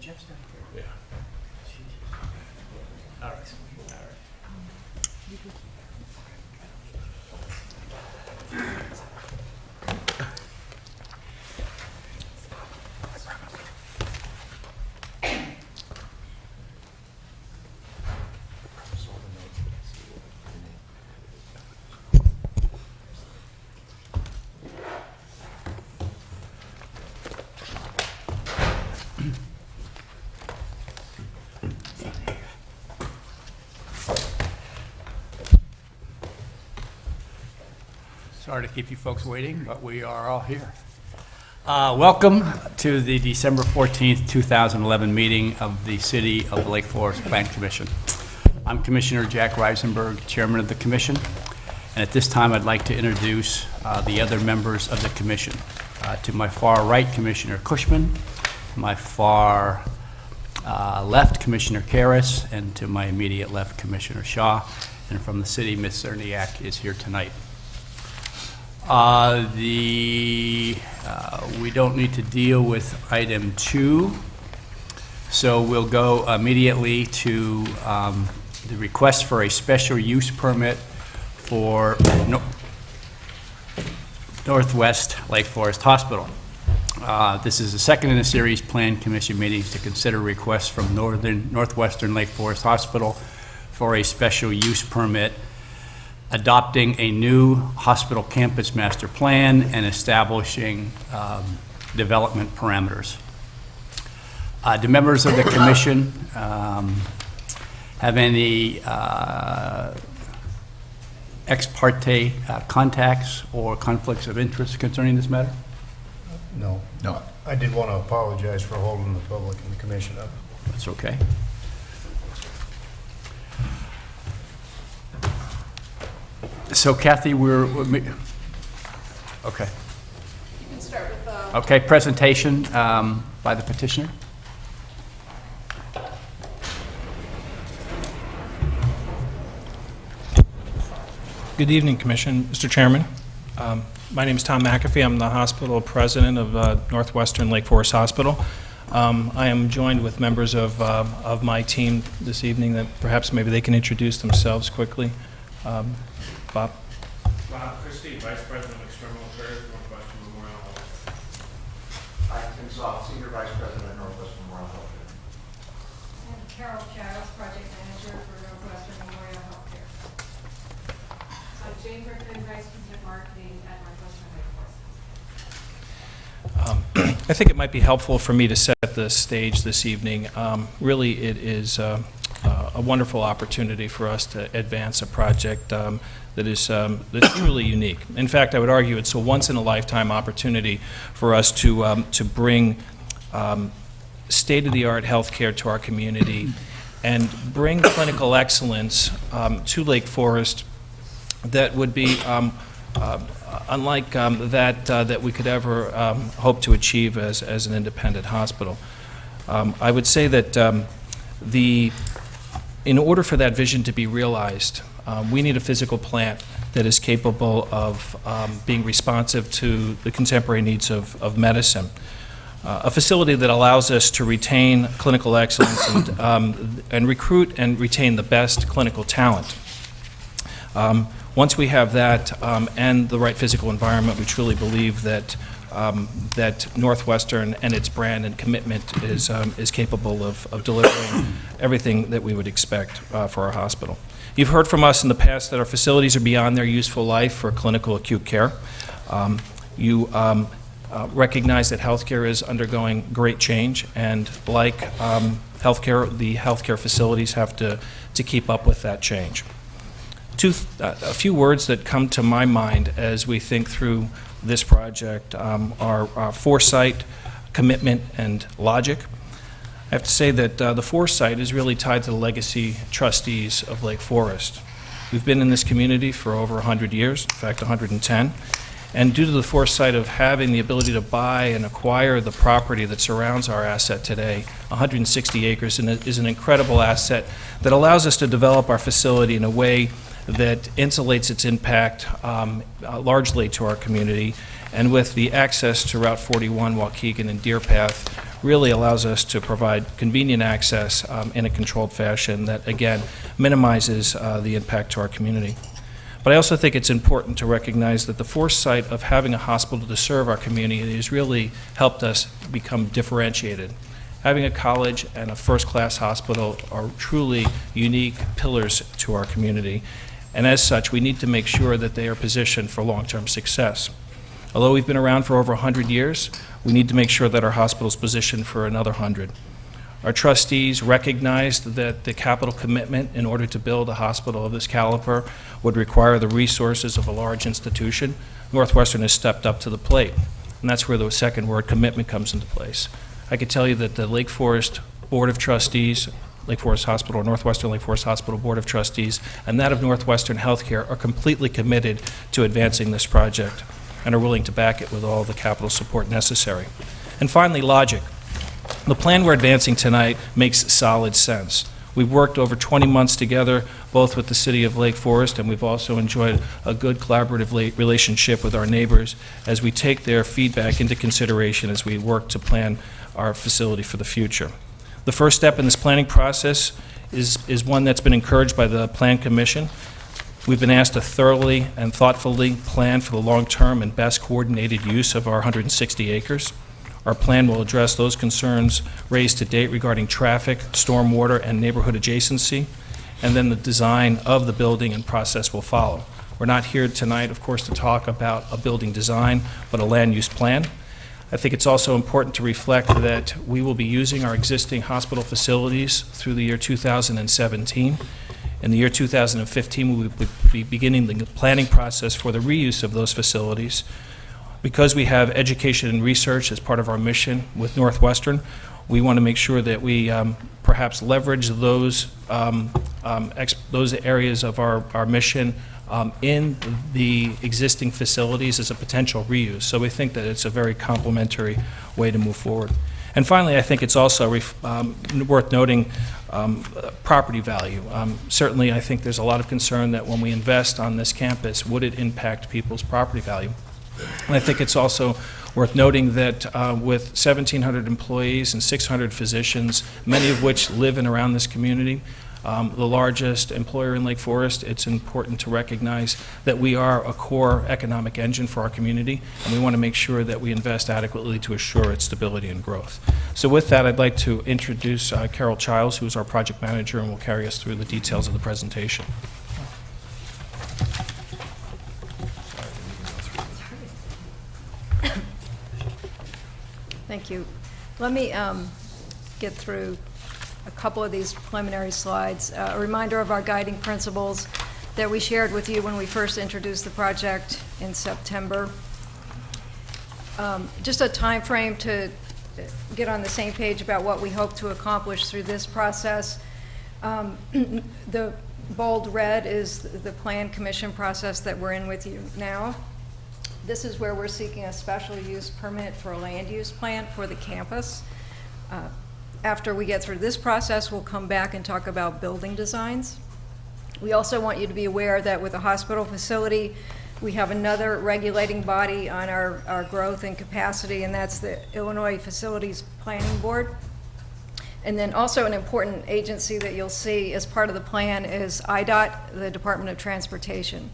Yeah. All right. Sorry to keep you folks waiting, but we are all here. Welcome to the December 14th, 2011 meeting of the City of Lake Forest Plan Commission. I'm Commissioner Jack Reisenberg, Chairman of the Commission, and at this time I'd like to introduce the other members of the Commission. To my far right, Commissioner Cushman, my far left, Commissioner Karras, and to my immediate left, Commissioner Shaw, and from the City, Ms. Cerniak is here tonight. We don't need to deal with item 2, so we'll go immediately to the request for a special use permit for Northwest Lake Forest Hospital. This is the second in a series planned commission meetings to consider requests from Northwestern Lake Forest Hospital for a special use permit adopting a new hospital campus master plan and establishing development parameters. Do members of the commission have any ex parte contacts or conflicts of interest concerning this matter? No. No. I did want to apologize for holding the public and the commission up. That's okay. So Kathy, okay. You can start with Okay, presentation by the petitioner. Good evening, Commission. Mr. Chairman, my name is Tom McAfee. I'm the hospital president of Northwestern Lake Forest Hospital. I am joined with members of my team this evening that perhaps maybe they can introduce themselves quickly. Bob? Bob Christie, Vice President of External Affairs, Northwestern Memorial Health. Tim Soft, Senior Vice President of Northwestern Memorial Health. And Carol Giles, Project Manager for Northwestern Memorial Healthcare. Jane Griffin, Vice President Marketing at Northwestern Lake Forest. I think it might be helpful for me to set the stage this evening. Really, it is a wonderful opportunity for us to advance a project that's truly unique. In fact, I would argue it's a once-in-a-lifetime opportunity for us to bring state-of-the-art healthcare to our community and bring clinical excellence to Lake Forest that would be unlike that we could ever hope to achieve as an independent hospital. I would say that in order for that vision to be realized, we need a physical plant that is capable of being responsive to the contemporary needs of medicine. A facility that allows us to retain clinical excellence and recruit and retain the best clinical talent. Once we have that and the right physical environment, we truly believe that Northwestern and its brand and commitment is capable of delivering everything that we would expect for our hospital. You've heard from us in the past that our facilities are beyond their useful life for clinical acute care. You recognize that healthcare is undergoing great change, and like healthcare, the healthcare facilities have to keep up with that change. A few words that come to my mind as we think through this project are foresight, commitment, and logic. I have to say that the foresight is really tied to the legacy trustees of Lake Forest. We've been in this community for over 100 years, in fact 110, and due to the foresight of having the ability to buy and acquire the property that surrounds our asset today, 160 acres is an incredible asset that allows us to develop our facility in a way that insulates its impact largely to our community, and with the access to Route 41, Waukegan, and Deer Path, really allows us to provide convenient access in a controlled fashion that, again, minimizes the impact to our community. But I also think it's important to recognize that the foresight of having a hospital to serve our community has really helped us become differentiated. Having a college and a first-class hospital are truly unique pillars to our community, and as such, we need to make sure that they are positioned for long-term success. Although we've been around for over 100 years, we need to make sure that our hospital is positioned for another 100. Our trustees recognized that the capital commitment in order to build a hospital of this caliber would require the resources of a large institution. Northwestern has stepped up to the plate, and that's where the second word, commitment, comes into place. I can tell you that the Lake Forest Board of Trustees, Lake Forest Hospital, or Northwestern Lake Forest Hospital Board of Trustees, and that of Northwestern Healthcare are completely committed to advancing this project and are willing to back it with all the capital support necessary. And finally, logic. The plan we're advancing tonight makes solid sense. We've worked over 20 months together, both with the City of Lake Forest, and we've also enjoyed a good collaborative relationship with our neighbors as we take their feedback into consideration as we work to plan our facility for the future. The first step in this planning process is one that's been encouraged by the Plan Commission. We've been asked to thoroughly and thoughtfully plan for the long-term and best coordinated use of our 160 acres. Our plan will address those concerns raised to date regarding traffic, stormwater, and neighborhood adjacency, and then the design of the building and process will follow. We're not here tonight, of course, to talk about a building design, but a land use plan. I think it's also important to reflect that we will be using our existing hospital facilities through the year 2017. In the year 2015, we will be beginning the planning process for the reuse of those facilities. Because we have education and research as part of our mission with Northwestern, we want to make sure that we perhaps leverage those areas of our mission in the existing facilities as a potential reuse. So we think that it's a very complementary way to move forward. And finally, I think it's also worth noting property value. Certainly, I think there's a lot of concern that when we invest on this campus, would it impact people's property value? And I think it's also worth noting that with 1,700 employees and 600 physicians, many of which live in around this community, the largest employer in Lake Forest, it's important to recognize that we are a core economic engine for our community, and we want to make sure that we invest adequately to assure its stability and growth. So with that, I'd like to introduce Carol Childs, who is our project manager, and will carry us through the details of the presentation. Thank you. Let me get through a couple of these preliminary slides. A reminder of our guiding principles that we shared with you when we first introduced the project in September. Just a time frame to get on the same page about what we hope to accomplish through this process. The bold red is the Plan Commission process that we're in with you now. This is where we're seeking a special use permit for a land use plan for the campus. After we get through this process, we'll come back and talk about building designs. We also want you to be aware that with a hospital facility, we have another regulating body on our growth and capacity, and that's the Illinois Facilities Planning Board. And then also an important agency that you'll see as part of the plan is IDOT, the Department of Transportation.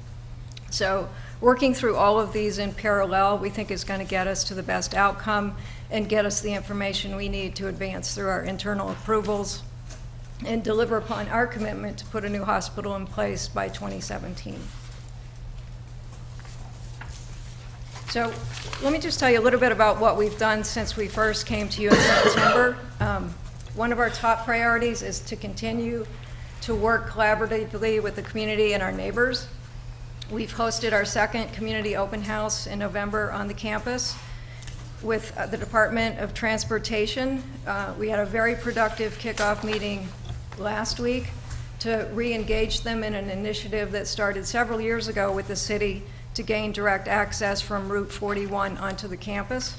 So working through all of these in parallel, we think is going to get us to the best outcome and get us the information we need to advance through our internal approvals and deliver upon our commitment to put a new hospital in place by 2017. So let me just tell you a little bit about what we've done since we first came to you in September. One of our top priorities is to continue to work collaboratively with the community and our neighbors. We've hosted our second community open house in November on the campus with the Department of Transportation. We had a very productive kickoff meeting last week to re-engage them in an initiative that started several years ago with the city to gain direct access from Route 41 onto the campus.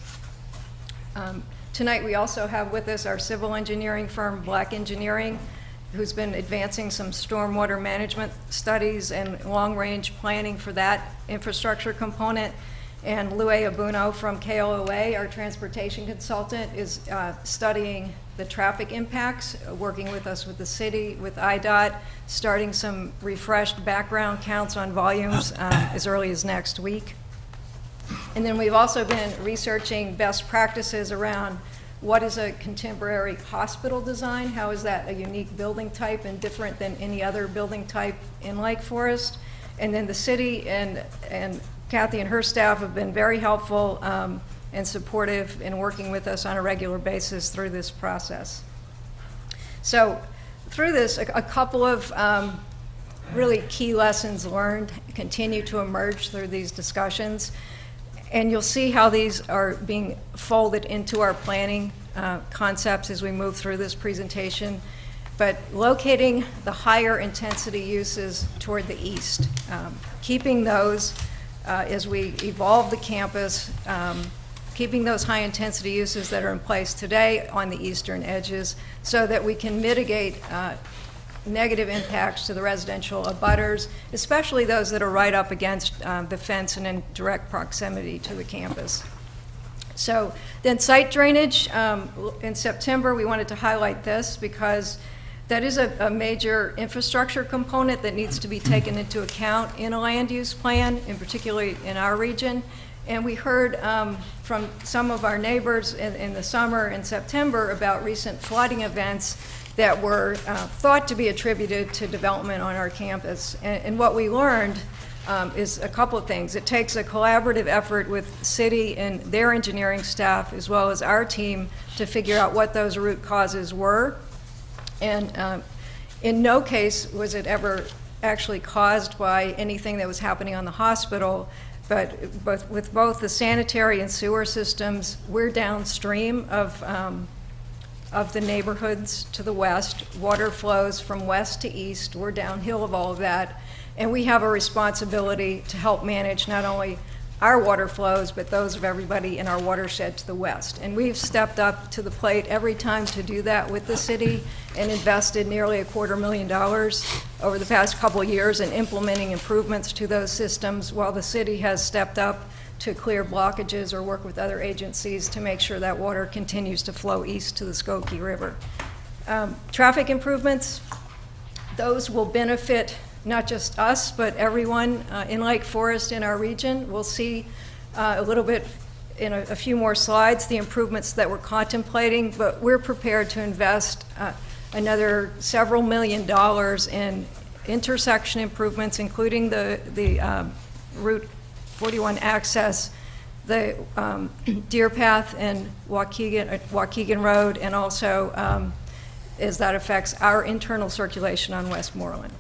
Tonight we also have with us our civil engineering firm, Black Engineering, who's been advancing some stormwater management studies and long-range planning for that infrastructure component. And Lue Abuno from KLOA, our transportation consultant, is studying the traffic impacts, working with us with the city, with IDOT, starting some refreshed background counts on volumes as early as next week. And then we've also been researching best practices around what is a contemporary hospital design, how is that a unique building type and different than any other building type in Lake Forest. And then the city and Kathy and her staff have been very helpful and supportive in working with us on a regular basis through this process. So through this, a couple of really key lessons learned continue to emerge through these discussions. And you'll see how these are being folded into our planning concepts as we move through this presentation. But locating the higher intensity uses toward the east, keeping those as we evolve the campus, keeping those high intensity uses that are in place today on the eastern edges so that we can mitigate negative impacts to the residential abutters, especially those that are right up against the fence and in direct proximity to the campus. So then site drainage, in September we wanted to highlight this because that is a major infrastructure component that needs to be taken into account in a land use plan, and particularly in our region. And we heard from some of our neighbors in the summer in September about recent flooding events that were thought to be attributed to development on our campus. And what we learned is a couple of things. It takes a collaborative effort with city and their engineering staff as well as our team to figure out what those root causes were. And in no case was it ever actually caused by anything that was happening on the hospital, but with both the sanitary and sewer systems, we're downstream of the neighborhoods to the west. Water flows from west to east. We're downhill of all of that. And we have a responsibility to help manage not only our water flows, but those of everybody in our watershed to the west. And we've stepped up to the plate every time to do that with the city and invested nearly $250,000 over the past couple of years in implementing improvements to those systems, while the city has stepped up to clear blockages or work with other agencies to make sure that water continues to flow east to the Skokie River. Traffic improvements, those will benefit not just us, but everyone in Lake Forest in our region. We'll see a little bit in a few more slides the improvements that we're contemplating, but we're prepared to invest another several $1 million in intersection improvements, including the Route 41 access, the Deer Path and Waukegan Road, and also as that affects our internal circulation on Westmoreland.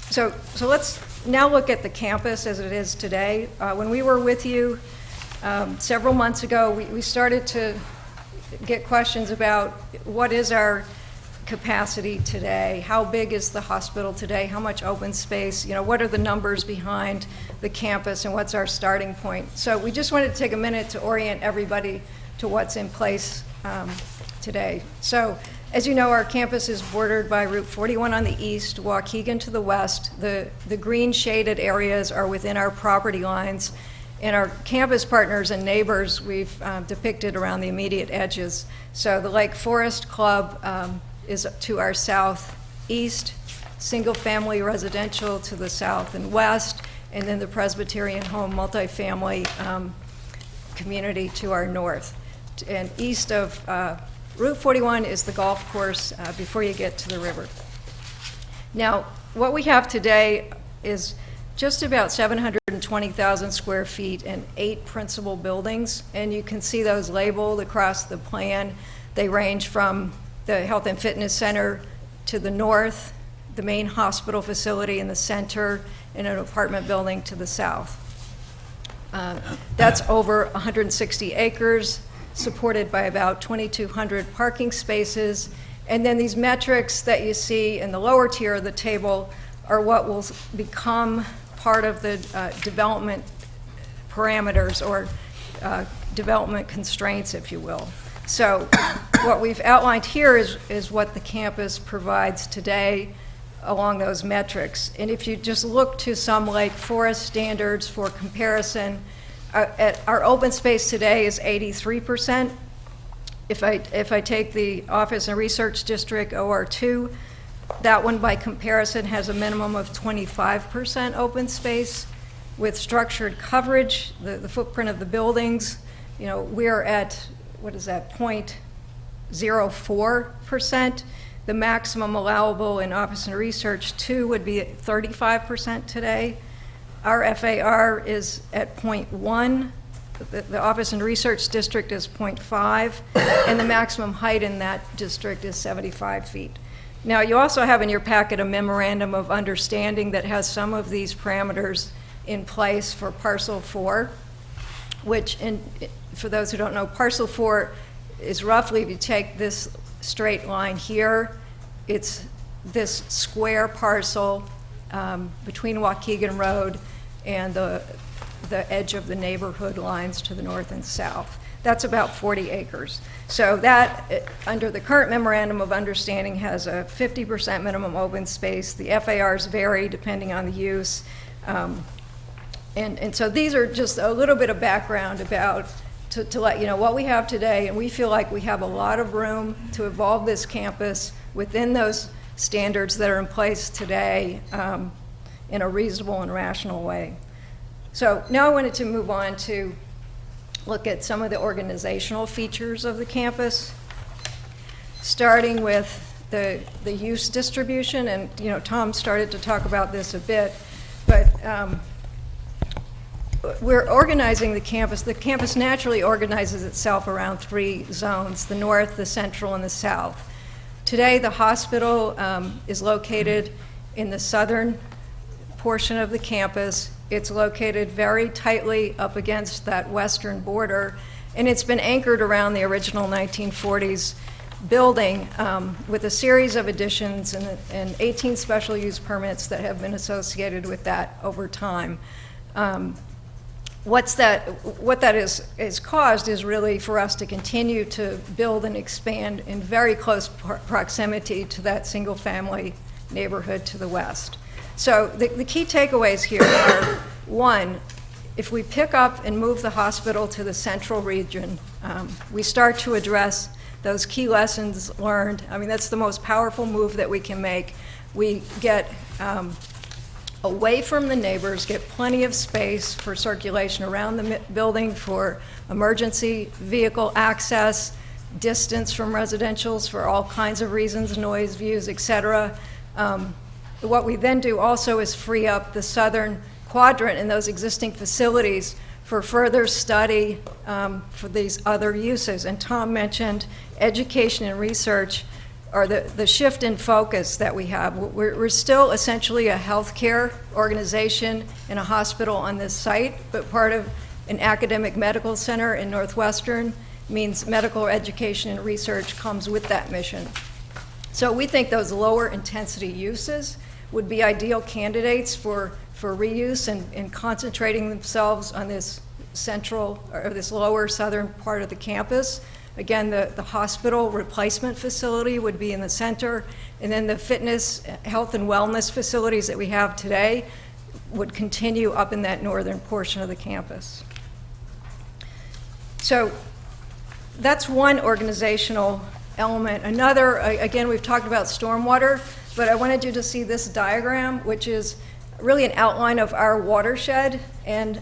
So let's now look at the campus as it is today. When we were with you several months ago, we started to get questions about what is our capacity today? How big is the hospital today? How much open space? What are the numbers behind the campus and what's our starting point? So we just wanted to take a minute to orient everybody to what's in place today. So as you know, our campus is bordered by Route 41 on the east, Waukegan to the west. The green shaded areas are within our property lines, and our campus partners and neighbors we've depicted around the immediate edges. So the Lake Forest Club is to our southeast, single-family residential to the south and west, and then the Presbyterian Home multifamily community to our north. And east of Route 41 is the golf course before you get to the river. Now, what we have today is just about 720,000 square feet and 8 principal buildings, and you can see those labeled across the plan. They range from the Health and Fitness Center to the north, the main hospital facility in the center, and an apartment building to the south. That's over 160 acres, supported by about 2,200 parking spaces. And then these metrics that you see in the lower tier of the table are what will become part of the development parameters or development constraints, if you will. So what we've outlined here is what the campus provides today along those metrics. And if you just look to some Lake Forest standards for comparison, our open space today is 83%. If I take the Office and Research District, OR2, that one by comparison has a minimum of 25% open space. With structured coverage, the footprint of the buildings, we're at, what is that, 0.04%. The maximum allowable in Office and Research 2 would be at 35% today. Our FAR is at 0.1. The Office and Research District is 0.5, and the maximum height in that district is 75 feet. Now, you also have in your packet a memorandum of understanding that has some of these parameters in place for Parcel 4, which, for those who don't know, Parcel 4 is roughly, if you take this straight line here, it's this square parcel between Waukegan Road and the edge of the neighborhood lines to the north and south. That's about 40 acres. So that, under the current memorandum of understanding, has a 50% minimum open space. The FARs vary depending on the use. And so these are just a little bit of background about, to let you know what we have today, and we feel like we have a lot of room to evolve this campus within those standards that are in place today in a reasonable and rational way. So now I wanted to move on to look at some of the organizational features of the campus, starting with the use distribution. And Tom started to talk about this a bit, but we're organizing the campus. The campus naturally organizes itself around 3 zones: the north, the central, and the south. Today, the hospital is located in the southern portion of the campus. It's located very tightly up against that western border, and it's been anchored around the original 1940s building with a series of additions and 18 special use permits that have been associated with that over time. What that is caused is really for us to continue to build and expand in very close proximity to that single-family neighborhood to the west. So the key takeaways here are, one, if we pick up and move the hospital to the central region, we start to address those key lessons learned. I mean, that's the most powerful move that we can make. We get away from the neighbors, get plenty of space for circulation around the building for emergency vehicle access, distance from residentials for all kinds of reasons, noise, views, et cetera. What we then do also is free up the southern quadrant in those existing facilities for further study for these other uses. And Tom mentioned education and research, or the shift in focus that we have. We're still essentially a healthcare organization and a hospital on this site, but part of an academic medical center in Northwestern means medical education and research comes with that mission. So we think those lower intensity uses would be ideal candidates for reuse and concentrating themselves on this central, or this lower southern part of the campus. Again, the hospital replacement facility would be in the center, and then the fitness, health, and wellness facilities that we have today would continue up in that northern portion of the campus. So that's one organizational element. Another, again, we've talked about stormwater, but I wanted you to see this diagram, which is really an outline of our watershed, and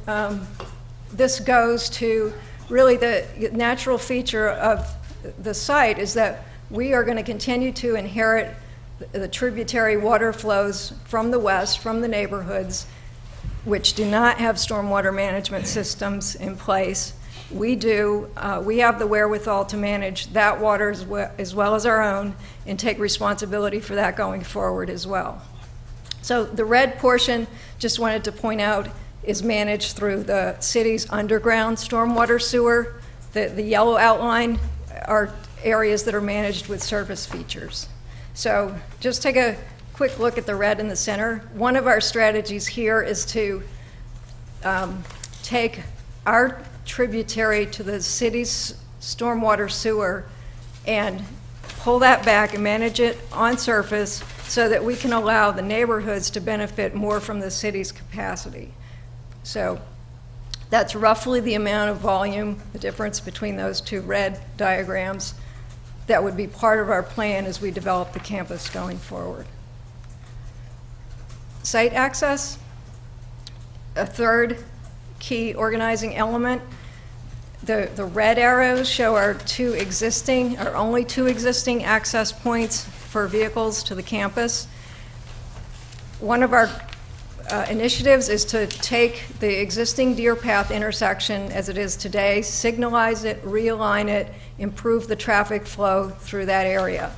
this goes to really the natural feature of the site is that we are going to continue to inherit the tributary water flows from the west, from the neighborhoods, which do not have stormwater management systems in place. We do. We have the wherewithal to manage that water as well as our own and take responsibility for that going forward as well. So the red portion, just wanted to point out, is managed through the city's underground stormwater sewer. The yellow outline are areas that are managed with surface features. So just take a quick look at the red in the center. One of our strategies here is to take our tributary to the city's stormwater sewer and pull that back and manage it on surface so that we can allow the neighborhoods to benefit more from the city's capacity. So that's roughly the amount of volume, the difference between those two red diagrams, that would be part of our plan as we develop the campus going forward. Site access, a third key organizing element. The red arrows show our only two existing access points for vehicles to the campus. One of our initiatives is to take the existing Deer Path intersection as it is today, signalize it, realign it, improve the traffic flow through that area.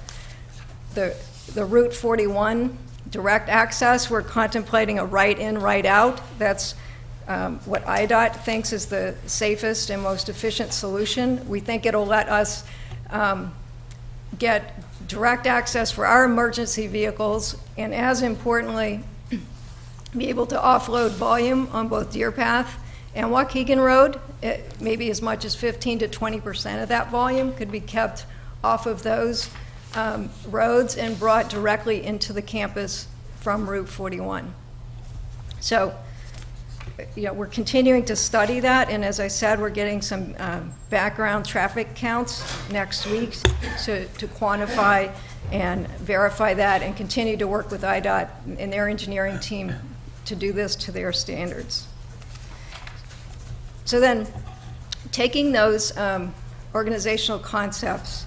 The Route 41 direct access, we're contemplating a right-in, right-out. That's what IDOT thinks is the safest and most efficient solution. We think it'll let us get direct access for our emergency vehicles, and as importantly, be able to offload volume on both Deer Path and Waukegan Road. Maybe as much as 15 to 20% of that volume could be kept off of those roads and brought directly into the campus from Route 41. So, we're continuing to study that, and as I said, we're getting some background traffic counts next week to quantify and verify that, and continue to work with IDOT and their engineering team to do this to their standards. So then, taking those organizational concepts,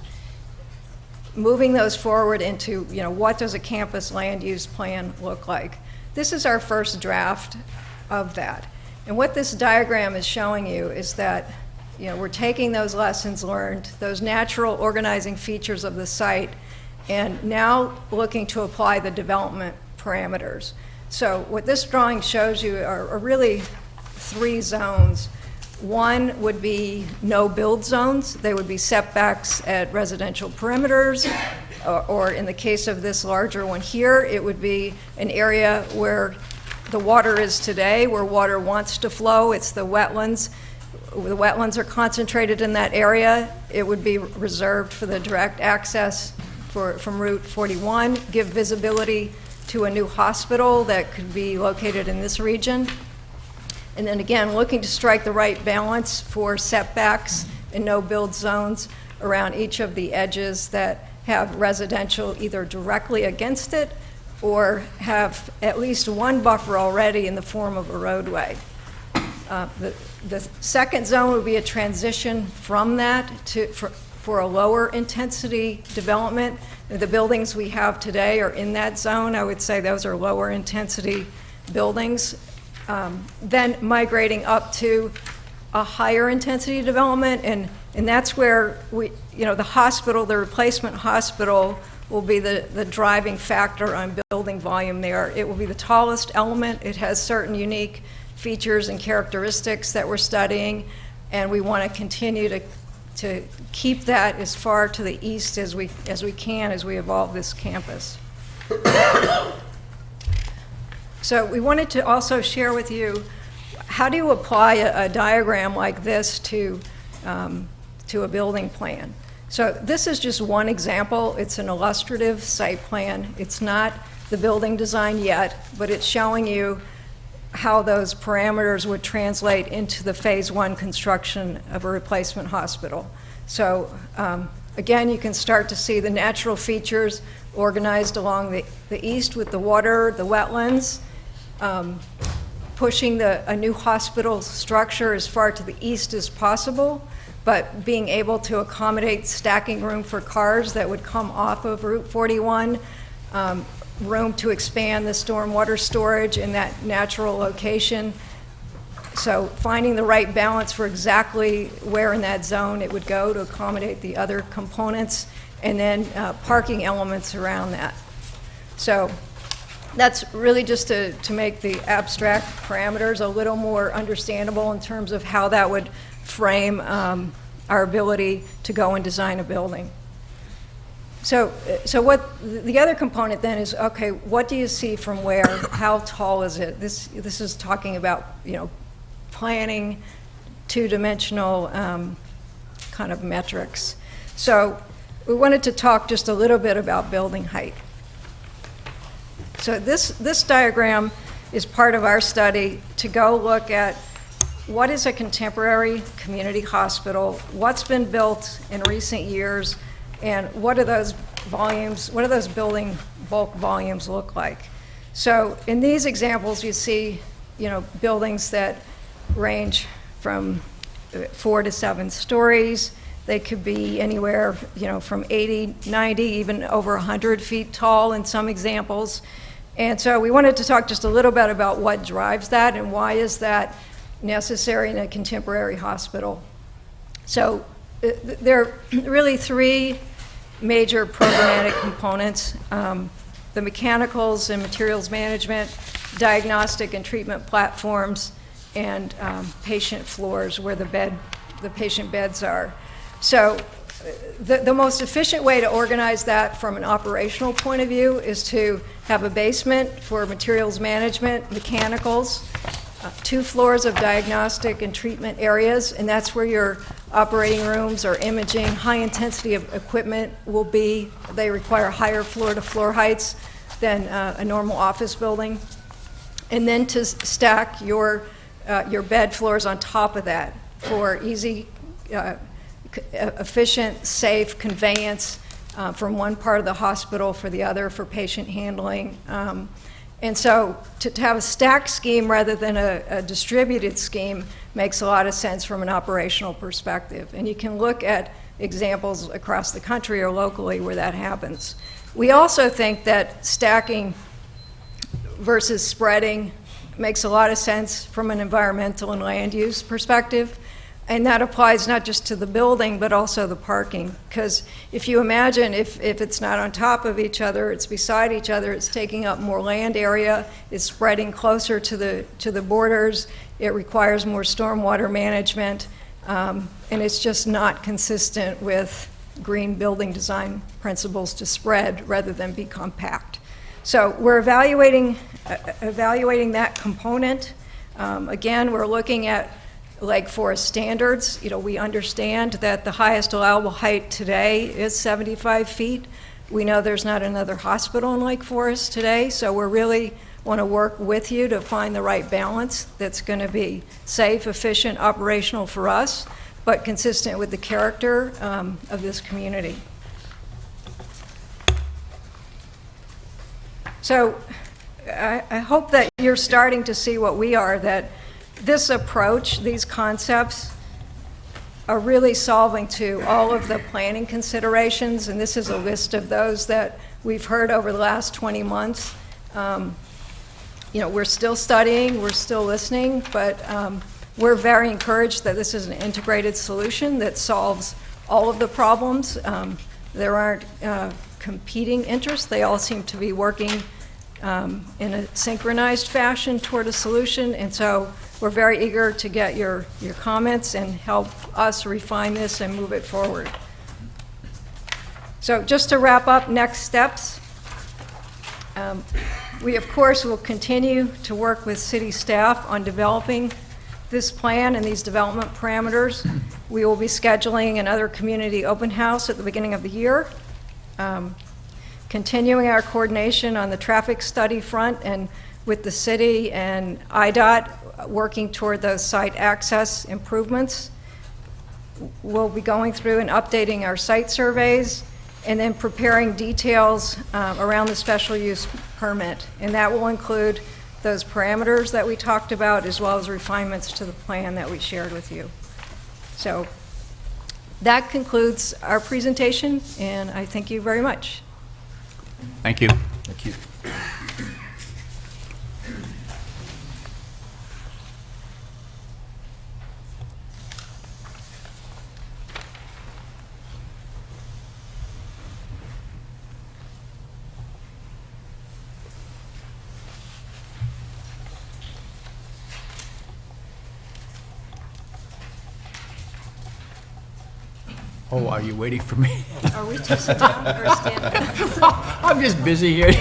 moving those forward into, what does a campus land use plan look like? This is our first draft of that. And what this diagram is showing you is that, we're taking those lessons learned, those natural organizing features of the site, and now looking to apply the development parameters. So what this drawing shows you are really three zones. One would be no build zones. They would be setbacks at residential perimeters, or in the case of this larger one here, it would be an area where the water is today, where water wants to flow. It's the wetlands. The wetlands are concentrated in that area. It would be reserved for the direct access from Route 41, give visibility to a new hospital that could be located in this region. And then again, looking to strike the right balance for setbacks and no build zones around each of the edges that have residential either directly against it or have at least one buffer already in the form of a roadway. The second zone would be a transition from that for a lower intensity development. The buildings we have today are in that zone. I would say those are lower intensity buildings. Then migrating up to a higher intensity development, and that's where the hospital, the replacement hospital, will be the driving factor on building volume there. It will be the tallest element. It has certain unique features and characteristics that we're studying, and we want to continue to keep that as far to the east as we can as we evolve this campus. So we wanted to also share with you, how do you apply a diagram like this to a building plan? So this is just one example. It's an illustrative site plan. It's not the building design yet, but it's showing you how those parameters would translate into the phase one construction of a replacement hospital. So again, you can start to see the natural features organized along the east with the water, the wetlands, pushing a new hospital structure as far to the east as possible, but being able to accommodate stacking room for cars that would come off of Route 41, room to expand the stormwater storage in that natural location. So finding the right balance for exactly where in that zone it would go to accommodate the other components, and then parking elements around that. So that's really just to make the abstract parameters a little more understandable in terms of how that would frame our ability to go and design a building. So what the other component then is, okay, what do you see from where? How tall is it? This is talking about planning, two-dimensional kind of metrics. So we wanted to talk just a little bit about building height. So this diagram is part of our study to go look at what is a contemporary community hospital, what's been built in recent years, and what do those volumes, what do those building bulk volumes look like? So in these examples, you see, buildings that range from 4 to 7 stories. They could be anywhere, from 80, 90, even over 100 feet tall in some examples. And so we wanted to talk just a little bit about what drives that and why is that necessary in a contemporary hospital. So there are really 3 major programmatic components: the mechanicals and materials management, diagnostic and treatment platforms, and patient floors where the patient beds are. So the most efficient way to organize that from an operational point of view is to have a basement for materials management, mechanicals, 2 floors of diagnostic and treatment areas, and that's where your operating rooms or imaging, high intensity of equipment will be. They require higher floor-to-floor heights than a normal office building. And then to stack your bed floors on top of that for easy, efficient, safe conveyance from one part of the hospital for the other for patient handling. And so to have a stacked scheme rather than a distributed scheme makes a lot of sense from an operational perspective. And you can look at examples across the country or locally where that happens. We also think that stacking versus spreading makes a lot of sense from an environmental and land use perspective. And that applies not just to the building, but also the parking. Because if you imagine if it's not on top of each other, it's beside each other, it's taking up more land area, it's spreading closer to the borders, it requires more stormwater management, and it's just not consistent with green building design principles to spread rather than be compact. So we're evaluating that component. Again, we're looking at Lake Forest standards. We understand that the highest allowable height today is 75 feet. We know there's not another hospital in Lake Forest today, so we really want to work with you to find the right balance that's going to be safe, efficient, operational for us, but consistent with the character of this community. So I hope that you're starting to see what we are, that this approach, these concepts, are really solving to all of the planning considerations, and this is a list of those that we've heard over the last 20 months. We're still studying, we're still listening, but we're very encouraged that this is an integrated solution that solves all of the problems. There aren't competing interests. They all seem to be working in a synchronized fashion toward a solution, and so we're very eager to get your comments and help us refine this and move it forward. So just to wrap up, next steps. We, of course, will continue to work with city staff on developing this plan and these development parameters. We will be scheduling another community open house at the beginning of the year. Continuing our coordination on the traffic study front and with the city and IDOT, working toward those site access improvements. We'll be going through and updating our site surveys and then preparing details around the special use permit. And that will include those parameters that we talked about as well as refinements to the plan that we shared with you. So that concludes our presentation, and I thank you very much. Thank you. Thank you. Oh, are you waiting for me? Are we to sit down or stand up? I'm just busy here.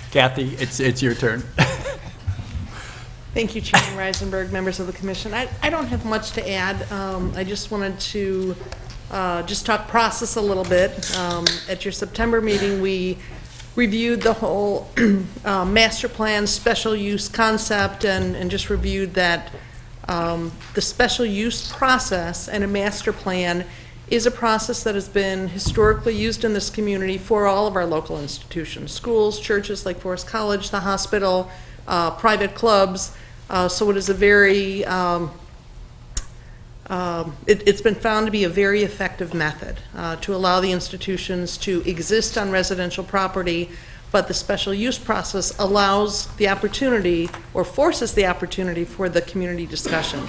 Kathy, it's your turn. Thank you, Chairman Reisenberg, members of the commission. I don't have much to add. I just wanted to just talk process a little bit. At your September meeting, we reviewed the whole master plan special use concept and just reviewed that the special use process and a master plan is a process that has been historically used in this community for all of our local institutions, schools, churches, Lake Forest College, the hospital, private clubs. So it is a very, it's been found to be a very effective method to allow the institutions to exist on residential property, but the special use process allows the opportunity or forces the opportunity for the community discussion.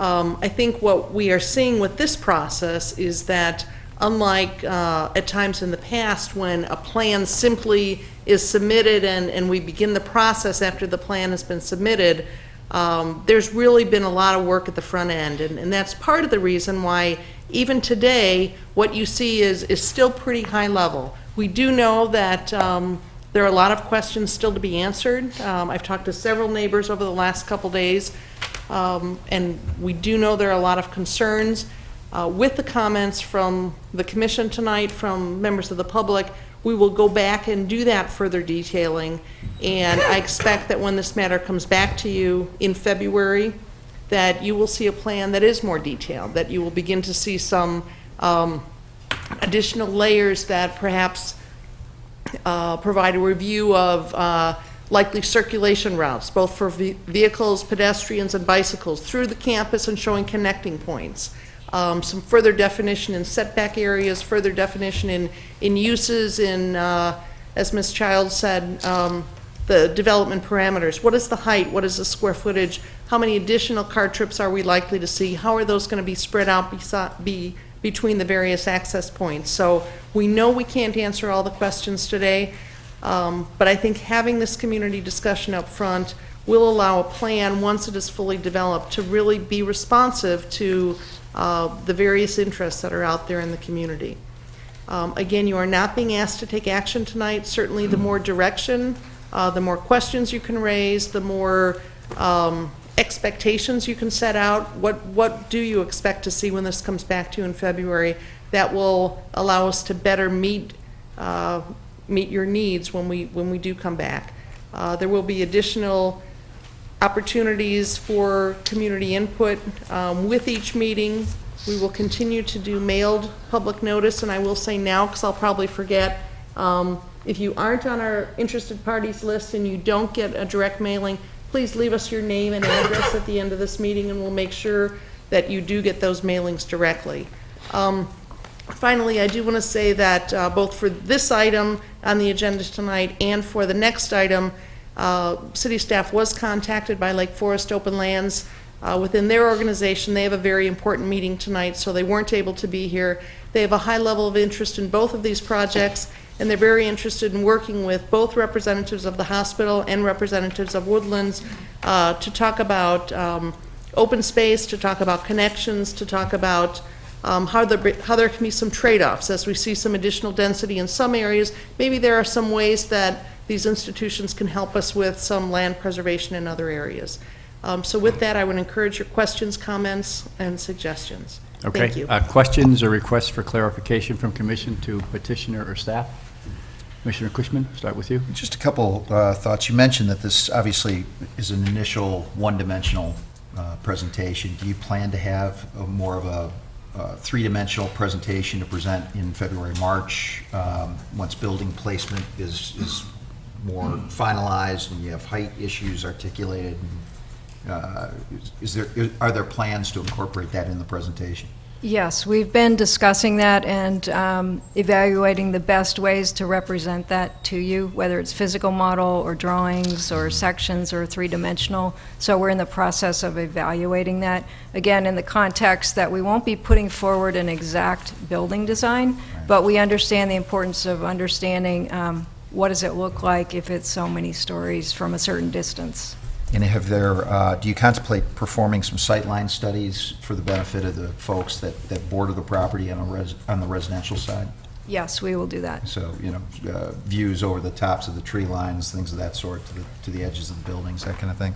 I think what we are seeing with this process is that unlike at times in the past when a plan simply is submitted and we begin the process after the plan has been submitted, there's really been a lot of work at the front end, and that's part of the reason why even today what you see is still pretty high level. We do know that there are a lot of questions still to be answered. I've talked to several neighbors over the last couple days, and we do know there are a lot of concerns. With the comments from the commission tonight, from members of the public, we will go back and do that further detailing, and I expect that when this matter comes back to you in February, that you will see a plan that is more detailed, that you will begin to see some additional layers that perhaps provide a review of likely circulation routes, both for vehicles, pedestrians, and bicycles through the campus and showing connecting points. Some further definition in setback areas, further definition in uses, as Ms. Childs said, the development parameters. What is the height? What is the square footage? How many additional car trips are we likely to see? How are those going to be spread out between the various access points? So we know we can't answer all the questions today, but I think having this community discussion up front will allow a plan, once it is fully developed, to really be responsive to the various interests that are out there in the community. Again, you are not being asked to take action tonight. Certainly the more direction, the more questions you can raise, the more expectations you can set out. What do you expect to see when this comes back to you in February? That will allow us to better meet your needs when we do come back. There will be additional opportunities for community input with each meeting. We will continue to do mailed public notice, and I will say now, because I'll probably forget, if you aren't on our interested parties list and you don't get a direct mailing, please leave us your name and address at the end of this meeting, and we'll make sure that you do get those mailings directly. Finally, I do want to say that both for this item on the agenda tonight and for the next item, city staff was contacted by Lake Forest Open Lands. Within their organization, they have a very important meeting tonight, so they weren't able to be here. They have a high level of interest in both of these projects, and they're very interested in working with both representatives of the hospital and representatives of Woodlands to talk about open space, to talk about connections, to talk about how there can be some trade-offs. As we see some additional density in some areas, maybe there are some ways that these institutions can help us with some land preservation in other areas. So with that, I would encourage your questions, comments, and suggestions. Okay. Thank you. Questions or requests for clarification from commission to petitioner or staff? Commissioner Cushman, start with you. Just a couple thoughts. You mentioned that this obviously is an initial one-dimensional presentation. Do you plan to have more of a three-dimensional presentation to present in February, March, once building placement is more finalized and you have height issues articulated? Are there plans to incorporate that in the presentation? Yes, we've been discussing that and evaluating the best ways to represent that to you, whether it's physical model or drawings or sections or three-dimensional. So we're in the process of evaluating that. Again, in the context that we won't be putting forward an exact building design, but we understand the importance of understanding what does it look like if it's so many stories from a certain distance. And do you contemplate performing some sightline studies for the benefit of the folks that border the property on the residential side? Yes, we will do that. So, views over the tops of the tree lines, things of that sort, to the edges of the buildings, that kind of thing.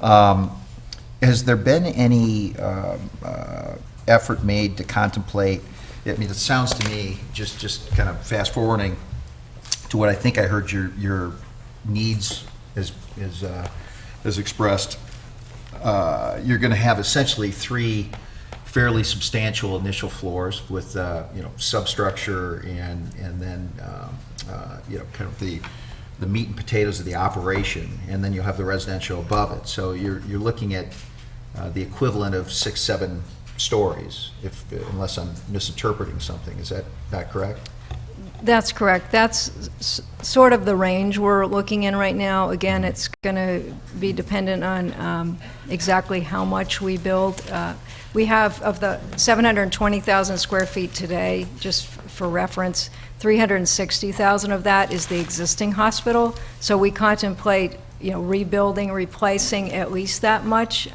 Has there been any effort made to contemplate, I mean, it sounds to me, just kind of fast forwarding to what I think I heard your needs as expressed, you're going to have essentially 3 fairly substantial initial floors with, substructure and then, kind of the meat and potatoes of the operation, and then you'll have the residential above it. So you're looking at the equivalent of 6, 7 stories, unless I'm misinterpreting something. Is that not correct? That's correct. That's sort of the range we're looking in right now. Again, it's going to be dependent on exactly how much we build. We have, of the 720,000 square feet today, just for reference, 360,000 of that is the existing hospital. So we contemplate, rebuilding, replacing at least that much.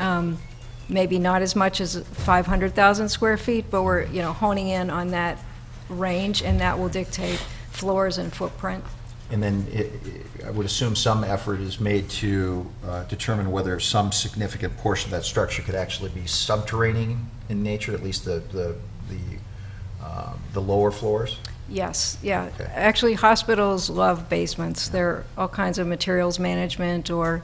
Maybe not as much as 500,000 square feet, but we're, honing in on that range, and that will dictate floors and footprint. And then I would assume some effort is made to determine whether some significant portion of that structure could actually be subterranean in nature, at least the lower floors? Yes, yeah. Okay. Actually, hospitals love basements. There are all kinds of materials management or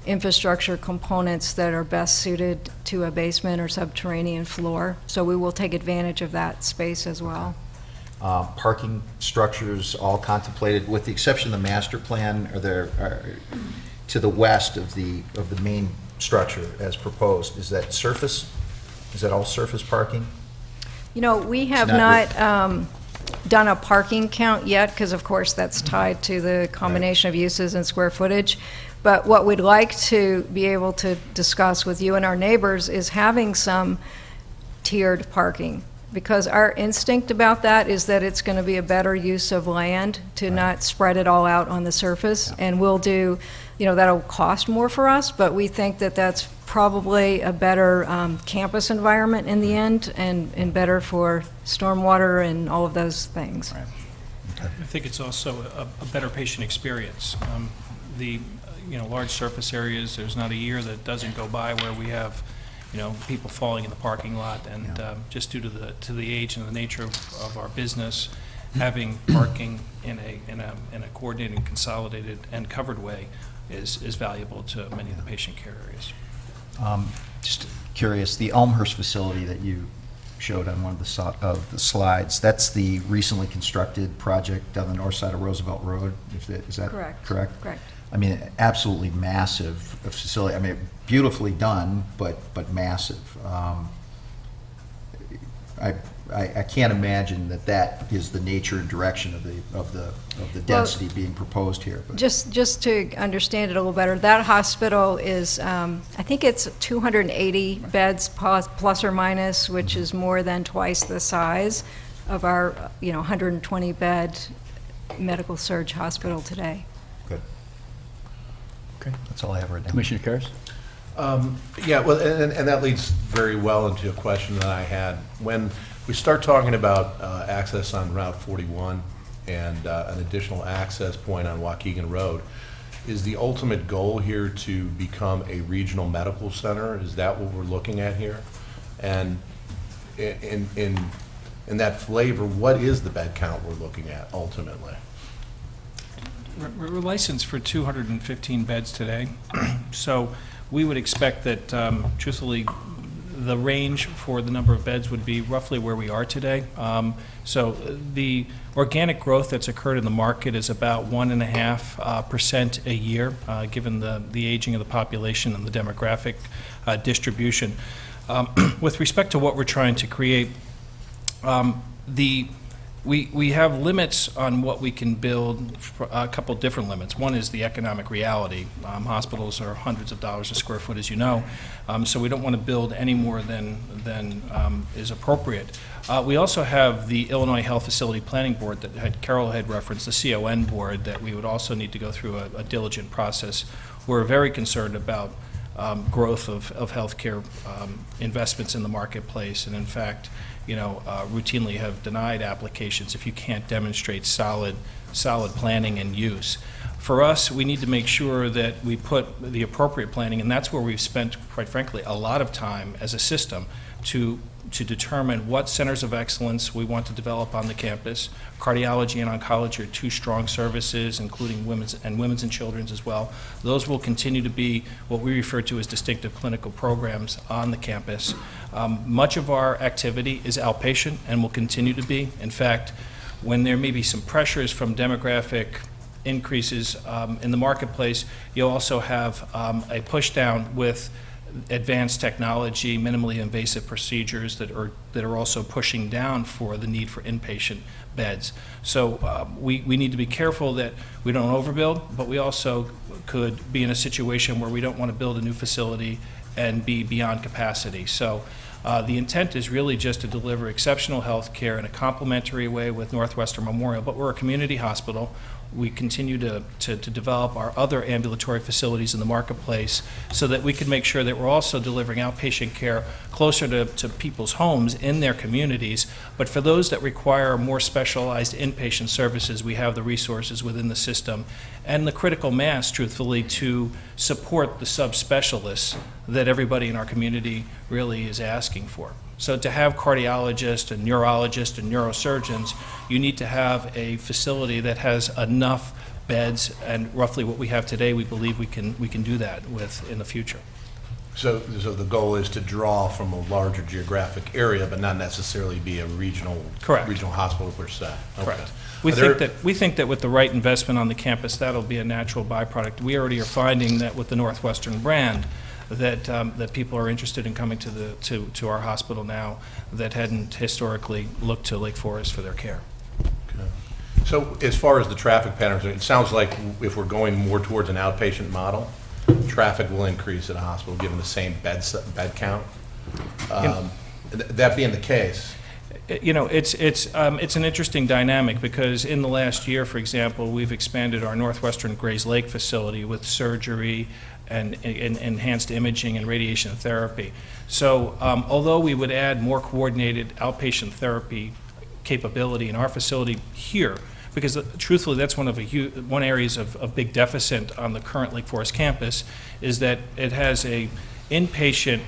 infrastructure components that are best suited to a basement or subterranean floor. So we will take advantage of that space as well. Parking structures all contemplated, with the exception of the master plan, to the west of the main structure as proposed. Is that surface? Is that all surface parking? We have not not done a parking count yet, because of course that's tied to the combination of uses and square footage. But what we'd like to be able to discuss with you and our neighbors is having some tiered parking, because our instinct about that is that it's going to be a better use of land to not spread it all out on the surface. And we'll do, that'll cost more for us, but we think that that's probably a better campus environment in the end, and better for stormwater and all of those things. Right. I think it's also a better patient experience. The large surface areas, there's not a year that doesn't go by where we have people falling in the parking lot, and just due to the age and the nature of our business, having parking in a coordinated, consolidated, and covered way is valuable to many of the patient care areas. Just curious, the Elmhurst facility that you showed on one of the slides, that's the recently constructed project on the north side of Roosevelt Road. Is that Correct. correct? Correct. I mean, absolutely massive facility. I mean, beautifully done, but massive. I can't imagine that is the nature and direction of the density being proposed here. But Just to understand it a little better, that hospital is, I think it's 280 beds plus or minus, which is more than twice the size of our, 120-bed medical surge hospital today. good. Okay. That's all I have right now. Commissioner Karas? Yeah, well, and that leads very well into a question that I had. When we start talking about access on Route 41 and an additional access point on Waukegan Road, is the ultimate goal here to become a regional medical center? Is that what we're looking at here? And in that flavor, what is the bed count we're looking at ultimately? We're licensed for 215 beds today, so we would expect that, truthfully, the range for the number of beds would be roughly where we are today. So the organic growth that's occurred in the market is about 1.5% a year, given the aging of the population and the demographic distribution. With respect to what we're trying to create, we have limits on what we can build, a couple different limits. One is the economic reality. Hospitals are hundreds of dollars a square foot, as you know, so we don't want to build any more than is appropriate. We also have the Illinois Health Facility Planning Board that Carol had referenced, the CON board, that we would also need to go through a diligent process. We're very concerned about growth of healthcare investments in the marketplace, and in fact, routinely have denied applications if you can't demonstrate solid planning and use. For us, we need to make sure that we put the appropriate planning, and that's where we've spent, quite frankly, a lot of time as a system to determine what centers of excellence we want to develop on the campus. Cardiology and oncology are two strong services, including women's and children's as well. Those will continue to be what we refer to as distinctive clinical programs on the campus. Much of our activity is outpatient and will continue to be. In fact, when there may be some pressures from demographic increases in the marketplace, you'll also have a push down with advanced technology, minimally invasive procedures that are also pushing down for the need for inpatient beds. So we need to be careful that we don't overbuild, but we also could be in a situation where we don't want to build a new facility and be beyond capacity. So the intent is really just to deliver exceptional health care in a complementary way with Northwestern Memorial, but we're a community hospital. We continue to develop our other ambulatory facilities in the marketplace so that we can make sure that we're also delivering outpatient care closer to people's homes in their communities. But for those that require more specialized inpatient services, we have the resources within the system and the critical mass, truthfully, to support the subspecialists that everybody in our community really is asking for. So to have cardiologists and neurologists and neurosurgeons, you need to have a facility that has enough beds, and roughly what we have today, we believe we can do that with in the future. So the goal is to draw from a larger geographic area, but not necessarily be a regional hospital per se. Okay. Correct. We think that with the right investment on the campus, that'll be a natural byproduct. We already are finding that with the Northwestern brand, that people are interested in coming to our hospital now that hadn't historically looked to Lake Forest for their care. Okay. So as far as the traffic patterns, it sounds like if we're going more towards an outpatient model, traffic will increase at a hospital given the same bed count. That being the case, you know, it's an interesting dynamic because in the last year, for example, we've expanded our Northwestern Grays Lake facility with surgery and enhanced imaging and radiation therapy. So although we would add more coordinated outpatient therapy capability in our facility here, because truthfully that's one areas of big deficit on the current Lake Forest campus, is that it has a inpatient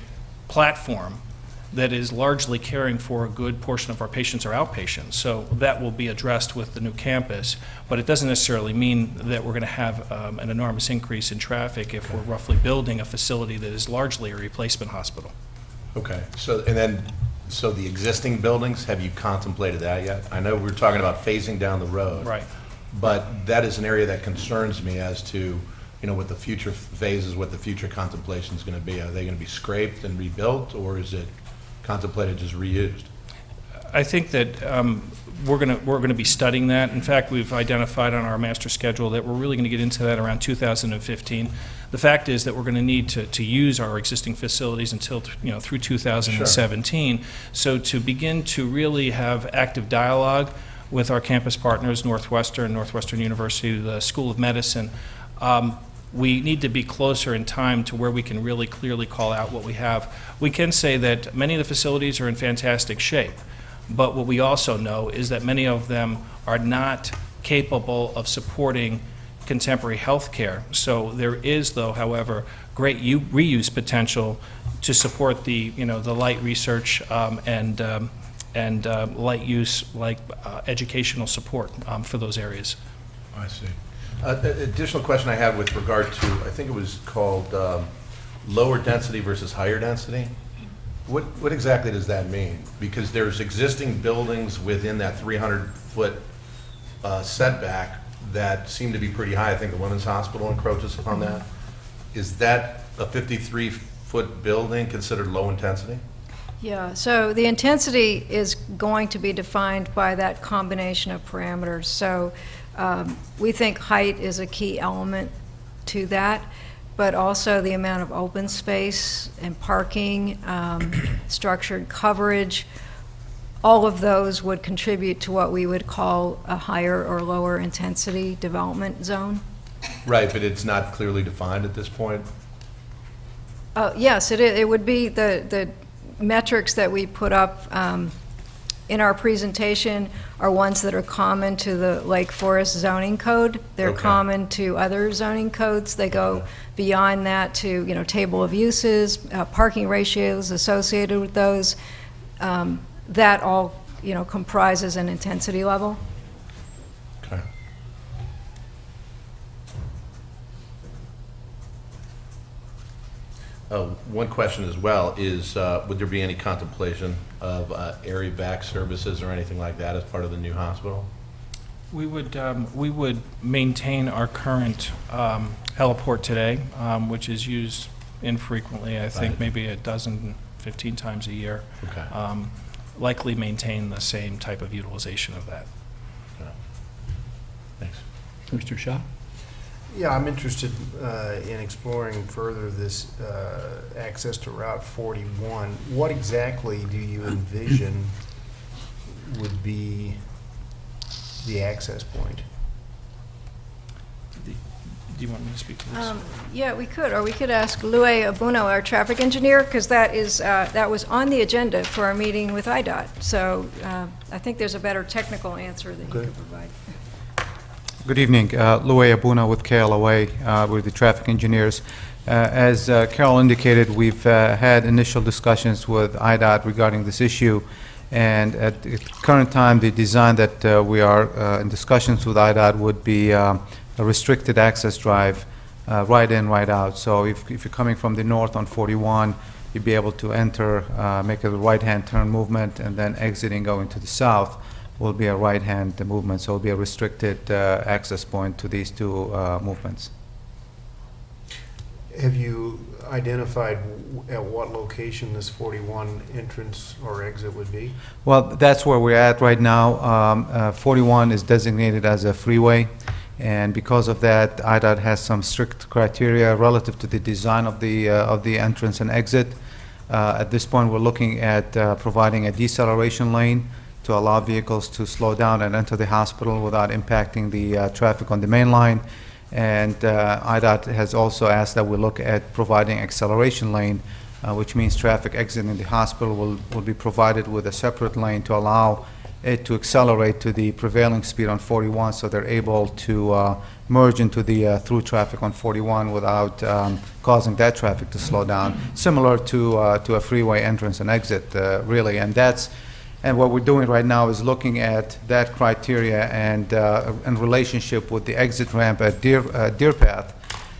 platform that is largely caring for a good portion of our patients are outpatients. So that will be addressed with the new campus, but it doesn't necessarily mean that we're going to have an enormous increase in traffic if we're roughly building a facility that is largely a replacement hospital. okay. So the existing buildings, have you contemplated that yet? I know we're talking about phasing down the road. Right. But that is an area that concerns me as to, you know, what the future phases, what the future contemplation is going to be. Are they going to be scraped and rebuilt, or is it contemplated just reused? I think that we're going to be studying that. In fact, we've identified on our master schedule that we're really going to get into that around 2015. The fact is that we're going to need to use our existing facilities until through 2017. Sure. So to begin to really have active dialogue with our campus partners, Northwestern University, the School of Medicine, we need to be closer in time to where we can really clearly call out what we have. We can say that many of the facilities are in fantastic shape, but what we also know is that many of them are not capable of supporting contemporary health care. So there is, though, however, great reuse potential to support the light research and light use, like educational support for those areas. I see. Additional question I had with regard to, I think it was called lower density versus higher density. What exactly does that mean? Because there's existing buildings within that 300-foot setback that seem to be pretty high. I think the Women's Hospital encroaches upon that. Is that a 53-foot building considered low intensity? Yeah, so the intensity is going to be defined by that combination of parameters. So we think height is a key element to that, but also the amount of open space and parking, structured coverage, all of those would contribute to what we would call a higher or lower intensity development zone. Right, but it's not clearly defined at this point? Yes, it would be the metrics that we put up in our presentation are ones that are common to the Lake Forest zoning code. They're Okay. common to other zoning codes. They go beyond that to, you know, table of uses, parking ratios associated with those. That all, you know, comprises an intensity level. Okay. One question as well is, would there be any contemplation of area vac services or anything like that as part of the new hospital? We would maintain our current heliport today, which is used infrequently, I think Right. maybe 15 times a year. Okay. Likely maintain the same type of utilization of that. Thanks. Mr. Shaw? Yeah, I'm interested in exploring further this access to Route 41. What exactly do you envision would be the access point? Do you want me to speak to this? Yeah, we could, or we could ask Louis Abuno, our traffic engineer, because that was on the agenda for our meeting with IDOT. So I think there's a better technical answer that he Okay. could provide. Good evening. Louis Abuna with KLOA. We're the traffic engineers. As Carol indicated, we've had initial discussions with IDOT regarding this issue, and at the current time, the design that we are in discussions with IDOT would be a restricted access drive, right in, right out. So if you're coming from the north on 41, you'd be able to enter, make a right-hand turn movement, and then exiting going to the south will be a right-hand movement, so it'll be a restricted access point to these two movements. Have you identified at what location this 41 entrance or exit would be? Well, that's where we're at right now. 41 is designated as a freeway, and because of that, IDOT has some strict criteria relative to the design of the entrance and exit. At this point, we're looking at providing a deceleration lane to allow vehicles to slow down and enter the hospital without impacting the traffic on the main line. And IDOT has also asked that we look at providing acceleration lane, which means traffic exiting the hospital will be provided with a separate lane to allow it to accelerate to the prevailing speed on 41, so they're able to merge into the through traffic on 41 without causing that traffic to slow down, similar to a freeway entrance and exit, really. And what we're doing right now is looking at that criteria and in relationship with the exit ramp at Deer Path.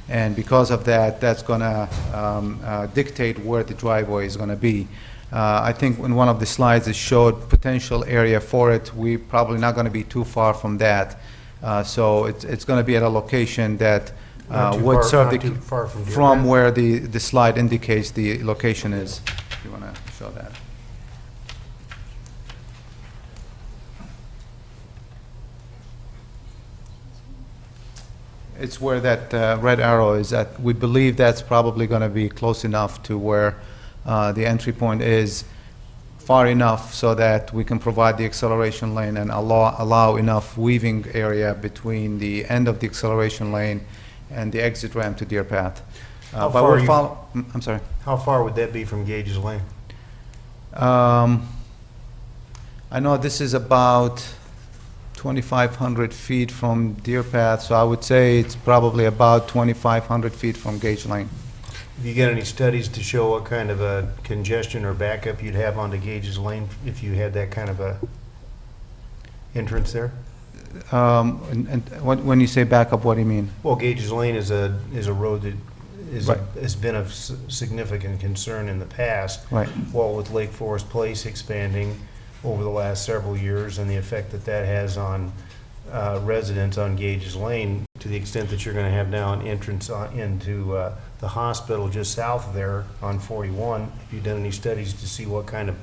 And because of that, that's going to dictate where the driveway is going to be. I think in one of the slides it showed potential area for it. We're probably not going to be too far from that. So it's going to be at a location that Not too would far- serve not the too far from Deer from Path? where the slide indicates the location is. If you want to show that. It's where that red arrow is at. We believe that's probably going to be close enough to where the entry point is, far enough so that we can provide the acceleration lane and allow enough weaving area between the end of the acceleration lane and the exit ramp to Deer Path. How But far we're you- I'm sorry. How far would that be from Gage's Lane? I know this is about 2,500 feet from Deer Path, so I would say it's probably about 2,500 feet from Gage Lane. Have you got any studies to show what kind of a congestion or backup you'd have onto Gage's Lane if you had that kind of a entrance there? And when you say backup, what do you mean? Well, Gage's Lane is a road that Right. has been of significant concern in the past. Right. Well, with Lake Forest Place expanding over the last several years and the effect that that has on residents on Gage's Lane, to the extent that you're going to have now an entrance into the hospital just south of there on 41, have you done any studies to see what kind of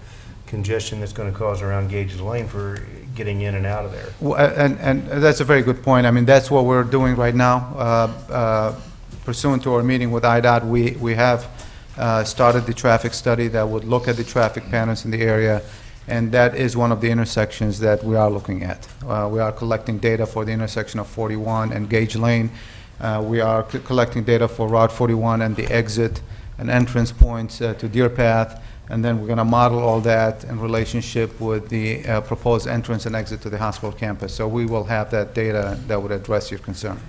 congestion that's going to cause around Gage's Lane for getting in and out of there? Well, and that's a very good point. I mean, that's what we're doing right now. Pursuant to our meeting with IDOT, we have started the traffic study that would look at the traffic patterns in the area, and that is one of the intersections that we are looking at. We are collecting data for the intersection of 41 and Gage Lane. We are collecting data for Route 41 and the exit an entrance point to Deer Path, and then we're going to model all that in relationship with the proposed entrance and exit to the hospital campus. So we will have that data that would address your concern.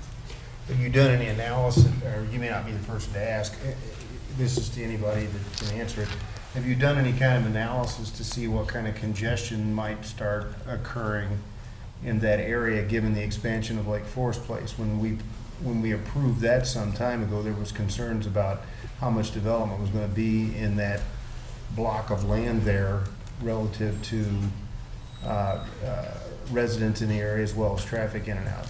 Have you done any analysis, or you may not be the person to ask, this is to anybody that can answer it. Have you done any kind of analysis to see what kind of congestion might start occurring in that area, given the expansion of Lake Forest Place? When we approved that some time ago, there was concerns about how much development was going to be in that block of land there relative to residents in the area as well as traffic in and out.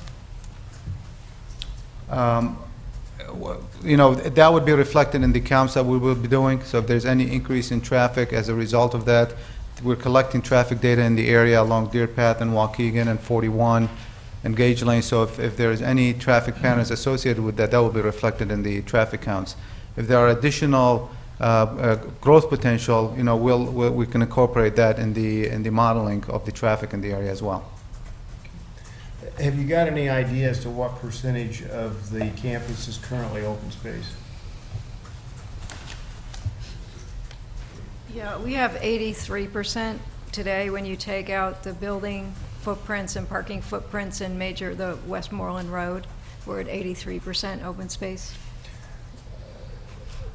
That would be reflected in the counts that we will be doing. So if there's any increase in traffic as a result of that, we're collecting traffic data in the area along Deer Path and Waukegan and 41 and Gage Lane. So if there is any traffic patterns associated with that, that will be reflected in the traffic counts. If there are additional growth potential, we can incorporate that in the modeling of the traffic in the area as well. Have you got any idea as to what percentage of the campus is currently open space? Yeah, we have 83% today when you take out the building footprints and parking footprints in the Westmoreland Road. We're at 83% open space.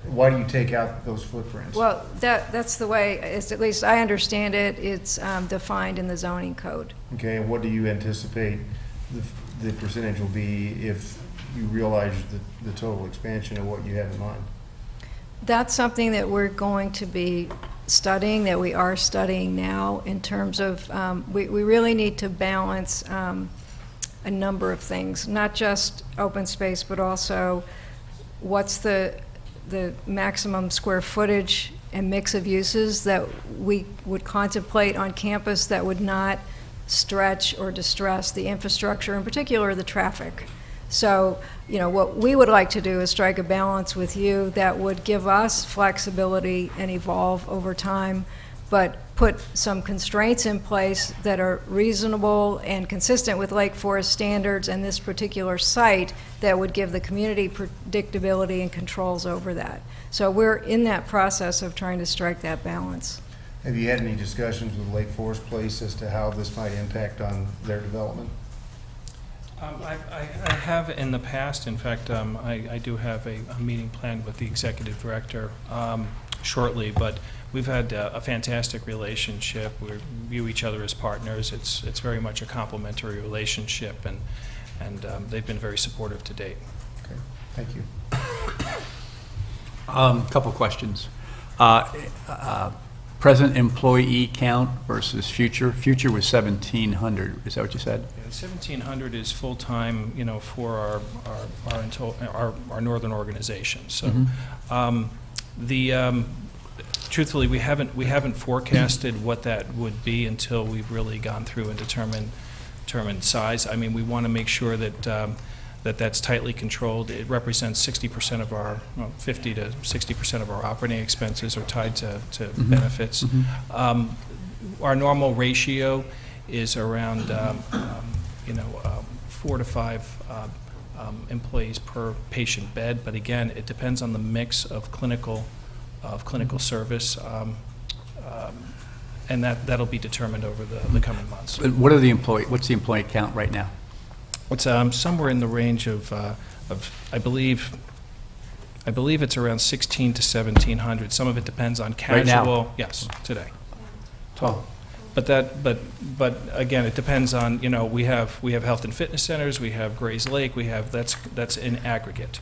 Why do you take out those footprints? Well, that's the way, at least I understand it, it's defined in the zoning code. Okay, and what do you anticipate the percentage will be if you realize the total expansion of what you have in mind? That's something that we're going to be studying, that we are studying now in terms of, we really need to balance a number of things, not just open space, but also what's the maximum square footage and mix of uses that we would contemplate on campus that would not stretch or distress the infrastructure, in particular the traffic. So, what we would like to do is strike a balance with you that would give us flexibility and evolve over time, but put some constraints in place that are reasonable and consistent with Lake Forest standards and this particular site that would give the community predictability and controls over that. So we're in that process of trying to strike that balance. Have you had any discussions with Lake Forest Place as to how this might impact on their development? I have in the past. In fact, I do have a meeting planned with the executive director shortly, but we've had a fantastic relationship. We view each other as partners. It's very much a complementary relationship, and they've been very supportive to date. Okay, thank you. Couple questions. Present employee count versus future. Future was 1,700. Is that what you said? Yeah, 1,700 is full-time, for our northern organization. So, truthfully, we haven't forecasted what that would be until we've really gone through and determined size. I mean, we want to make sure that that's tightly controlled. It represents 60% of our, 50 to 60% of our operating expenses are tied to benefits. Our normal ratio is around, 4 to 5 employees per patient bed. But again, it depends on the mix of clinical service, and that'll be determined over the coming months. What's the employee count right now? It's somewhere in the range of I believe it's around 1,600 to 1,700. Some of it depends on casual. Right now? Yes, today. Oh. But again, it depends on, we have health and fitness centers, we have Grays Lake, that's in aggregate.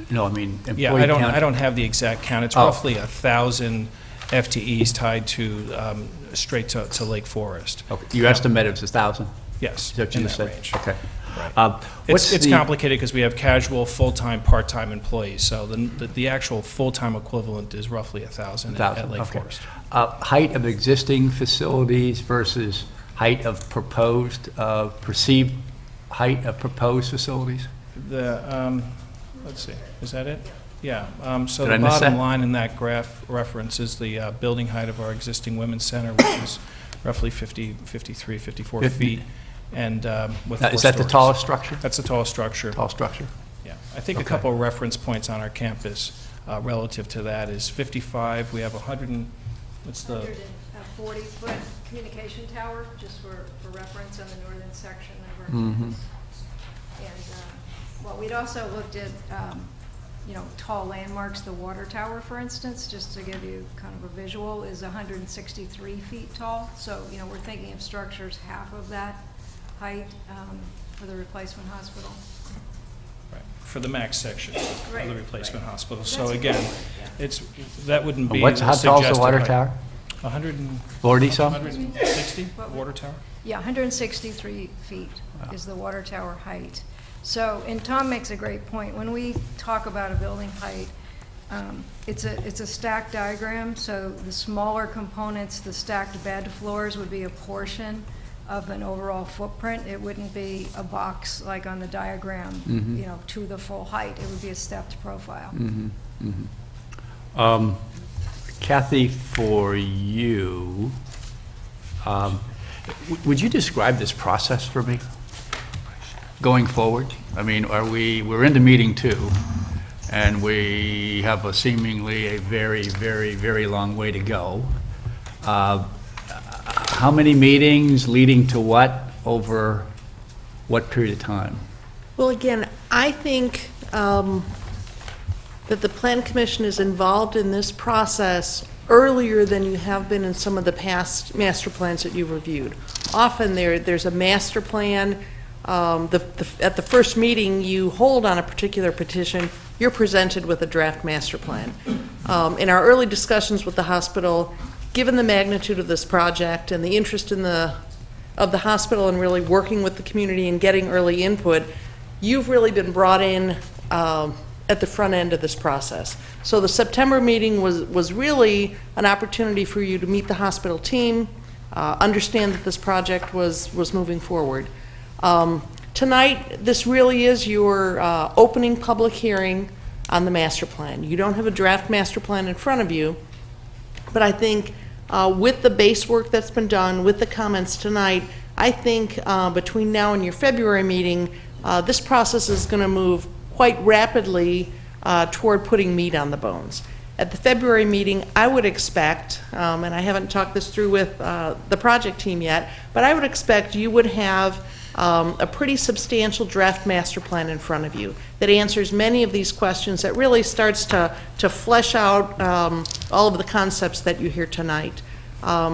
No, I mean employee Yeah, count. I don't have the exact count. It's roughly 1,000 FTEs tied to straight to Lake Forest. Okay. Your estimate is 1,000? Yes, Is that what in you that said? range. Okay. Right. It's the- complicated because we have casual, full-time, part-time employees, so the actual full-time equivalent is roughly 1,000 at Lake okay. Forest. Height of existing facilities versus height of perceived height of proposed facilities? Let's see, is that it? Yeah, so Did I the miss bottom that? line in that graph references the building height of our existing women's center, which is roughly 53, 54 feet, and with 4 Is that the stories. tallest structure? That's the tallest structure. Tall structure? Yeah, I think a Okay. couple of reference points on our campus. relative to that is 55. We have 100 and, what's the? 140-foot communication tower, just for reference, on the northern section of our Mm-hmm. campus. And, well, we'd also looked at, tall landmarks. The water tower, for instance, just to give you kind of a visual, is 163 feet tall. So, we're thinking of structures half of that height for the replacement hospital. Right, for the max section of Right, the replacement right. hospital. That's So a again, good- that wouldn't be How tall is the suggested water height. tower? 140 some? 160 What water tower? Yeah, 163 feet is the water tower height. So, and Tom makes a great point. When we talk about a building height, it's a stacked diagram, so the smaller components, the stacked bed floors, would be a portion of an overall footprint. It wouldn't be a box like on the diagram, to the full height. It would be a stepped profile. Kathy, for you, would you describe this process for me going forward? I mean, we're into meeting 2, and we have seemingly a very, very, very long way to go. How many meetings leading to what over what period of time? Well, again, I think that the Plan Commission is involved in this process earlier than you have been in some of the past master plans that you've reviewed. Often there's a master plan. At the first meeting you hold on a particular petition, you're presented with a draft master plan. In our early discussions with the hospital, given the magnitude of this project and the interest of the hospital in really working with the community and getting early input, you've really been brought in at the front end of this process. So the September meeting was really an opportunity for you to meet the hospital team, understand that this project was moving forward. Tonight, this really is your opening public hearing on the master plan. You don't have a draft master plan in front of you, but I think with the base work that's been done, with the comments tonight, I think between now and your February meeting, this process is going to move quite rapidly toward putting meat on the bones. At the February meeting, I would expect, and I haven't talked this through with the project team yet, but I would expect you would have a pretty substantial draft master plan in front of you that answers many of these questions, that really starts to flesh out all of the concepts that you hear tonight.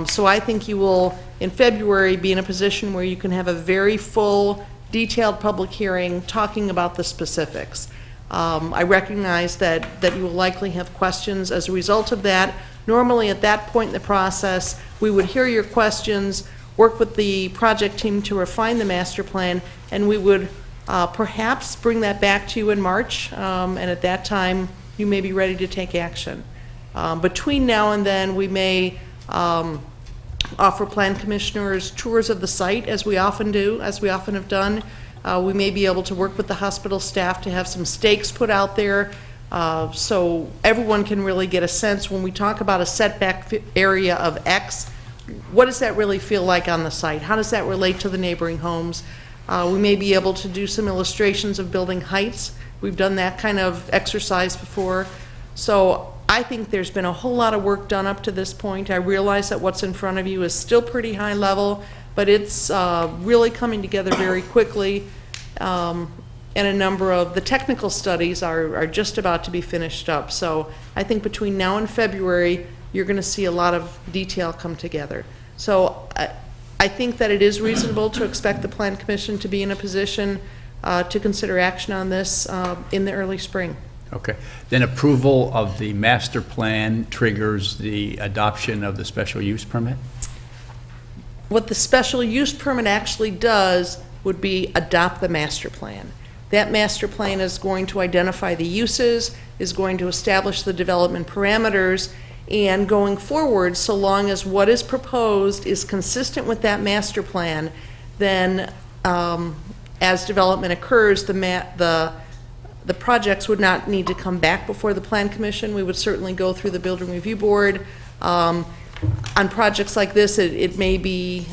So I think you will, in February, be in a position where you can have a very full, detailed public hearing talking about the specifics. I recognize that you will likely have questions as a result of that. Normally, at that point in the process, we would hear your questions, work with the project team to refine the master plan, and we would perhaps bring that back to you in March, and at that time, you may be ready to take action. Between now and then, we may offer plan commissioners tours of the site, as we often do, as we often have done. We may be able to work with the hospital staff to have some stakes put out there, so everyone can really get a sense when we talk about a setback area of X, what does that really feel like on the site? How does that relate to the neighboring homes? We may be able to do some illustrations of building heights. We've done that kind of exercise before. So I think there's been a whole lot of work done up to this point. I realize that what's in front of you is still pretty high level, but it's really coming together very quickly. And a number of the technical studies are just about to be finished up. So I think between now and February, you're going to see a lot of detail come together. So I think that it is reasonable to expect the Plan Commission to be in a position to consider action on this in the early spring. Okay. Then approval of the master plan triggers the adoption of the special use permit? What the special use permit actually does would be adopt the master plan. That master plan is going to identify the uses, is going to establish the development parameters, and going forward, so long as what is proposed is consistent with that master plan, then as development occurs, the projects would not need to come back before the Plan Commission. We would certainly go through the Building Review Board. On projects like this, it may be,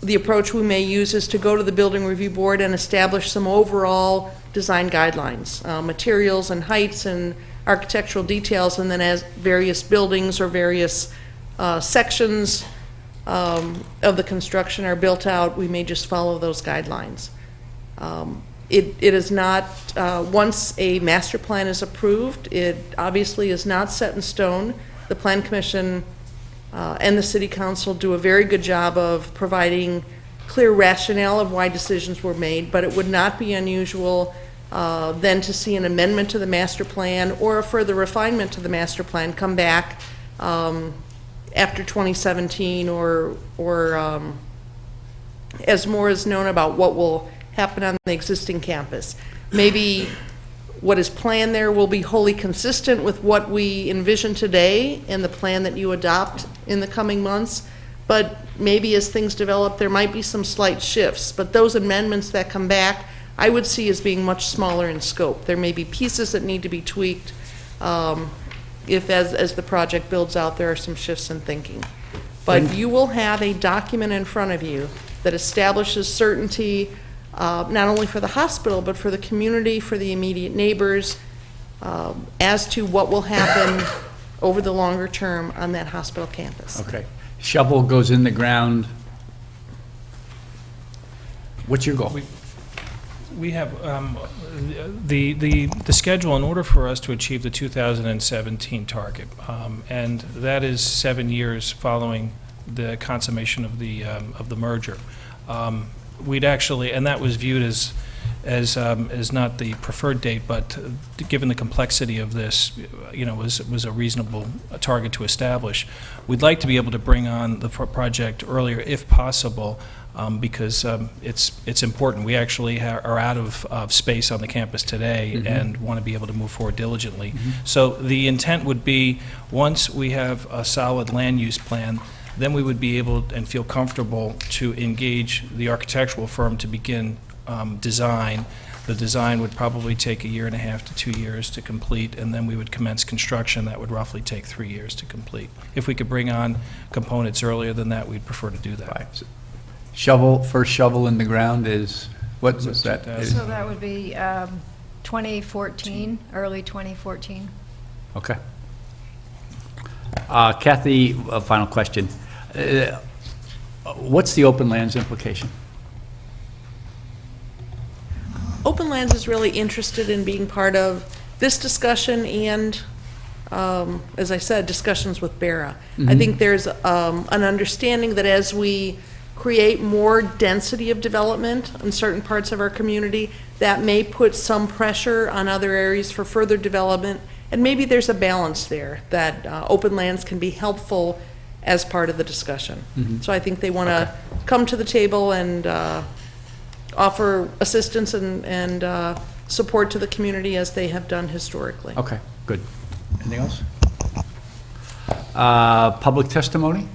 the approach we may use is to go to the Building Review Board and establish some overall design guidelines, materials and heights and architectural details, and then as various buildings or various sections of the construction are built out, we may just follow those guidelines. It is not, once a master plan is approved, it obviously is not set in stone. The Plan Commission and the City Council do a very good job of providing clear rationale of why decisions were made, but it would not be unusual then to see an amendment to the master plan or a further refinement to the master plan come back after 2017 or as more is known about what will happen on the existing campus. Maybe what is planned there will be wholly consistent with what we envision today and the plan that you adopt in the coming months, but maybe as things develop, there might be some slight shifts. But those amendments that come back, I would see as being much smaller in scope. There may be pieces that need to be tweaked if as the project builds out, there are some shifts in thinking. But you will have a document in front of you that establishes certainty not only for the hospital, but for the community, for the immediate neighbors, as to what will happen over the longer term on that hospital campus. Okay. Shovel goes in the ground. What's your goal? We have the schedule in order for us to achieve the 2017 target, and that is 7 years following the consummation of the merger. We'd actually, and that was viewed as not the preferred date, but given the complexity of this, was a reasonable target to establish. We'd like to be able to bring on the project earlier if possible, because it's important. We actually are out of space on the campus today and want to be able to move forward diligently. So the intent would be, once we have a solid land use plan, then we would be able and feel comfortable to engage the architectural firm to begin design. The design would probably take 1.5 to 2 years to complete, and then we would commence construction. That would roughly take 3 years to complete. If we could bring on components earlier than that, we'd prefer to do that. Right. First shovel in the ground is, what was that? So that would be 2014, early 2014. Okay. Kathy, a final question. What's the open lands implication? Open Lands is really interested in being part of this discussion and, as I said, discussions with BARA. I think there's an understanding that as we create more density of development in certain parts of our community, that may put some pressure on other areas for further development, and maybe there's a balance there that open lands can be helpful as part of the discussion. So I think they want to come to the table and offer assistance and support to the community as they have done historically. Okay, good. Anything else? Public testimony?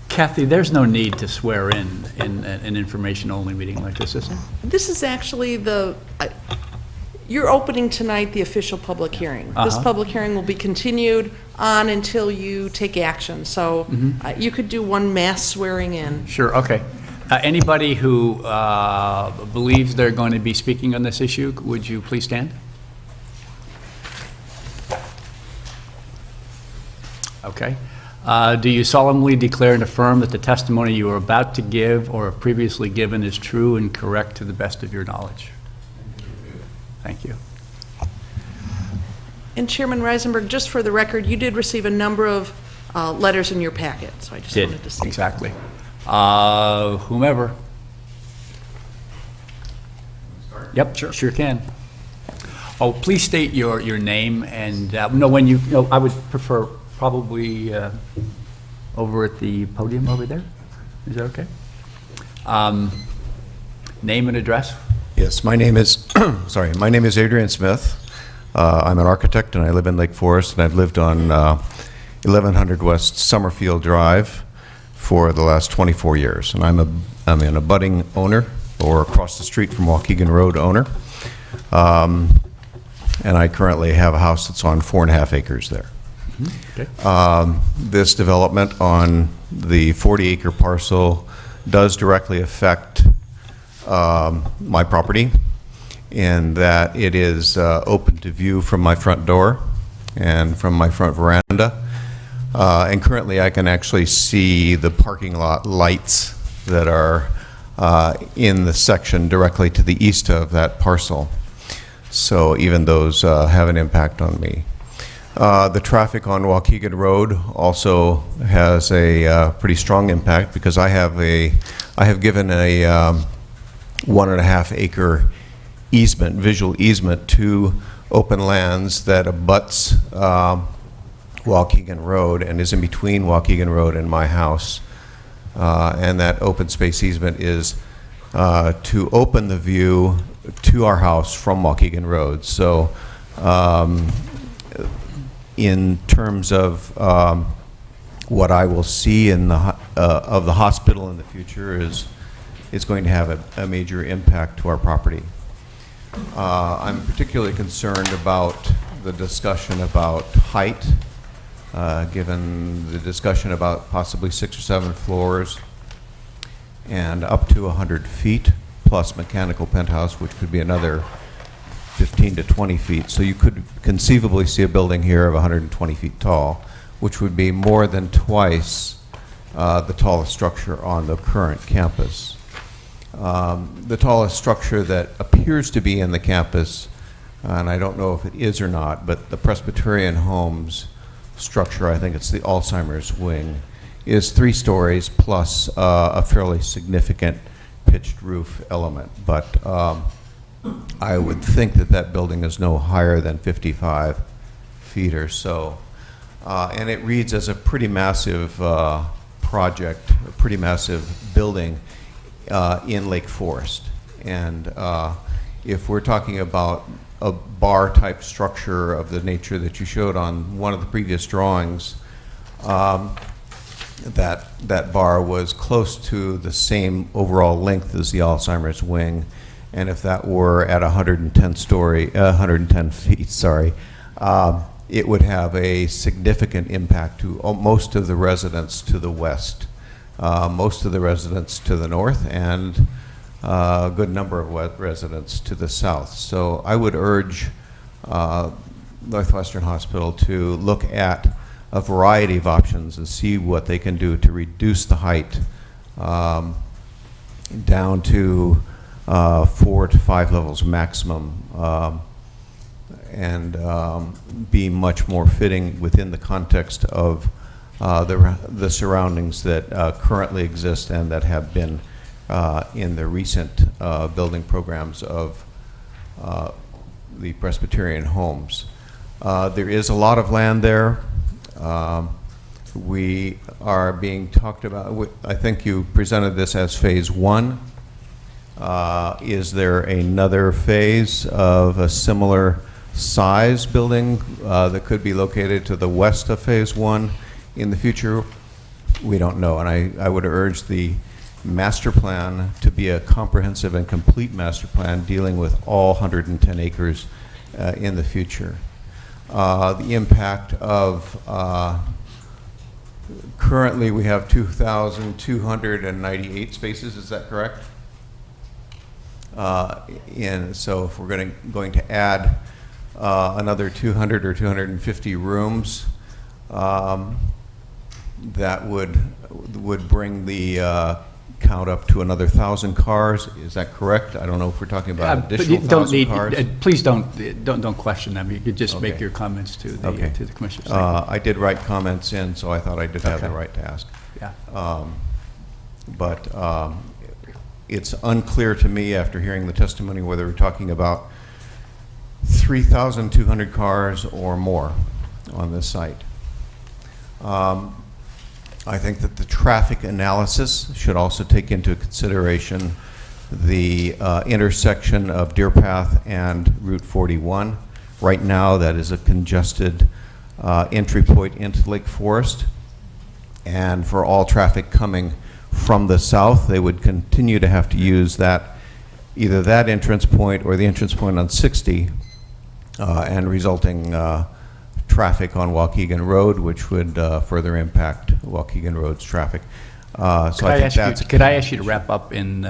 Kathy, there's no need to swear in an information-only meeting like this, is there? This is actually you're opening tonight the official public hearing. This public hearing will be continued on until you take action. So you could do one mass swearing in. Sure, okay. Anybody who believes they're going to be speaking on this issue, would you please stand? Okay. Do you solemnly declare and affirm that the testimony you are about to give or have previously given is true and correct to the best of your knowledge? Thank you. And Chairman Reisenberg, just for the record, you did receive a number of letters in your packet, so I just wanted to say. Exactly. Whomever. Yep, sure can. Oh, please state your name and, no, when you, no, I would prefer probably over at the podium over there. Is that okay? Name and address? Yes, my name is, my name is Adrian Smith. I'm an architect and I live in Lake Forest, and I've lived on 1100 West Summerfield Drive for the last 24 years. And I'm an abutting owner, or across the street from Waukegan Road owner. And I currently have a house that's on 4.5 acres there. Okay. This development on the 40-acre parcel does directly affect my property, in that it is open to view from my front door and from my front veranda. And currently, I can actually see the parking lot lights that are in the section directly to the east of that parcel. So even those have an impact on me. The traffic on Waukegan Road also has a pretty strong impact, because I have given a 1.5 acre easement, visual easement, to open lands that abuts Waukegan Road and is in between Waukegan Road and my house. And that open space easement is to open the view to our house from Waukegan Road. So in terms of what I will see in the of the hospital in the future is going to have a major impact to our property. I'm particularly concerned about the discussion about height, given the discussion about possibly 6 or 7 floors and up to 100 feet, plus mechanical penthouse, which could be another 15 to 20 feet. So you could conceivably see a building here of 120 feet tall, which would be more than twice the tallest structure on the current campus. The tallest structure that appears to be in the campus, and I don't know if it is or not, but the Presbyterian Homes structure, I think it's the Alzheimer's wing, is 3 stories plus a fairly significant pitched roof element. But I would think that that building is no higher than 55 feet or so. And it reads as a pretty massive project, a pretty massive building in Lake Forest. And if we're talking about a bar-type structure of the nature that you showed on one of the previous drawings, that bar was close to the same overall length as the Alzheimer's wing. And if that were at 110 feet, sorry, it would have a significant impact to most of the residents to the west, most of the residents to the north, and a good number of residents to the south. So I would urge Northwestern Hospital to look at a variety of options and see what they can do to reduce the height down to 4 to 5 levels maximum, and be much more fitting within the context of the surroundings that currently exist and that have been in the recent building programs of the Presbyterian Homes. There is a lot of land there. We are being talked about, I think you presented this as phase 1. Is there another phase of a similar size building that could be located to the west of phase 1 in the future? We don't know, and I would urge the master plan to be a comprehensive and complete master plan dealing with all 110 acres in the future. The impact of currently we have 2,298 spaces, is that correct? So if we're going to add another 200 or 250 rooms, that would bring the count up to another 1,000 cars. Is that correct? I don't know if we're talking about additional 1,000 cars. Please don't question them. You could just make your comments to the Okay. to the commissioners. Thank you. I did write comments in, so I thought I did have the right to ask. Yeah. But it's unclear to me after hearing the testimony whether we're talking about 3,200 cars or more on this site. I think that the traffic analysis should also take into consideration the intersection of Deer Path and Route 41. Right now, that is a congested entry point into Lake Forest. And for all traffic coming from the south, they would continue to have to use that, either that entrance point or the entrance point on 60, and resulting traffic on Waukegan Road, which would further impact Waukegan Road's traffic. So I think that's... Could I ask you to wrap up in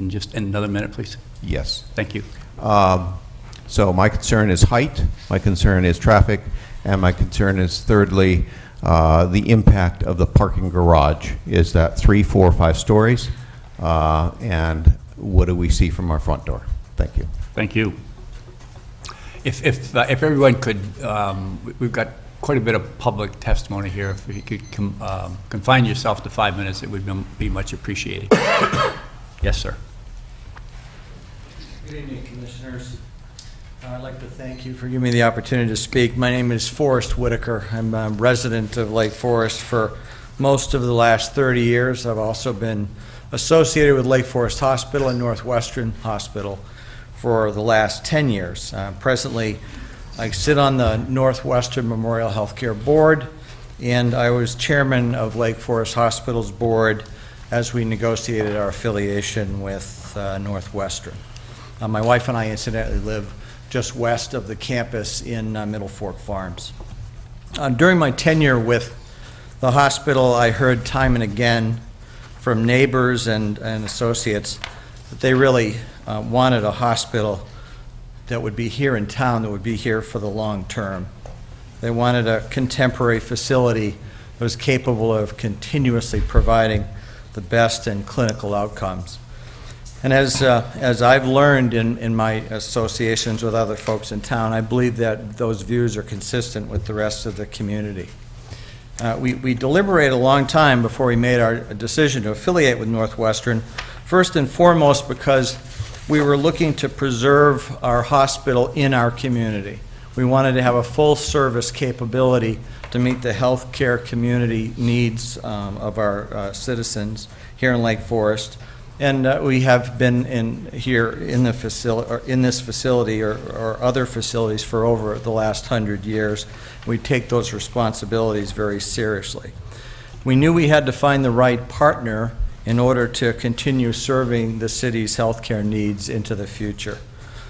just in another minute, please? Yes. Thank you. So my concern is height, my concern is traffic, and my concern is thirdly, the impact of the parking garage. Is that 3, 4, 5 stories? And what do we see from our front door? Thank you. Thank you. If everyone could, we've got quite a bit of public testimony here. If you could confine yourself to 5 minutes, it would be much appreciated. Yes, sir. Good evening, Commissioners. I'd like to thank you for giving me the opportunity to speak. My name is Forrest Whitaker. I'm a resident of Lake Forest for most of the last 30 years. I've also been associated with Lake Forest Hospital and Northwestern Hospital for the last 10 years. Presently, I sit on the Northwestern Memorial Healthcare Board, and I was chairman of Lake Forest Hospital's board as we negotiated our affiliation with Northwestern. My wife and I incidentally live just west of the campus in Middle Fork Farms. During my tenure with the hospital, I heard time and again from neighbors and associates that they really wanted a hospital that would be here in town, that would be here for the long term. They wanted a contemporary facility that was capable of continuously providing the best in clinical outcomes. And as I've learned in my associations with other folks in town, I believe that those views are consistent with the rest of the community. We deliberated a long time before we made our decision to affiliate with Northwestern, first and foremost because we were looking to preserve our hospital in our community. We wanted to have a full-service capability to meet the healthcare community needs of our citizens here in Lake Forest. And we have been in this facility or other facilities for over the last 100 years. We take those responsibilities very seriously. We knew we had to find the right partner in order to continue serving the city's healthcare needs into the future.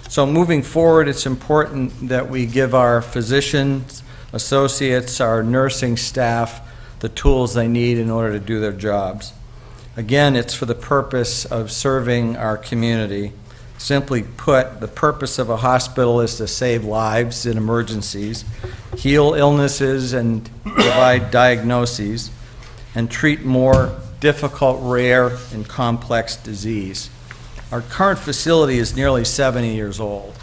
So moving forward, it's important that we give our physicians, associates, our nursing staff the tools they need in order to do their jobs. Again, it's for the purpose of serving our community. Simply put, the purpose of a hospital is to save lives in emergencies, heal illnesses and provide diagnoses, and treat more difficult, rare, and complex disease. Our current facility is nearly 70 years old.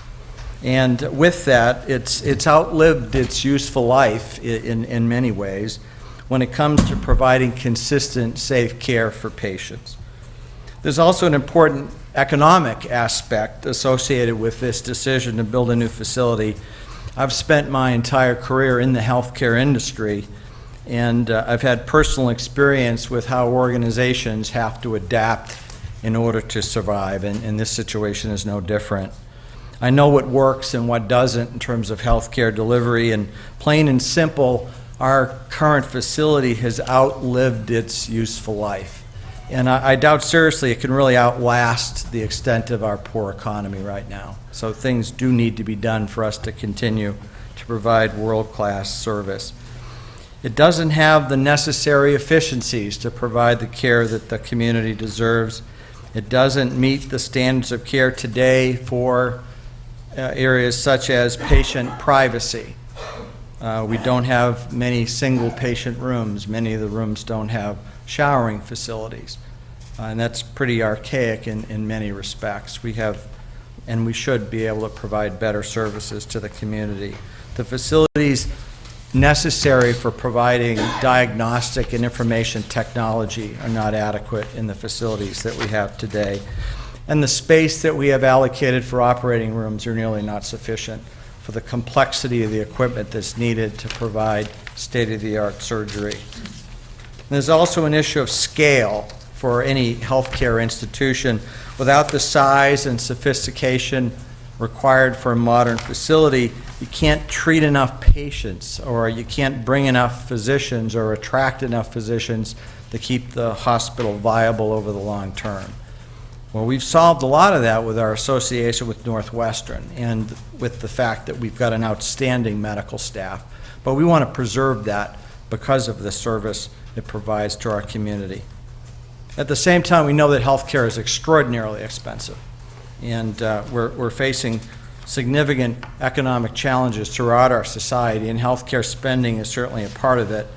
And with that, it's outlived its useful life in many ways when it comes to providing consistent, safe care for patients. There's also an important economic aspect associated with this decision to build a new facility. I've spent my entire career in the healthcare industry, and I've had personal experience with how organizations have to adapt in order to survive, and this situation is no different. I know what works and what doesn't in terms of healthcare delivery, and plain and simple, our current facility has outlived its useful life. And I doubt seriously it can really outlast the extent of our poor economy right now. So things do need to be done for us to continue to provide world-class service. It doesn't have the necessary efficiencies to provide the care that the community deserves. It doesn't meet the standards of care today for areas such as patient privacy. We don't have many single patient rooms. Many of the rooms don't have showering facilities. And that's pretty archaic in many respects. We have, and we should be able to provide better services to the community. The facilities necessary for providing diagnostic and information technology are not adequate in the facilities that we have today. And the space that we have allocated for operating rooms are nearly not sufficient for the complexity of the equipment that's needed to provide state-of-the-art surgery. And there's also an issue of scale for any healthcare institution. Without the size and sophistication required for a modern facility, you can't treat enough patients, or you can't bring enough physicians or attract enough physicians to keep the hospital viable over the long term. Well, we've solved a lot of that with our association with Northwestern and with the fact that we've got an outstanding medical staff. But we want to preserve that because of the service it provides to our community. At the same time, we know that healthcare is extraordinarily expensive, and we're facing significant economic challenges throughout our society, and healthcare spending is certainly a part of it.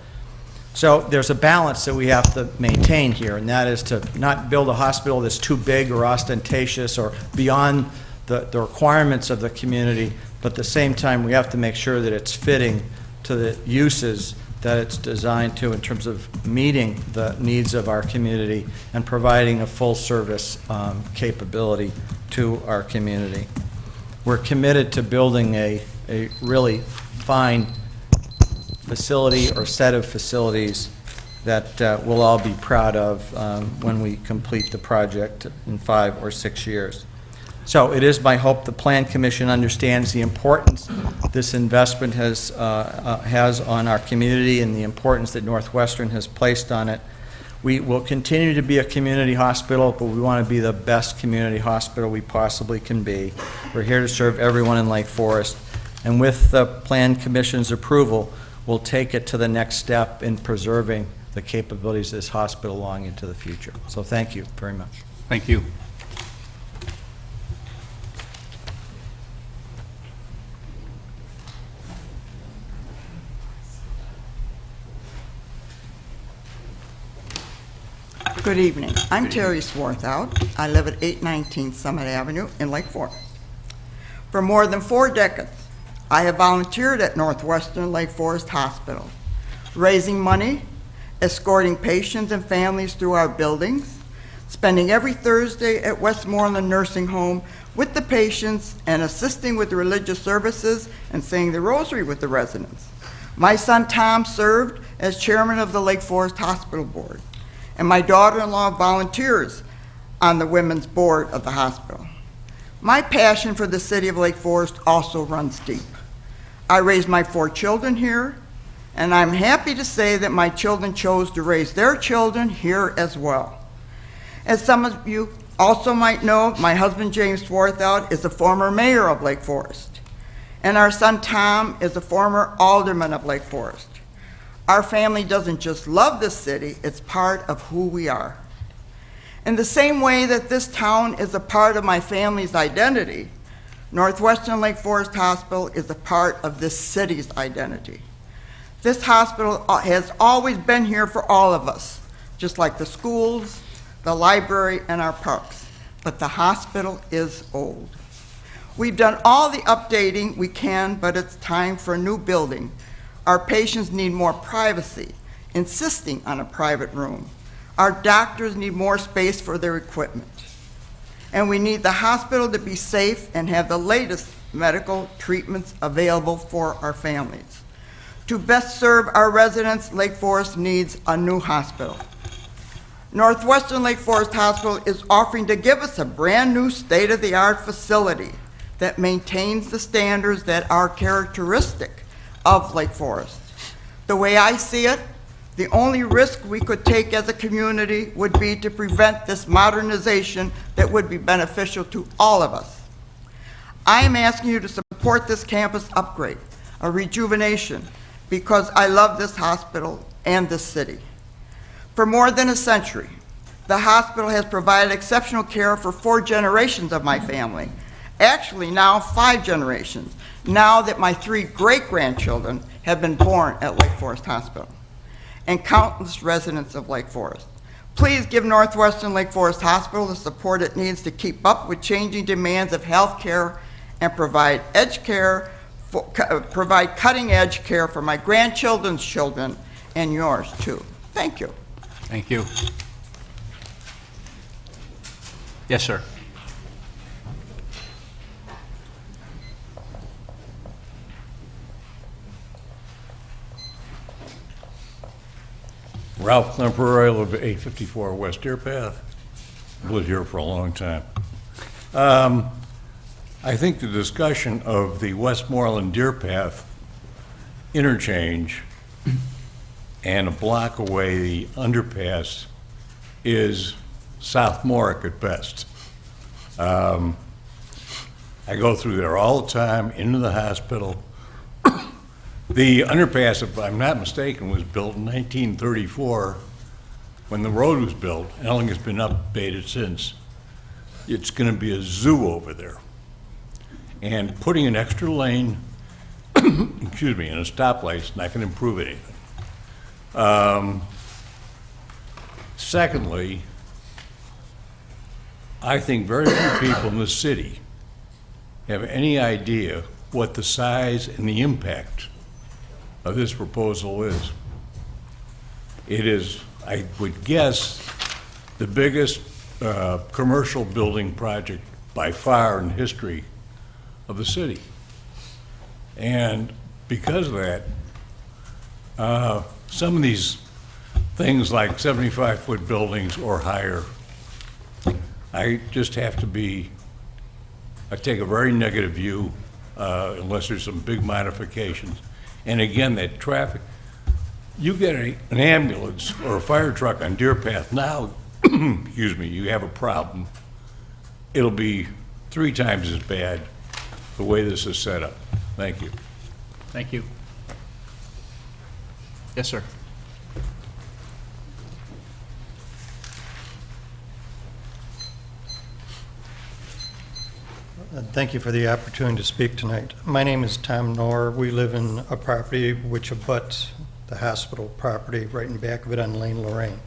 So there's a balance that we have to maintain here, and that is to not build a hospital that's too big or ostentatious or beyond the requirements of the community, but at the same time, we have to make sure that it's fitting to the uses that it's designed to in terms of meeting the needs of our community and providing a full-service capability to our community. We're committed to building a really fine facility or set of facilities that we'll all be proud of when we complete the project in 5 or 6 years. So it is my hope the Plan Commission understands the importance this investment has on our community and the importance that Northwestern has placed on it. We will continue to be a community hospital, but we want to be the best community hospital we possibly can be. We're here to serve everyone in Lake Forest, and with the Plan Commission's approval, we'll take it to the next step in preserving the capabilities of this hospital long into the future. So thank you very much. Thank you. Good evening. I'm Terry Swarthout. I live at 819 Summit Avenue in Lake Forest. For more than 4 decades, I have volunteered at Northwestern Lake Forest Hospital, raising money, escorting patients and families through our buildings, spending every Thursday at Westmoreland Nursing Home with the patients and assisting with religious services and saying the rosary with the residents. My son Tom served as chairman of the Lake Forest Hospital Board, and my daughter-in-law volunteers on the women's board of the hospital. My passion for the city of Lake Forest also runs deep. I raised my 4 children here, and I'm happy to say that my children chose to raise their children here as well. As some of you also might know, my husband James Swarthout is a former mayor of Lake Forest, and our son Tom is a former alderman of Lake Forest. Our family doesn't just love this city, it's part of who we are. In the same way that this town is a part of my family's identity, Northwestern Lake Forest Hospital is a part of this city's identity. This hospital has always been here for all of us, just like the schools, the library, and our parks. But the hospital is old. We've done all the updating we can, but it's time for a new building. Our patients need more privacy, insisting on a private room. Our doctors need more space for their equipment. And we need the hospital to be safe and have the latest medical treatments available for our families. To best serve our residents, Lake Forest needs a new hospital. Northwestern Lake Forest Hospital is offering to give us a brand new state-of-the-art facility that maintains the standards that are characteristic of Lake Forest. The way I see it, the only risk we could take as a community would be to prevent this modernization that would be beneficial to all of us. I am asking you to support this campus upgrade, a rejuvenation, because I love this hospital and this city. For more than a century, the hospital has provided exceptional care for 4 generations of my family. Actually, now 5 generations, now that my 3 great-grandchildren have been born at Lake Forest Hospital, and countless residents of Lake Forest. Please give Northwestern Lake Forest Hospital the support it needs to keep up with changing demands of health care and provide cutting-edge care for my grandchildren's children and yours, too. Thank you. Thank you. Yes, sir. Ralph Klemperer, I live at 854 West Deer Path. I've lived here for a long time. I think the discussion of the Westmoreland Deer Path interchange and a block away the underpass is sophomoric at best. I go through there all the time, into the hospital. The underpass, if I'm not mistaken, was built in 1934 when the road was built, and I don't think it's been updated since, it's gonna be a zoo over there. And putting an extra lane, excuse me, and a stoplight's not gonna improve anything. Secondly, I think very few people in the city have any idea what the size and the impact of this proposal is. It is, I would guess, the biggest commercial building project by far in the history of the city. And because of that, some of these things like 75-foot buildings or higher, I just have to be, I take a very negative view unless there's some big modifications. And again, that traffic, you get an ambulance or a fire truck on Deer Path now, excuse me, you have a problem. It'll be 3 times as bad the way this is set up. Thank you. Thank you. Yes, sir. Thank you for the opportunity to speak tonight. My name is Tom Knorr. We live in a property which abuts the hospital property right in back of it on Lane Lorraine.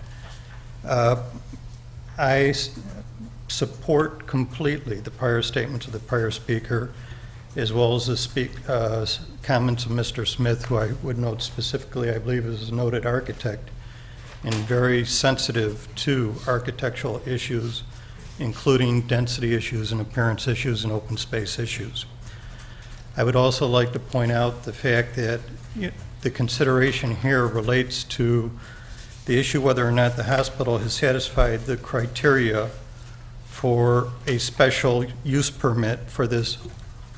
I support completely the prior statements of the prior speaker, as well as the comments of Mr. Smith, who I would note specifically, I believe is a noted architect and very sensitive to architectural issues, including density issues and appearance issues and open space issues. I would also like to point out the fact that the consideration here relates to the issue whether or not the hospital has satisfied the criteria for a special use permit for this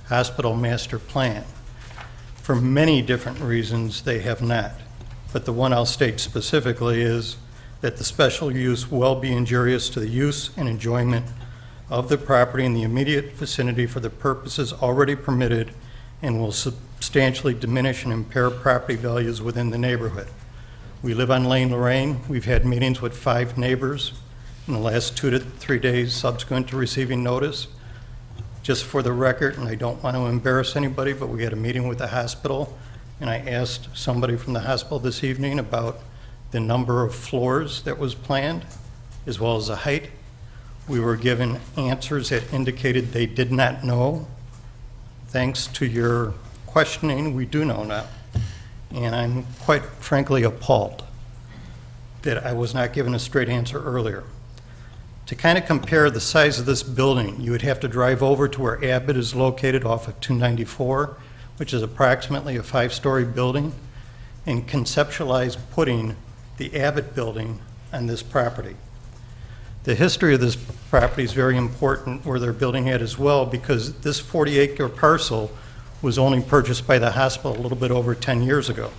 hospital master plan. For many different reasons, they have not. But the one I'll state specifically is that the special use will be injurious to the use and enjoyment of the property in the immediate vicinity for the purposes already permitted and will substantially diminish and impair property values within the neighborhood. We live on Lane Lorraine. We've had meetings with 5 neighbors in the last 2 to 3 days subsequent to receiving notice. Just for the record, and I don't want to embarrass anybody, but we had a meeting with the hospital, and I asked somebody from the hospital this evening about the number of floors that was planned, as well as the height. We were given answers that indicated they did not know. Thanks to your questioning, we do know now. And I'm quite frankly appalled that I was not given a straight answer earlier. To kind of compare the size of this building, you would have to drive over to where Abbott is located off of 294, which is approximately a 5-story building, and conceptualize putting the Abbott building on this property. The history of this property is very important where they're building at as well, because this 40-acre parcel was only purchased by the hospital a little bit over 10 years ago.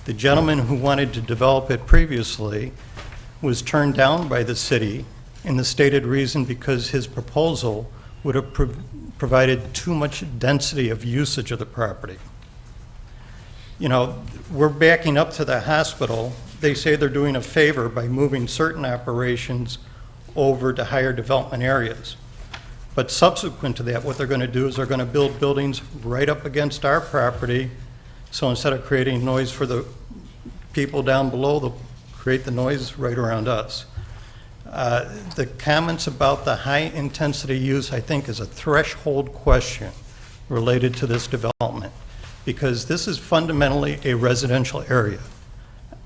The gentleman who wanted to develop it previously was turned down by the city, and the stated reason because his proposal would have provided too much density of usage of the property. You know, we're backing up to the hospital. They say they're doing a favor by moving certain operations over to higher development areas. But subsequent to that, what they're going to do is they're going to build buildings right up against our property. So instead of creating noise for the people down below, they'll create the noise right around us. The comments about the high-intensity use, I think, is a threshold question related to this development, because this is fundamentally a residential area.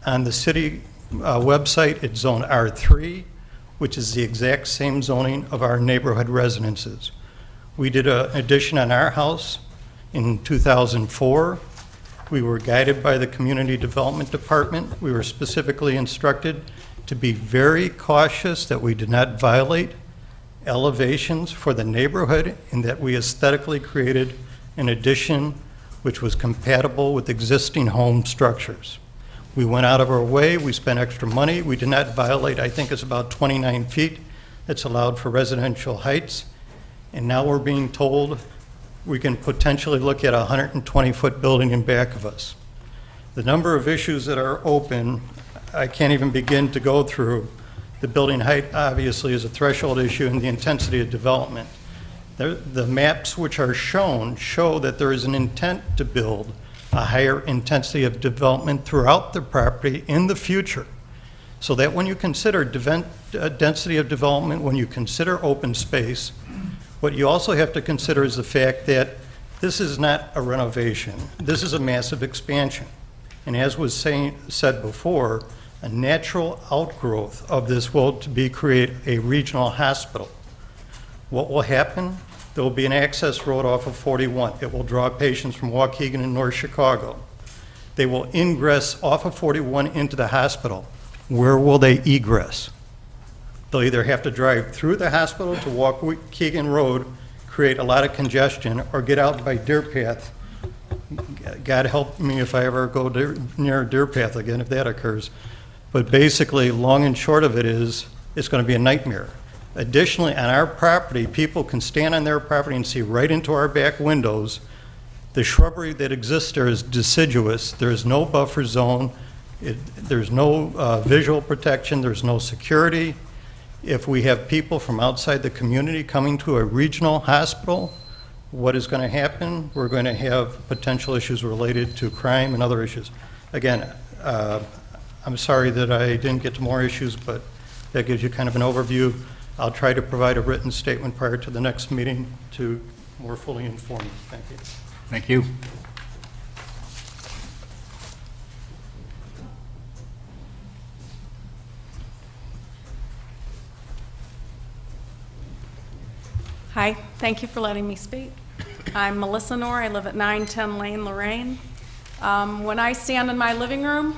On the city website, it's zone R3, which is the exact same zoning of our neighborhood residences. We did an addition on our house in 2004. We were guided by the Community Development Department. We were specifically instructed to be very cautious that we did not violate elevations for the neighborhood and that we aesthetically created an addition which was compatible with existing home structures. We went out of our way, we spent extra money, we did not violate, I think it's about 29 feet that's allowed for residential heights, and now we're being told we can potentially look at a 120-foot building in back of us. The number of issues that are open, I can't even begin to go through. The building height obviously is a threshold issue, and the intensity of development. The maps which are shown show that there is an intent to build a higher intensity of development throughout the property in the future. So that when you consider density of development, when you consider open space, what you also have to consider is the fact that this is not a renovation. This is a massive expansion. And as was said before, a natural outgrowth of this will create a regional hospital. What will happen? There will be an access road off of 41. It will draw patients from Waukegan and North Chicago. They will ingress off of 41 into the hospital. Where will they egress? They'll either have to drive through the hospital to Waukegan Road, create a lot of congestion, or get out by Deer Path. God help me if I ever go near Deer Path again, if that occurs. But basically, long and short of it is, it's going to be a nightmare. Additionally, on our property, people can stand on their property and see right into our back windows. The shrubbery that exists there is deciduous. There is no buffer zone. There's no visual protection. There's no security. If we have people from outside the community coming to a regional hospital, what is going to happen? We're going to have potential issues related to crime and other issues. Again, I'm sorry that I didn't get to more issues, but that gives you kind of an overview. I'll try to provide a written statement prior to the next meeting to more fully inform you. Thank you. Thank you. Hi, thank you for letting me speak. I'm Melissa Knorr. I live at 910 Lane, Lorraine. When I stand in my living room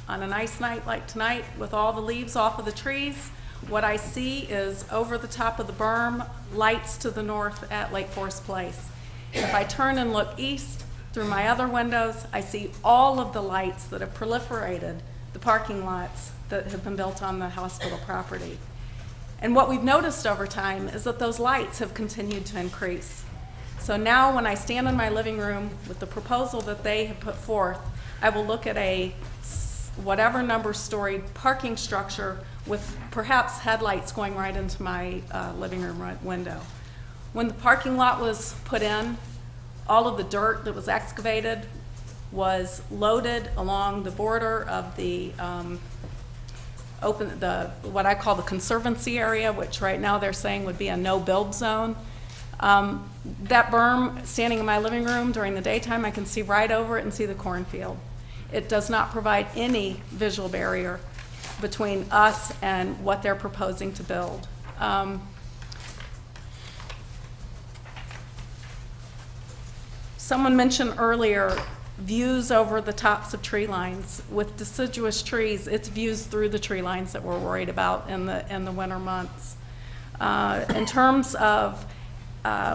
on a nice night like tonight with all the leaves off of the trees, what I see is over the top of the berm, lights to the north at Lake Forest Place. If I turn and look east through my other windows, I see all of the lights that have proliferated the parking lots that have been built on the hospital property. And what we've noticed over time is that those lights have continued to increase. So now when I stand in my living room with the proposal that they have put forth, I will look at a whatever number storied parking structure with perhaps headlights going right into my living room window. When the parking lot was put in, all of the dirt that was excavated was loaded along the border of the what I call the conservancy area, which right now they're saying would be a no-build zone. That berm, standing in my living room during the daytime, I can see right over it and see the cornfield. It does not provide any visual barrier between us and what they're proposing to build. Someone mentioned earlier views over the tops of tree lines. With deciduous trees, it's views through the tree lines that we're worried about in the winter months. In terms of,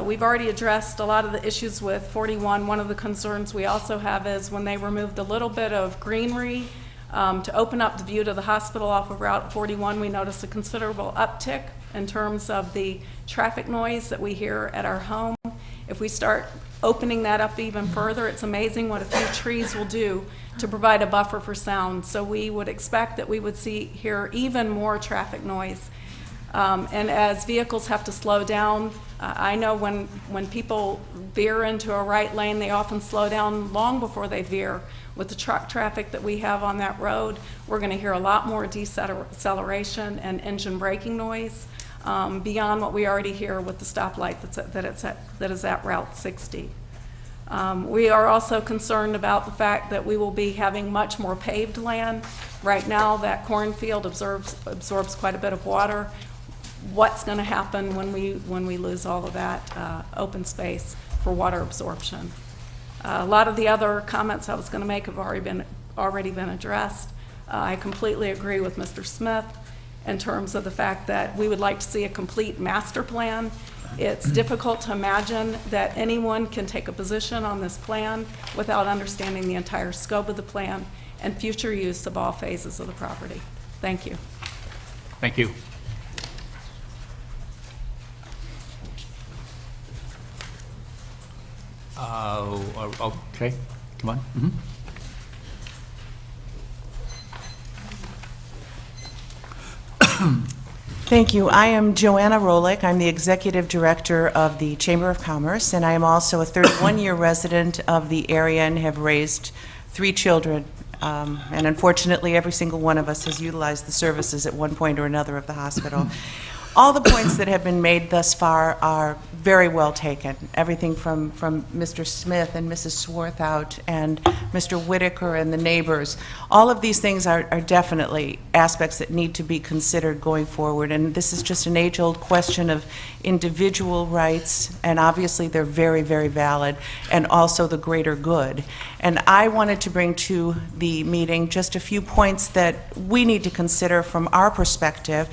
we've already addressed a lot of the issues with 41. One of the concerns we also have is when they removed a little bit of greenery to open up the view to the hospital off of Route 41, we noticed a considerable uptick in terms of the traffic noise that we hear at our home. If we start opening that up even further, it's amazing what a few trees will do to provide a buffer for sound. So we would expect that we would hear even more traffic noise. And as vehicles have to slow down, I know when people veer into a right lane, they often slow down long before they veer. With the truck traffic that we have on that road, we're going to hear a lot more deceleration and engine braking noise beyond what we already hear with the stoplight that is at Route 60. We are also concerned about the fact that we will be having much more paved land. Right now, that cornfield absorbs quite a bit of water. What's going to happen when we lose all of that open space for water absorption? A lot of the other comments I was going to make have already been addressed. I completely agree with Mr. Smith in terms of the fact that we would like to see a complete master plan. It's difficult to imagine that anyone can take a position on this plan without understanding the entire scope of the plan and future use of all phases of the property. Thank you. Thank you. Okay, come on. Thank you. I am Joanna Rolick. I'm the Executive Director of the Chamber of Commerce, and I am also a 31-year resident of the area and have raised 3 children. And unfortunately, every single one of us has utilized the services at one point or another of the hospital. All the points that have been made thus far are very well taken. Everything from Mr. Smith and Mrs. Swarthout and Mr. Whitaker and the neighbors. All of these things are definitely aspects that need to be considered going forward. And this is just an age-old question of individual rights, and obviously they're very, very valid, and also the greater good. And I wanted to bring to the meeting just a few points that we need to consider from our perspective.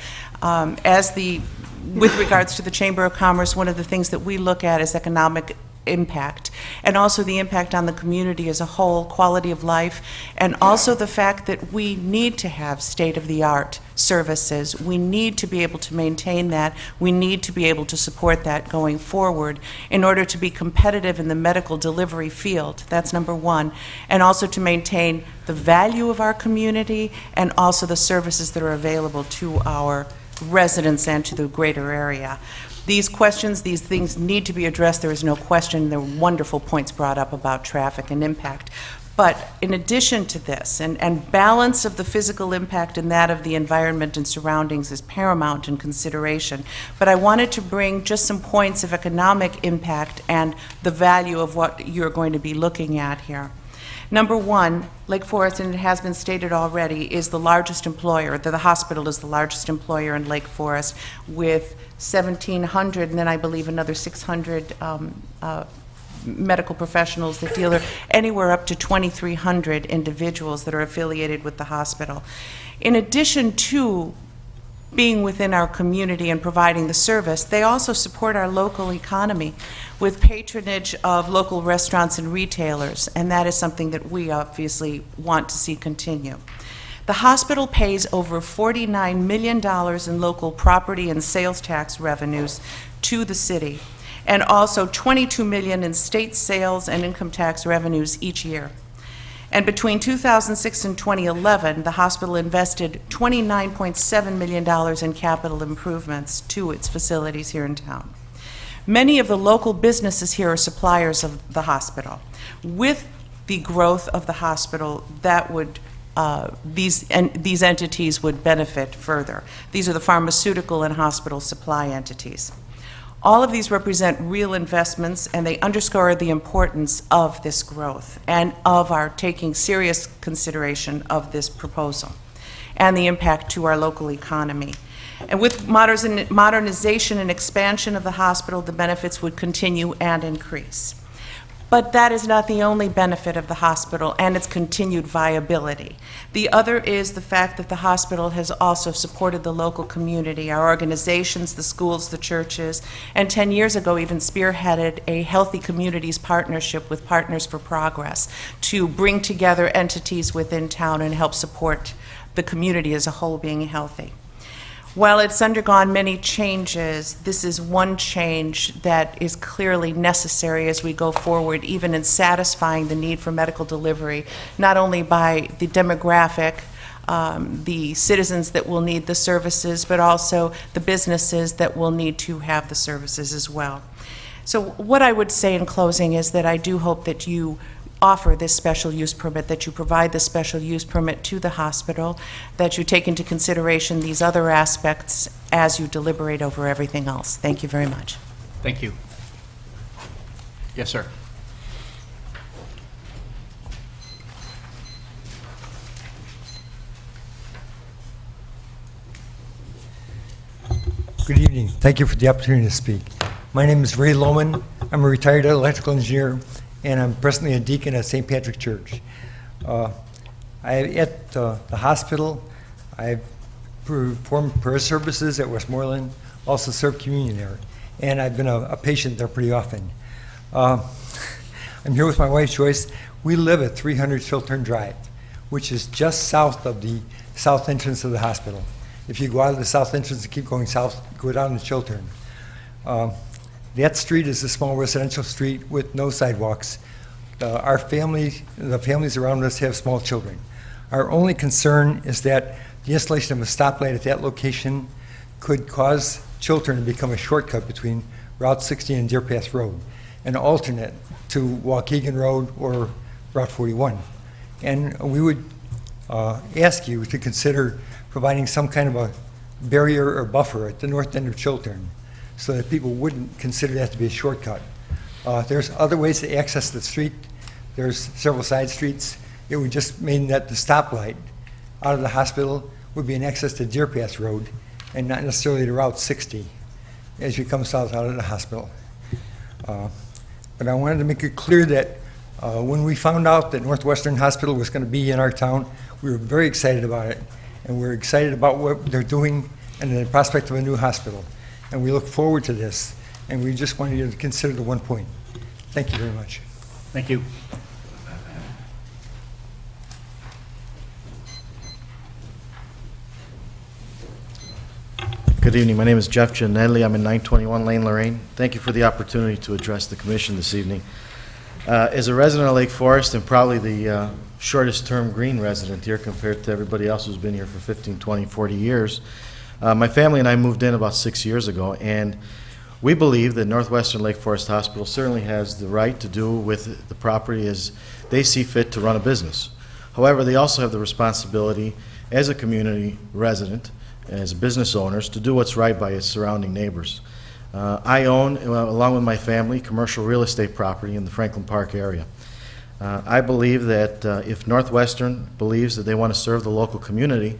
With regards to the Chamber of Commerce, one of the things that we look at is economic impact, and also the impact on the community as a whole, quality of life, and also the fact that we need to have state-of-the-art services. We need to be able to maintain that. We need to be able to support that going forward in order to be competitive in the medical delivery field. That's number one. And also to maintain the value of our community and also the services that are available to our residents and to the greater area. These questions, these things need to be addressed. There is no question. There were wonderful points brought up about traffic and impact. But in addition to this, and balance of the physical impact and that of the environment and surroundings is paramount in consideration. But I wanted to bring just some points of economic impact and the value of what you're going to be looking at here. Number one, Lake Forest, and it has been stated already, is the largest employer. The hospital is the largest employer in Lake Forest with 1,700, and then I believe another 600 medical professionals that deal there, anywhere up to 2,300 individuals that are affiliated with the hospital. In addition to being within our community and providing the service, they also support our local economy with patronage of local restaurants and retailers, and that is something that we obviously want to see continue. The hospital pays over $49 million in local property and sales tax revenues to the city, and also $22 million in state sales and income tax revenues each year. And between 2006 and 2011, the hospital invested $29.7 million in capital improvements to its facilities here in town. Many of the local businesses here are suppliers of the hospital. With the growth of the hospital, that would these entities would benefit further. These are the pharmaceutical and hospital supply entities. All of these represent real investments, and they underscore the importance of this growth and of our taking serious consideration of this proposal and the impact to our local economy. And with modernization and expansion of the hospital, the benefits would continue and increase. But that is not the only benefit of the hospital and its continued viability. The other is the fact that the hospital has also supported the local community, our organizations, the schools, the churches, and 10 years ago even spearheaded a Healthy Communities partnership with Partners for Progress to bring together entities within town and help support the community as a whole being healthy. While it's undergone many changes, this is one change that is clearly necessary as we go forward, even in satisfying the need for medical delivery, not only by the demographic, the citizens that will need the services, but also the businesses that will need to have the services as well. So what I would say in closing is that I do hope that you offer this special use permit, that you provide this special use permit to the hospital, that you take into consideration these other aspects as you deliberate over everything else. Thank you very much. Thank you. Yes, sir. Good evening. Thank you for the opportunity to speak. My name is Ray Lohman. I'm a retired electrical engineer, and I'm presently a deacon at St. Patrick Church. At the hospital, I've performed prayer services at Westmoreland, also served communion there, and I've been a patient there pretty often. I'm here with my wife, Joyce. We live at 300 Chiltern Drive, which is just south of the south entrance of the hospital. If you go out of the south entrance and keep going south, go down to Chiltern. That street is a small residential street with no sidewalks. The families around us have small children. Our only concern is that the installation of a stoplight at that location could cause Chiltern to become a shortcut between Route 60 and Deer Path Road, an alternate to Waukegan Road or Route 41. And we would ask you to consider providing some kind of a barrier or buffer at the north end of Chiltern so that people wouldn't consider that to be a shortcut. There's other ways to access the street. There's several side streets. It would just mean that the stoplight out of the hospital would be an access to Deer Path Road and not necessarily to Route 60 as you come south out of the hospital. But I wanted to make it clear that when we found out that Northwestern Hospital was going to be in our town, we were very excited about it. And we're excited about what they're doing and the prospect of a new hospital. And we look forward to this. And we just wanted you to consider the one point. Thank you very much. Thank you. Good evening. My name is Jeff Gianelli. I'm in 921 Lane, Lorraine. Thank you for the opportunity to address the commission this evening. As a resident of Lake Forest and probably the shortest-term green resident here compared to everybody else who's been here for 15, 20, 40 years, my family and I moved in about 6 years ago, and we believe that Northwestern Lake Forest Hospital certainly has the right to do with the property as they see fit to run a business. However, they also have the responsibility as a community resident, as business owners, to do what's right by its surrounding neighbors. I own, along with my family, commercial real estate property in the Franklin Park area. I believe that if Northwestern believes that they want to serve the local community,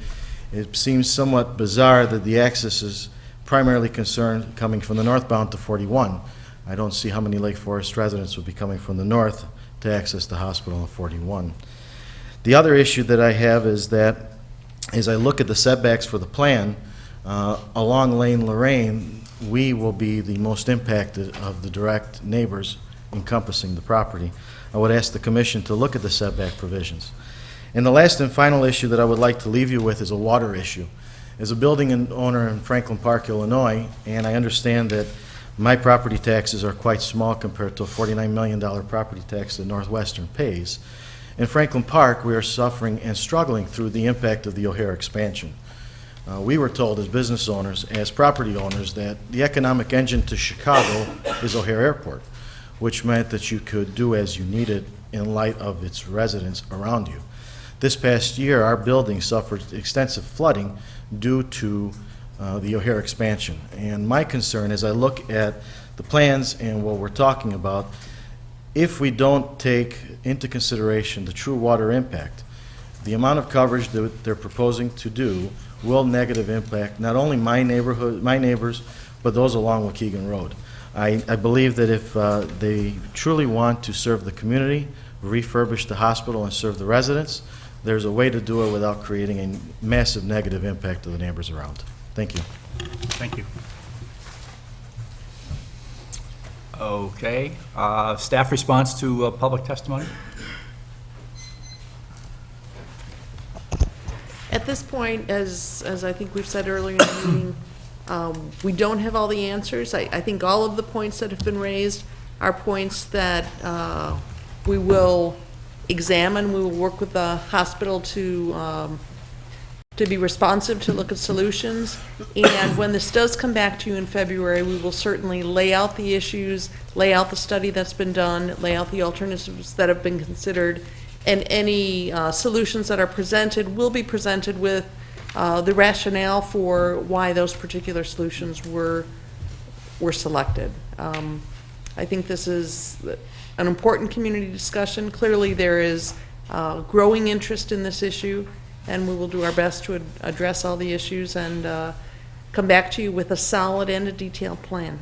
it seems somewhat bizarre that the access is primarily concerned coming from the northbound to 41. I don't see how many Lake Forest residents would be coming from the north to access the hospital on 41. The other issue that I have is that as I look at the setbacks for the plan, along Lane Lorraine, we will be the most impacted of the direct neighbors encompassing the property. I would ask the commission to look at the setback provisions. And the last and final issue that I would like to leave you with is a water issue. As a building owner in Franklin Park, Illinois, and I understand that my property taxes are quite small compared to a $49 million property tax that Northwestern pays. In Franklin Park, we are suffering and struggling through the impact of the O'Hare expansion. We were told as business owners, as property owners, that the economic engine to Chicago is O'Hare Airport, which meant that you could do as you needed in light of its residents around you. This past year, our building suffered extensive flooding due to the O'Hare expansion. And my concern as I look at the plans and what we're talking about, if we don't take into consideration the true water impact, the amount of coverage that they're proposing to do will negative impact not only my neighborhood, my neighbors, but those along Waukegan Road. I believe that if they truly want to serve the community, refurbish the hospital and serve the residents, there's a way to do it without creating a massive negative impact to the neighbors around. Thank you. Thank you. Okay, staff response to public testimony? At this point, as I think we've said earlier in the meeting, we don't have all the answers. I think all of the points that have been raised are points that we will examine. We will work with the hospital to be responsive, to look at solutions. And when this does come back to you in February, we will certainly lay out the issues, lay out the study that's been done, lay out the alternatives that have been considered, and any solutions that are presented will be presented with the rationale for why those particular solutions were selected. I think this is an important community discussion. Clearly, there is growing interest in this issue, and we will do our best to address all the issues and come back to you with a solid and a detailed plan.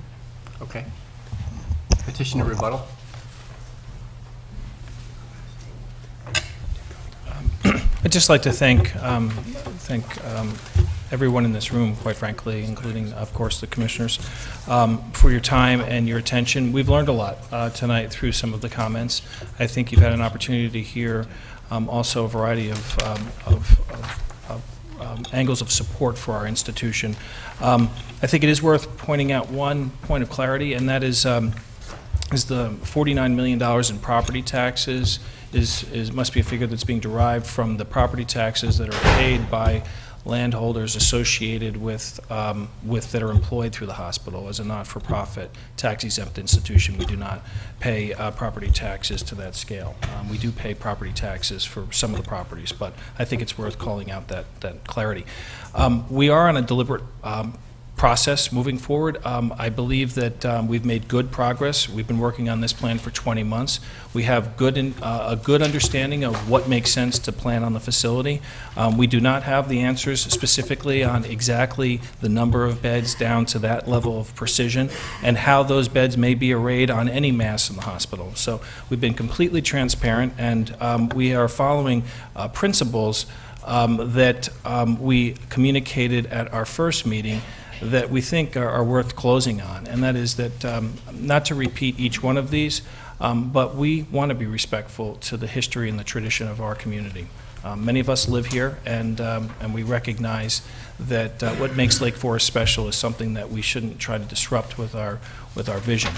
Okay. Petitioner rebuttal. I'd just like to thank everyone in this room, quite frankly, including, of course, the commissioners, for your time and your attention. We've learned a lot tonight through some of the comments. I think you've had an opportunity to hear also a variety of angles of support for our institution. I think it is worth pointing out one point of clarity, and that is the $49 million in property taxes must be a figure that's being derived from the property taxes that are paid by landholders associated with that are employed through the hospital. As a not-for-profit, tax-exempt institution, we do not pay property taxes to that scale. We do pay property taxes for some of the properties, but I think it's worth calling out that clarity. We are on a deliberate process moving forward. I believe that we've made good progress. We've been working on this plan for 20 months. We have a good understanding of what makes sense to plan on the facility. We do not have the answers specifically on exactly the number of beds down to that level of precision and how those beds may be arrayed on any mass in the hospital. So we've been completely transparent, and we are following principles that we communicated at our first meeting that we think are worth closing on, and that is that, not to repeat each one of these, but we want to be respectful to the history and the tradition of our community. Many of us live here, and we recognize that what makes Lake Forest special is something that we shouldn't try to disrupt with our vision.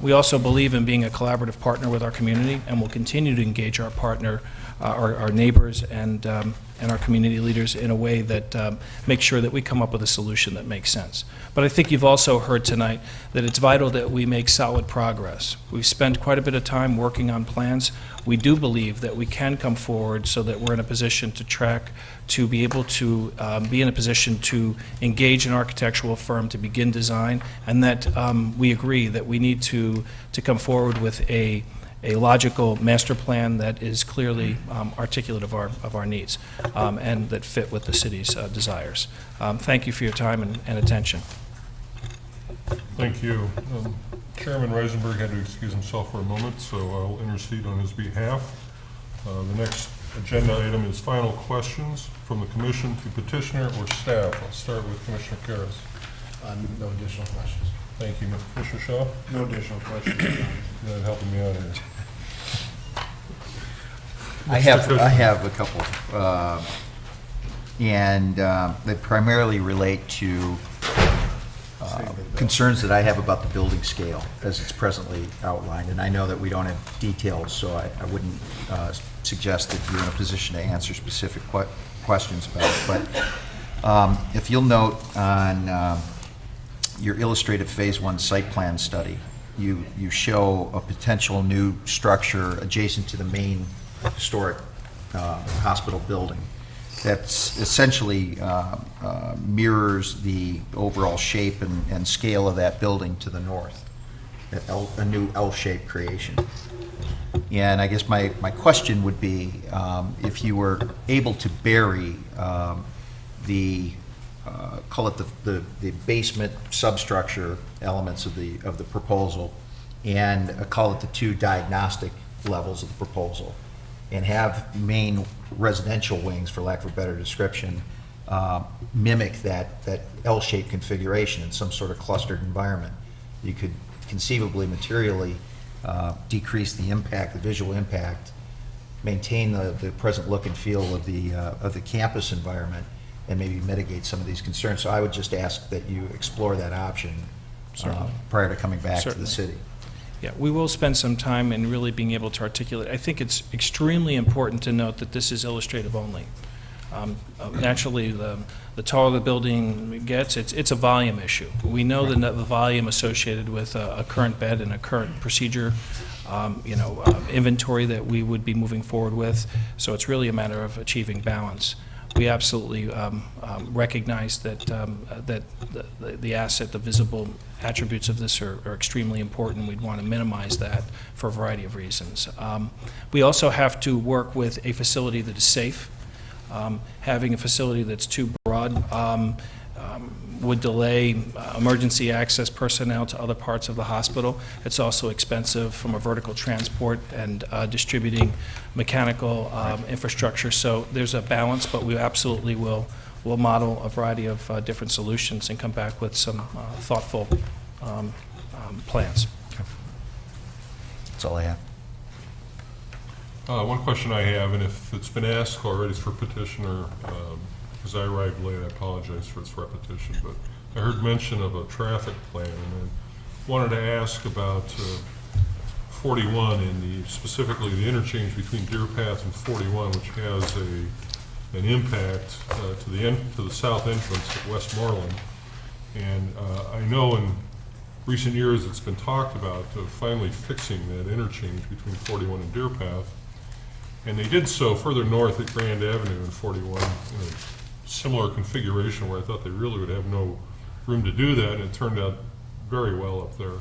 We also believe in being a collaborative partner with our community, and will continue to engage our partner, our neighbors, and our community leaders in a way that makes sure that we come up with a solution that makes sense. But I think you've also heard tonight that it's vital that we make solid progress. We've spent quite a bit of time working on plans. We do believe that we can come forward so that we're in a position to track, to be able to be in a position to engage an architectural firm to begin design, and that we agree that we need to come forward with a logical master plan that is clearly articulate of our needs and that fit with the city's desires. Thank you for your time and attention. Thank you. Chairman Reisenberg had to excuse himself for a moment, so I'll intercede on his behalf. The next agenda item is final questions from the commission to petitioner or staff. I'll start with Commissioner Karas. No additional questions. Thank you. Commissioner Shaw? No additional questions. You're not helping me out here. I have a couple, and they primarily relate to concerns that I have about the building scale as it's presently outlined. And I know that we don't have details, so I wouldn't suggest that you're in a position to answer specific questions about it. But if you'll note on your illustrative Phase 1 site plan study, you show a potential new structure adjacent to the main historic hospital building that's essentially mirrors the overall shape and scale of that building to the north, a new L-shaped creation. And I guess my question would be, if you were able to bury call it the basement substructure elements of the proposal, and call it the two diagnostic levels of the proposal, and have main residential wings, for lack of a better description, mimic that L-shaped configuration in some sort of clustered environment, you could conceivably materially decrease the impact, the visual impact, maintain the present look and feel of the campus environment, and maybe mitigate some of these concerns. So I would just ask that you explore that option prior to coming back to the city. Yeah, we will spend some time in really being able to articulate. I think it's extremely important to note that this is illustrative only. Naturally, the taller the building gets, it's a volume issue. We know the volume associated with a current bed and a current procedure, inventory that we would be moving forward with. So it's really a matter of achieving balance. We absolutely recognize that the asset, the visible attributes of this are extremely important. We'd want to minimize that for a variety of reasons. We also have to work with a facility that is safe. Having a facility that's too broad would delay emergency access personnel to other parts of the hospital. It's also expensive from a vertical transport and distributing mechanical infrastructure. So there's a balance, but we absolutely will model a variety of different solutions and come back with some thoughtful plans. That's all I have. One question I have, and if it's been asked already, it's for petitioner. Because I arrived late, I apologize for its repetition, but I heard mention of a traffic plan, and I wanted to ask about 41 and specifically the interchange between Deer Path and 41, which has an impact to the south entrance at Westmoreland. And I know in recent years it's been talked about finally fixing that interchange between 41 and Deer Path. And they did so further north at Grand Avenue and 41 in a similar configuration where I thought they really would have no room to do that, and it turned out very well up there.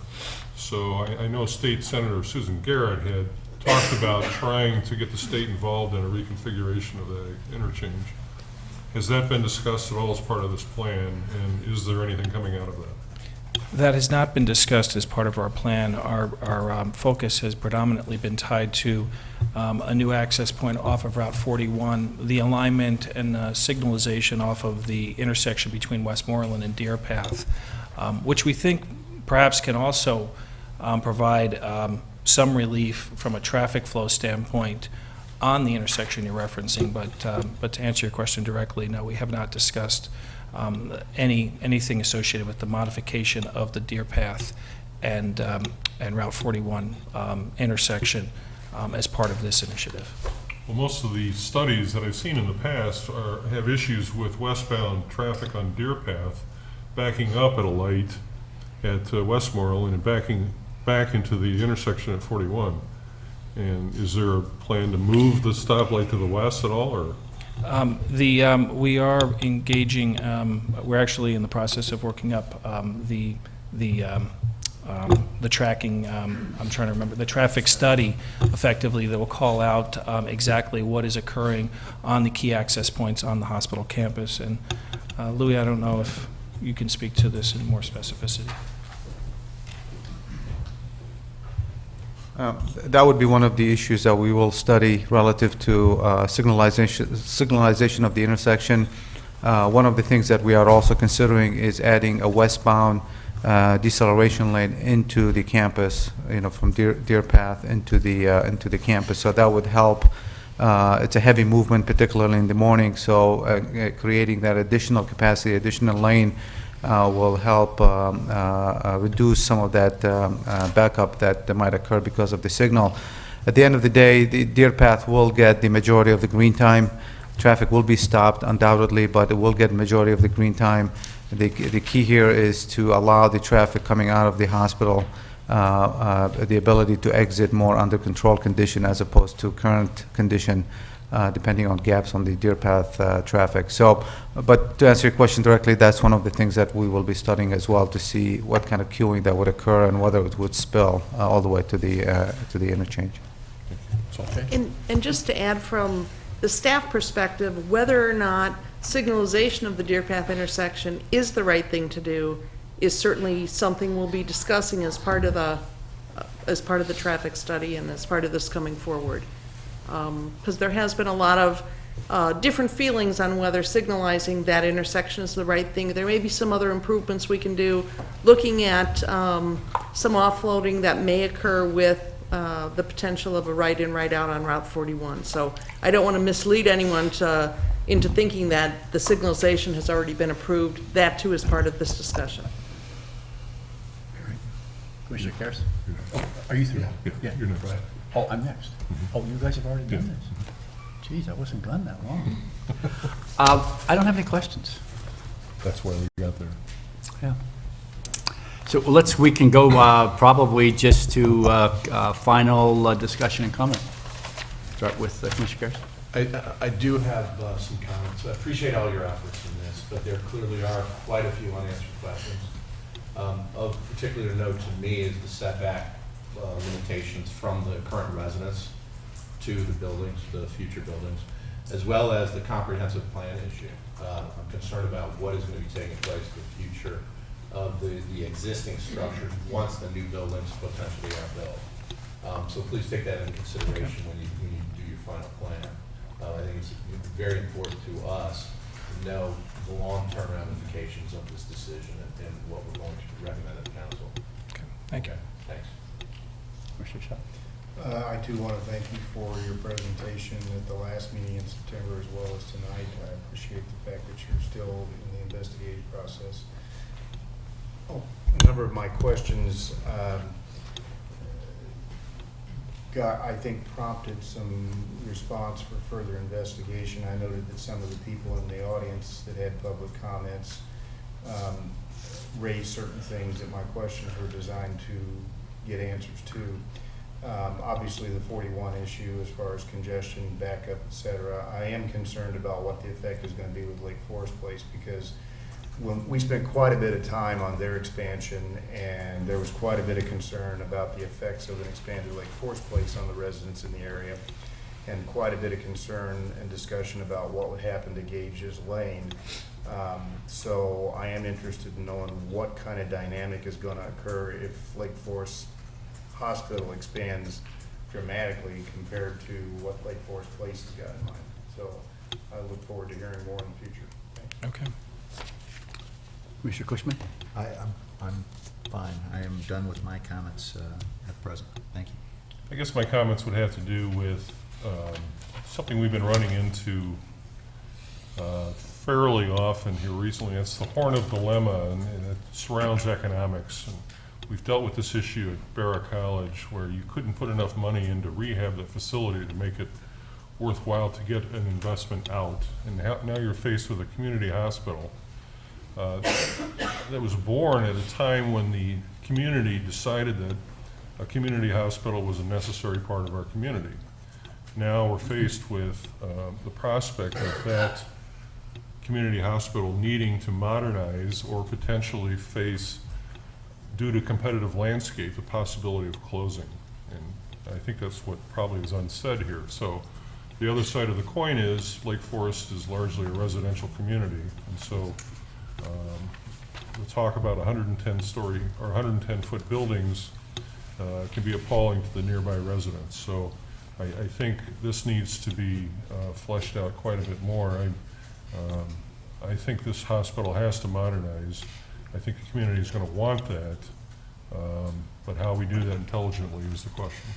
So I know State Senator Susan Garrett had talked about trying to get the state involved in a reconfiguration of the interchange. Has that been discussed at all as part of this plan, and is there anything coming out of that? That has not been discussed as part of our plan. Our focus has predominantly been tied to a new access point off of Route 41, the alignment and signalization off of the intersection between Westmoreland and Deer Path, which we think perhaps can also provide some relief from a traffic flow standpoint on the intersection you're referencing. But to answer your question directly, no, we have not discussed anything associated with the modification of the Deer Path and Route 41 intersection as part of this initiative. Well, most of the studies that I've seen in the past have issues with westbound traffic on Deer Path backing up at a light at Westmoreland and backing back into the intersection at 41. And is there a plan to move the stoplight to the west at all, or? We are engaging, we're actually in the process of working up the tracking, I'm trying to remember, the traffic study effectively that will call out exactly what is occurring on the key access points on the hospital campus. And Louis, I don't know if you can speak to this in more specificity. That would be one of the issues that we will study relative to signalization of the intersection. One of the things that we are also considering is adding a westbound deceleration lane into the campus, from Deer Path into the campus. So that would help. It's a heavy movement, particularly in the morning. So creating that additional capacity, additional lane, will help reduce some of that backup that might occur because of the signal. At the end of the day, the Deer Path will get the majority of the green time. Traffic will be stopped undoubtedly, but it will get the majority of the green time. The key here is to allow the traffic coming out of the hospital the ability to exit more under control condition as opposed to current condition, depending on gaps on the Deer Path traffic. So, but to answer your question directly, that's one of the things that we will be studying as well, to see what kind of queuing that would occur and whether it would spill all the way to the interchange. And just to add from the staff perspective, whether or not signalization of the Deer Path intersection is the right thing to do is certainly something we'll be discussing as part of the traffic study and as part of this coming forward. Because there has been a lot of different feelings on whether signalizing that intersection is the right thing. There may be some other improvements we can do, looking at some offloading that may occur with the potential of a right-in, right-out on Route 41. So I don't want to mislead anyone into thinking that the signalization has already been approved. That, too, is part of this discussion. Commissioner Karras? Are you through? Yeah, you're next. Oh, I'm next. Oh, you guys have already done this? Geez, I wasn't gone that long. I don't have any questions. That's why we got there. Yeah. So we can go probably just to final discussion and comment. Start with Commissioner Karras. I do have some comments. I appreciate all your efforts in this, but there clearly are quite a few unanswered questions. Of particular note to me is the setback limitations from the current residents to the buildings, the future buildings, as well as the comprehensive plan issue. I'm concerned about what is going to be taking place in the future of the existing structures once the new buildings potentially are built. So please take that into consideration when you do your final plan. I think it's very important to us to know the long-term ramifications of this decision and what we're going to recommend to the council. Okay. Thank you. Thanks. Commissioner Shaw. I too want to thank you for your presentation at the last meeting in September as well as tonight. I appreciate the fact that you're still in the investigative process. A number of my questions I think, prompted some response for further investigation. I noted that some of the people in the audience that had public comments raised certain things that my questions were designed to get answers to. Obviously, the 41 issue as far as congestion, backup, et cetera. I am concerned about what the effect is going to be with Lake Forest Place, because when we spent quite a bit of time on their expansion, and there was quite a bit of concern about the effects of an expanded Lake Forest Place on the residents in the area, and quite a bit of concern and discussion about what would happen to Gage's Lane. So I am interested in knowing what kind of dynamic is going to occur if Lake Forest Hospital expands dramatically compared to what Lake Forest Place has got in mind. So I look forward to hearing more in the future. Thanks. Okay. Commissioner Cushman? I'm fine. I am done with my comments at present. Thank you. I guess my comments would have to do with something we've been running into fairly often here recently. It's the horn of dilemma, and it surrounds economics. And we've dealt with this issue at Barra College, where you couldn't put enough money into rehab the facility to make it worthwhile to get an investment out. And now you're faced with a community hospital that was born at a time when the community decided that a community hospital was a necessary part of our community. Now we're faced with the prospect of that community hospital needing to modernize or potentially face, due to competitive landscape, the possibility of closing. And I think that's what probably is unsaid here. So the other side of the coin is Lake Forest is largely a residential community, and so the talk about 110-story or 110-foot buildings can be appalling to the nearby residents. So I think this needs to be fleshed out quite a bit more. I think this hospital has to modernize. I think the community is going to want that, but how we do that intelligently is the question.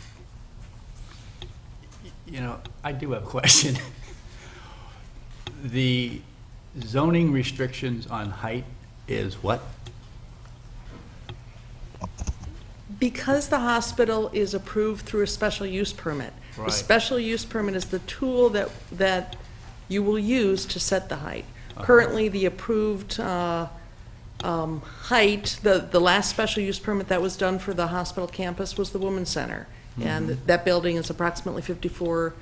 You know, I do have a question. The zoning restrictions on height is what? Because the hospital is approved through a special use permit. Right. The special use permit is the tool that you will use to set the height. Currently, the approved height, the last special use permit that was done for the hospital campus was the Women's Center. And that building is approximately 54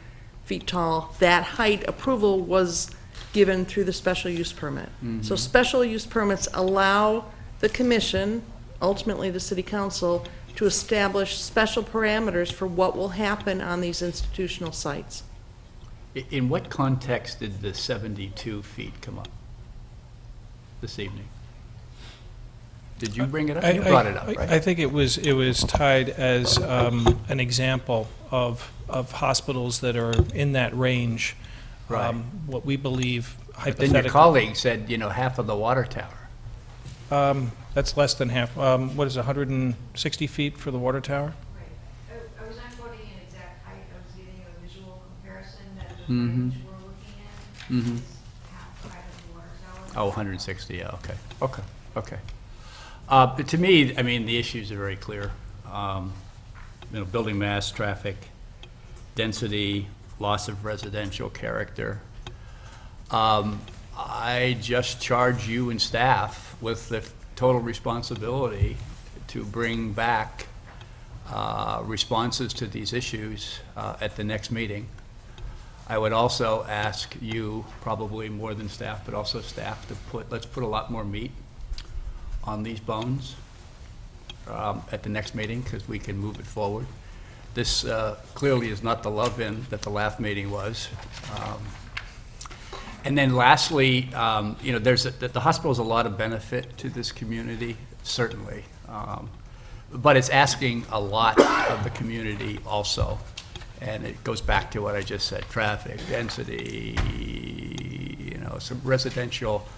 feet tall. That height approval was given through the special use permit. So special use permits allow the commission, ultimately the city council, to establish special parameters for what will happen on these institutional sites. In what context did the 72 feet come up this evening? Did you bring it up? You brought it up, right? I think it was tied as an example of hospitals that are in that range. Right. What we believe hypothetically. Then your colleague said, you know, half of the water tower. That's less than half. What is it, 160 feet for the water tower? Right. I was not quoting an exact height, I was giving a visual comparison that the range we're looking at is half the height of the water tower. Oh, 160, yeah, okay. Okay. But to me, I mean, the issues are very clear. You know, building mass, traffic, density, loss of residential character. I just charge you and staff with the total responsibility to bring back responses to these issues at the next meeting. I would also ask you, probably more than staff, but also staff, to let's put a lot more meat on these bones at the next meeting, because we can move it forward. This clearly is not the love-in that the last meeting was. And then lastly, you know, the hospital is a lot of benefit to this community, certainly. But it's asking a lot of the community also. And it goes back to what I just said, traffic, density, you know, some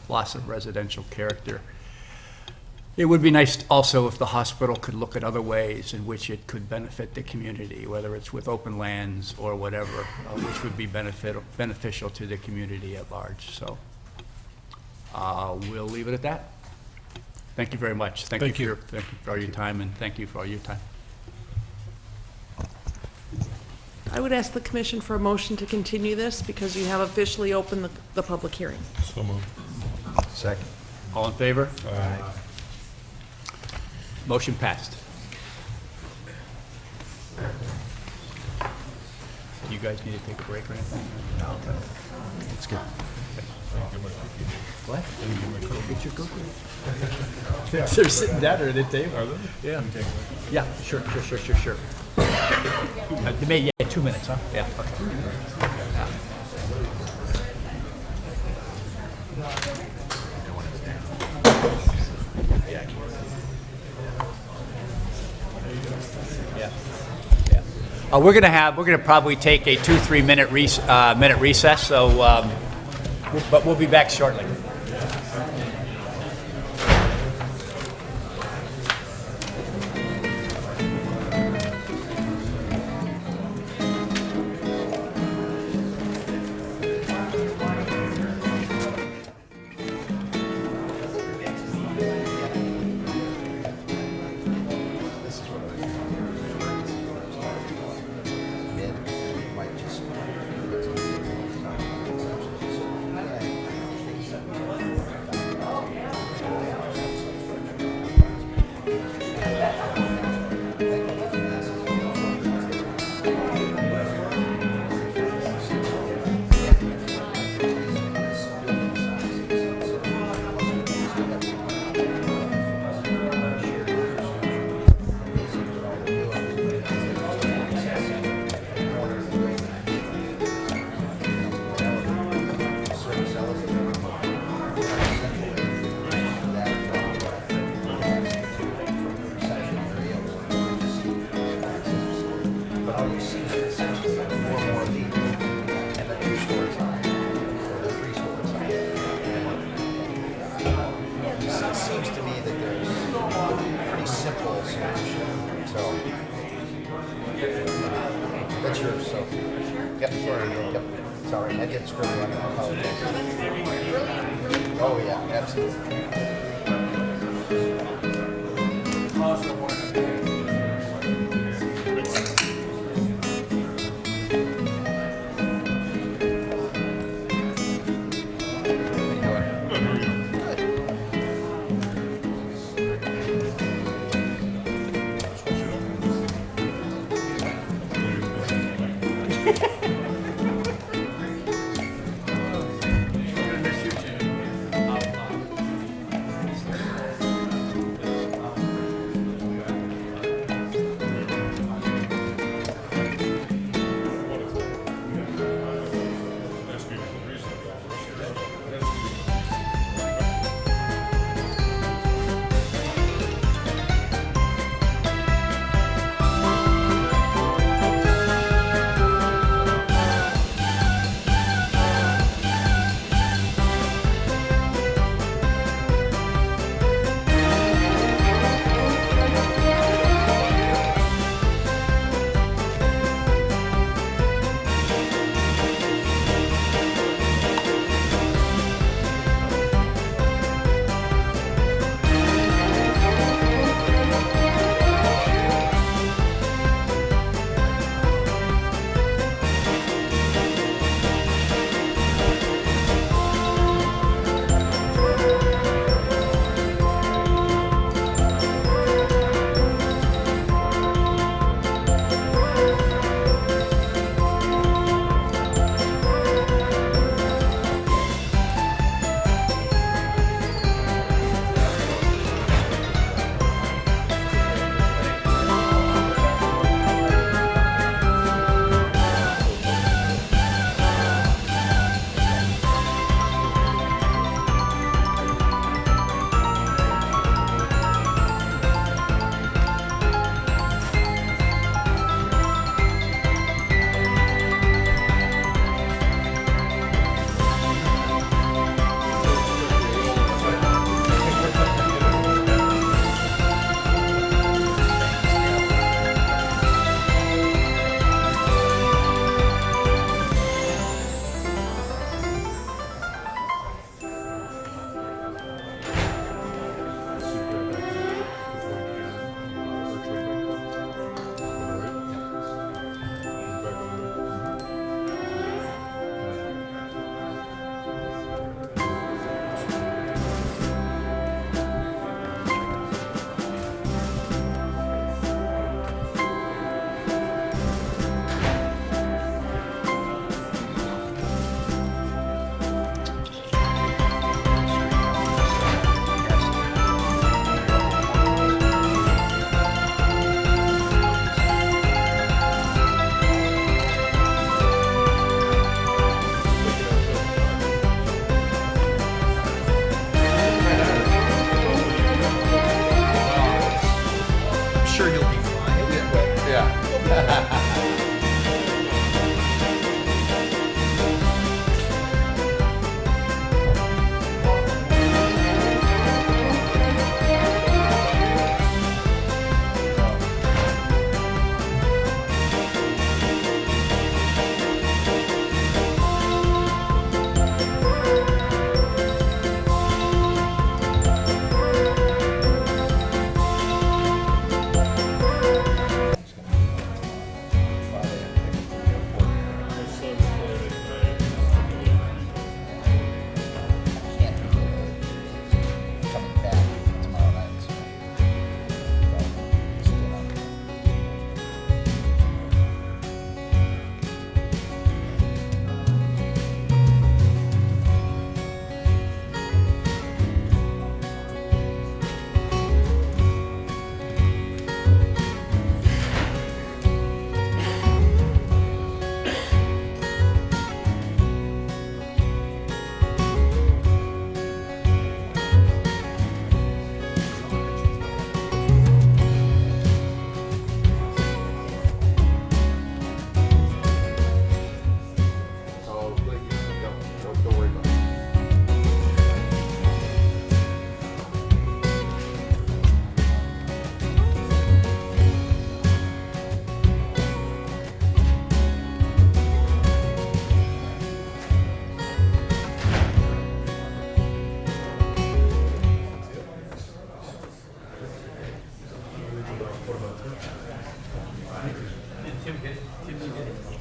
loss of residential character. It would be nice also if the hospital could look at other ways in which it could benefit the community, whether it's with open lands or whatever, which would be beneficial to the community at large. So we'll leave it at that. Thank you very much. Thank you for all your time, and thank you for all your time. I would ask the commission for a motion to continue this because you have officially opened the public hearing. So moved. Second. All in favor? Motion passed. You guys need to take a break or anything? No. It's good. What? Get your cookie. They're sitting down there at the table. Are they? Yeah. Yeah, sure. They may, 2 minutes, huh? Yeah, okay. We're gonna probably take a 2-3 minute recess. So, but we'll be back shortly. That's yours, so. Yep, sorry. Yep. Sorry, I get scribbled on it. I apologize. Oh, yeah, absolutely.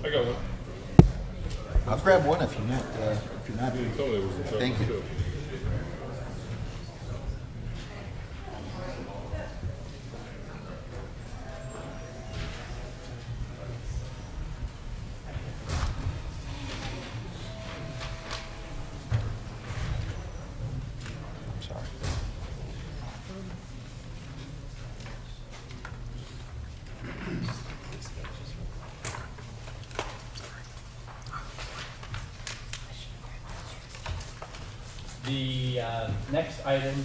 I got one. I'll grab one if you're not, Thank you. The next item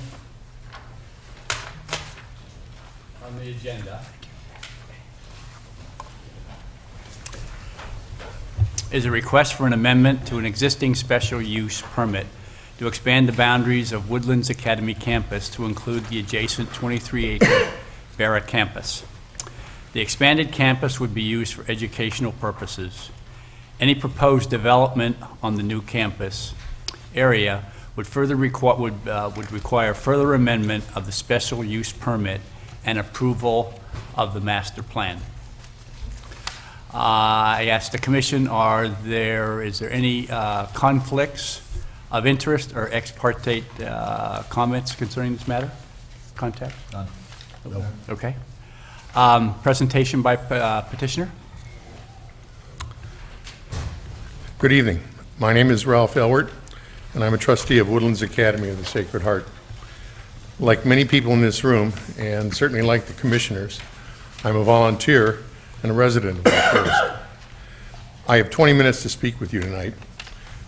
on the agenda is a request for an amendment to an existing special use permit to expand the boundaries of Woodlands Academy campus to include the adjacent 23-acre Barrett campus. The expanded campus would be used for educational purposes. Any proposed development on the new campus area would require further amendment of the special use permit and approval of the master plan. I asked the commission, is there any conflicts of interest or ex parte comments concerning this matter? Contact? None. No. Okay. Presentation by petitioner. Good evening. My name is Ralph Elwert, and I'm a trustee of Woodlands Academy of the Sacred Heart. Like many people in this room, and certainly like the commissioners, I'm a volunteer and a resident of Lake Forest. I have 20 minutes to speak with you tonight,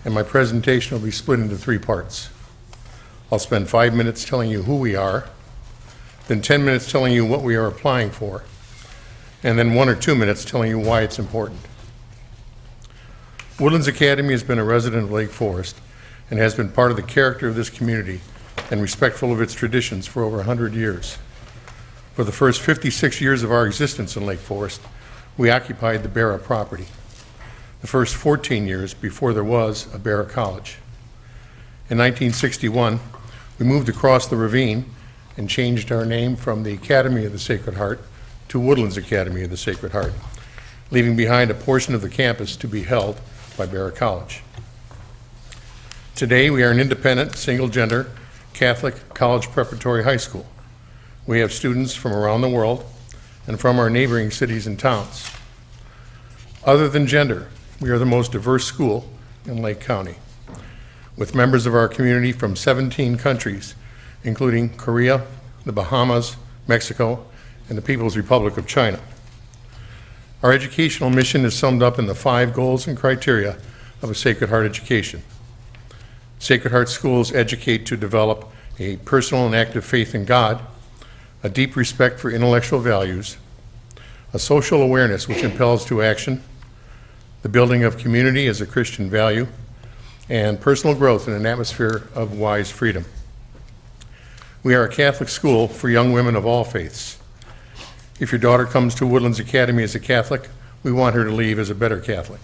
and my presentation will be split into 3 parts. I'll spend 5 minutes telling you who we are, then 10 minutes telling you what we are applying for, and then 1 or 2 minutes telling you why it's important. Woodlands Academy has been a resident of Lake Forest and has been part of the character of this community and respectful of its traditions for over 100 years. For the first 56 years of our existence in Lake Forest, we occupied the Barra property. The first 14 years before there was a Barra College. In 1961, we moved across the ravine and changed our name from the Academy of the Sacred Heart to Woodlands Academy of the Sacred Heart, leaving behind a portion of the campus to be held by Barra College. Today, we are an independent, single-gender, Catholic college preparatory high school. We have students from around the world and from our neighboring cities and towns. Other than gender, we are the most diverse school in Lake County, with members of our community from 17 countries, including Korea, the Bahamas, Mexico, and the People's Republic of China. Our educational mission is summed up in the 5 goals and criteria of a Sacred Heart education. Sacred Heart schools educate to develop a personal and active faith in God, a deep respect for intellectual values, a social awareness which impels to action, the building of community as a Christian value, and personal growth in an atmosphere of wise freedom. We are a Catholic school for young women of all faiths. If your daughter comes to Woodlands Academy as a Catholic, we want her to leave as a better Catholic.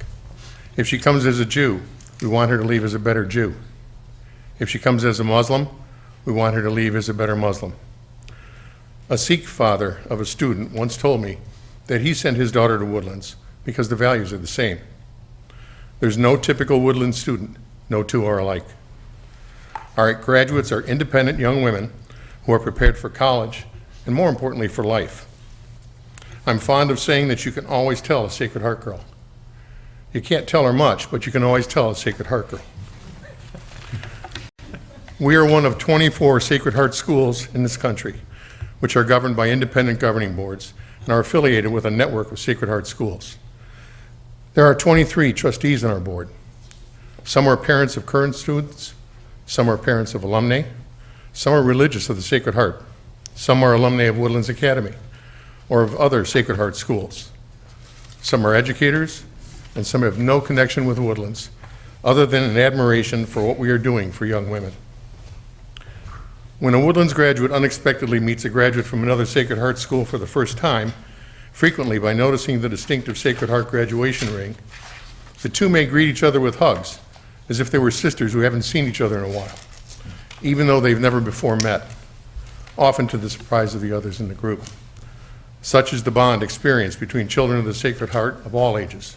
If she comes as a Jew, we want her to leave as a better Jew. If she comes as a Muslim, we want her to leave as a better Muslim. A Sikh father of a student once told me that he sent his daughter to Woodlands because the values are the same. There's no typical Woodlands student. No two are alike. Our graduates are independent young women who are prepared for college and, more importantly, for life. I'm fond of saying that you can always tell a Sacred Heart girl. You can't tell her much, but you can always tell a Sacred Heart girl. We are one of 24 Sacred Heart schools in this country, which are governed by independent governing boards and are affiliated with a network of Sacred Heart schools. There are 23 trustees on our board. Some are parents of current students, some are parents of alumni, some are religious of the Sacred Heart, some are alumni of Woodlands Academy or of other Sacred Heart schools. Some are educators, and some have no connection with Woodlands other than an admiration for what we are doing for young women. When a Woodlands graduate unexpectedly meets a graduate from another Sacred Heart school for the first time, frequently by noticing the distinctive Sacred Heart graduation ring, the two may greet each other with hugs, as if they were sisters who haven't seen each other in a while, even though they've never before met, often to the surprise of the others in the group. Such is the bond experienced between children of the Sacred Heart of all ages.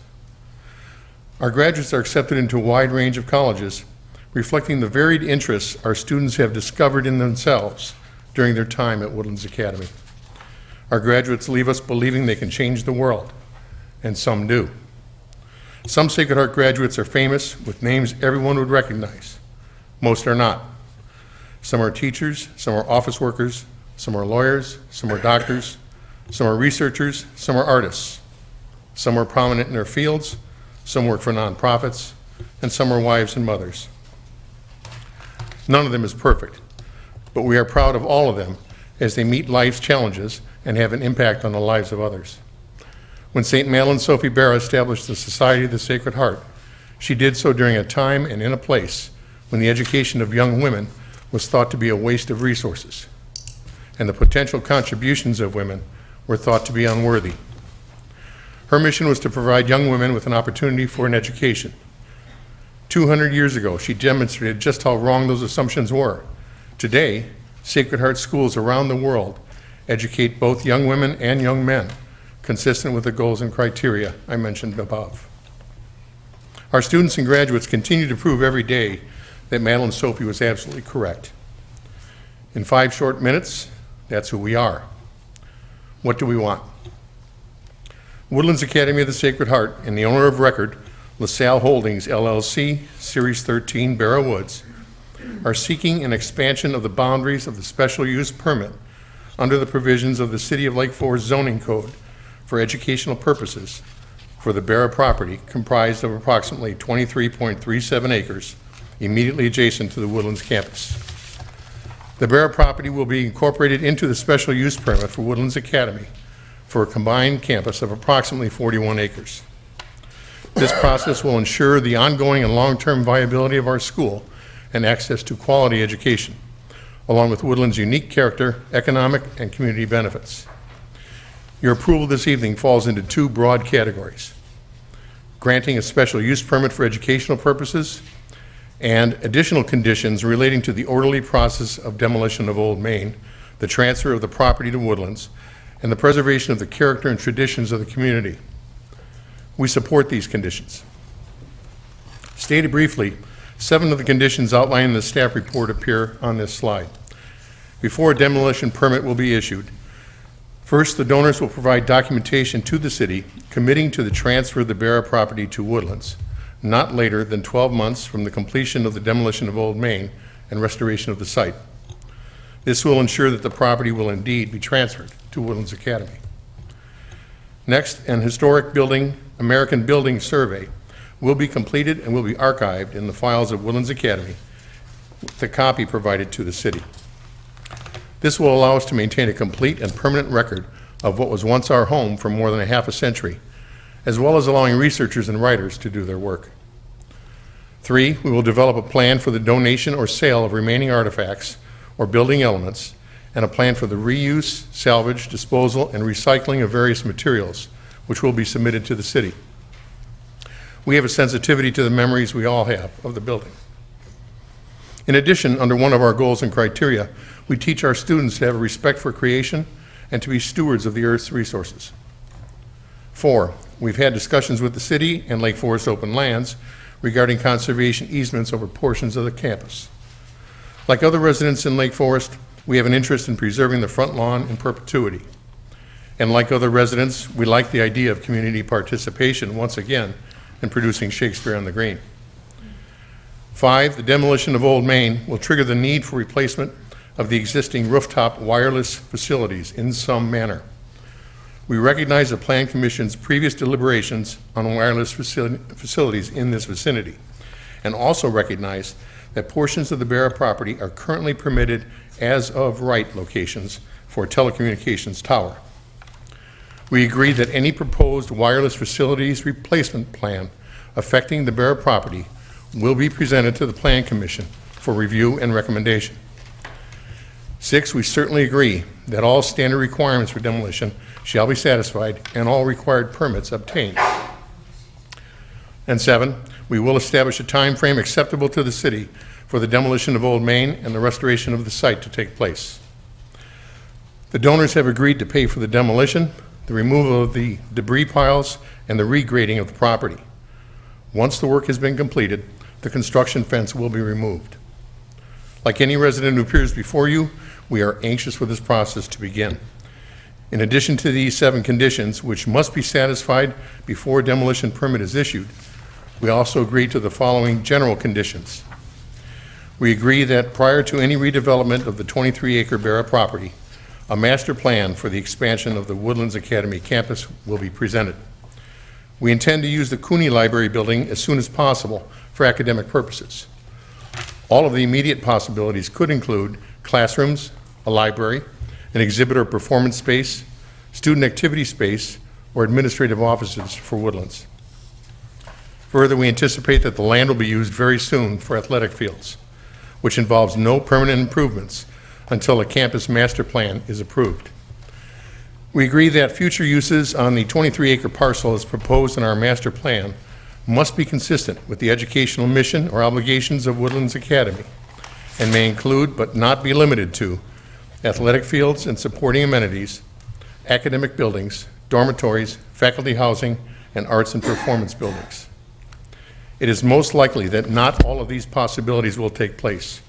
Our graduates are accepted into a wide range of colleges, reflecting the varied interests our students have discovered in themselves during their time at Woodlands Academy. Our graduates leave us believing they can change the world, and some do. Some Sacred Heart graduates are famous with names everyone would recognize. Most are not. Some are teachers, some are office workers, some are lawyers, some are doctors, some are researchers, some are artists. Some are prominent in their fields, some work for nonprofits, and some are wives and mothers. None of them is perfect, but we are proud of all of them as they meet life's challenges and have an impact on the lives of others. When St. Madeleine Sophie Berra established the Society of the Sacred Heart, she did so during a time and in a place when the education of young women was thought to be a waste of resources, and the potential contributions of women were thought to be unworthy. Her mission was to provide young women with an opportunity for an education. 200 years ago, she demonstrated just how wrong those assumptions were. Today, Sacred Heart schools around the world educate both young women and young men, consistent with the goals and criteria I mentioned above. Our students and graduates continue to prove every day that Madeleine Sophie was absolutely correct. In 5 short minutes, that's who we are. What do we want? Woodlands Academy of the Sacred Heart and the owner of record, LaSalle Holdings, LLC, Series 13, Barrow Woods, are seeking an expansion of the boundaries of the special use permit under the provisions of the City of Lake Forest zoning code for educational purposes for the Barrow property comprised of approximately 23.37 acres immediately adjacent to the Woodlands campus. The Barrow property will be incorporated into the special use permit for Woodlands Academy for a combined campus of approximately 41 acres. This process will ensure the ongoing and long-term viability of our school and access to quality education, along with Woodlands' unique character, economic, and community benefits. Your approval this evening falls into 2 broad categories: granting a special use permit for educational purposes and additional conditions relating to the orderly process of demolition of Old Main, the transfer of the property to Woodlands, and the preservation of the character and traditions of the community. We support these conditions. Stated briefly, 7 of the conditions outlined in the staff report appear on this slide. Before a demolition permit will be issued, first, the donors will provide documentation to the city committing to the transfer of the Barrow property to Woodlands, not later than 12 months from the completion of the demolition of Old Main and restoration of the site. This will ensure that the property will indeed be transferred to Woodlands Academy. Next, an historic building, American Building Survey will be completed and will be archived in the files of Woodlands Academy, with a copy provided to the city. This will allow us to maintain a complete and permanent record of what was once our home for more than a half a century, as well as allowing researchers and writers to do their work. 3, we will develop a plan for the donation or sale of remaining artifacts or building elements, and a plan for the reuse, salvage, disposal, and recycling of various materials, which will be submitted to the city. We have a sensitivity to the memories we all have of the building. In addition, under one of our goals and criteria, we teach our students to have a respect for creation and to be stewards of the Earth's resources. 4, we've had discussions with the city and Lake Forest Open Lands regarding conservation easements over portions of the campus. Like other residents in Lake Forest, we have an interest in preserving the front lawn in perpetuity. And like other residents, we like the idea of community participation once again in producing Shakespeare on the Green. 5, the demolition of Old Main will trigger the need for replacement of the existing rooftop wireless facilities in some manner. We recognize the Plan Commission's previous deliberations on wireless facilities in this vicinity, and also recognize that portions of the Barrow property are currently permitted as of right locations for a telecommunications tower. We agree that any proposed wireless facilities replacement plan affecting the Barrow property will be presented to the Plan Commission for review and recommendation. 6, we certainly agree that all standard requirements for demolition shall be satisfied and all required permits obtained. And 7, we will establish a time frame acceptable to the city for the demolition of Old Main and the restoration of the site to take place. The donors have agreed to pay for the demolition, the removal of the debris piles, and the regrading of the property. Once the work has been completed, the construction fence will be removed. Like any resident who appears before you, we are anxious for this process to begin. In addition to these 7 conditions, which must be satisfied before a demolition permit is issued, we also agree to the following general conditions. We agree that prior to any redevelopment of the 23-acre Barra property, a master plan for the expansion of the Woodlands Academy campus will be presented. We intend to use the Cooney Library building as soon as possible for academic purposes. All of the immediate possibilities could include classrooms, a library, an exhibit or performance space, student activity space, or administrative offices for Woodlands. Further, we anticipate that the land will be used very soon for athletic fields, which involves no permanent improvements until a campus master plan is approved. We agree that future uses on the 23-acre parcel as proposed in our master plan must be consistent with the educational mission or obligations of Woodlands Academy and may include, but not be limited to, athletic fields and supporting amenities, academic buildings, dormitories, faculty housing, and arts and performance buildings. It is most likely that not all of these possibilities will take place,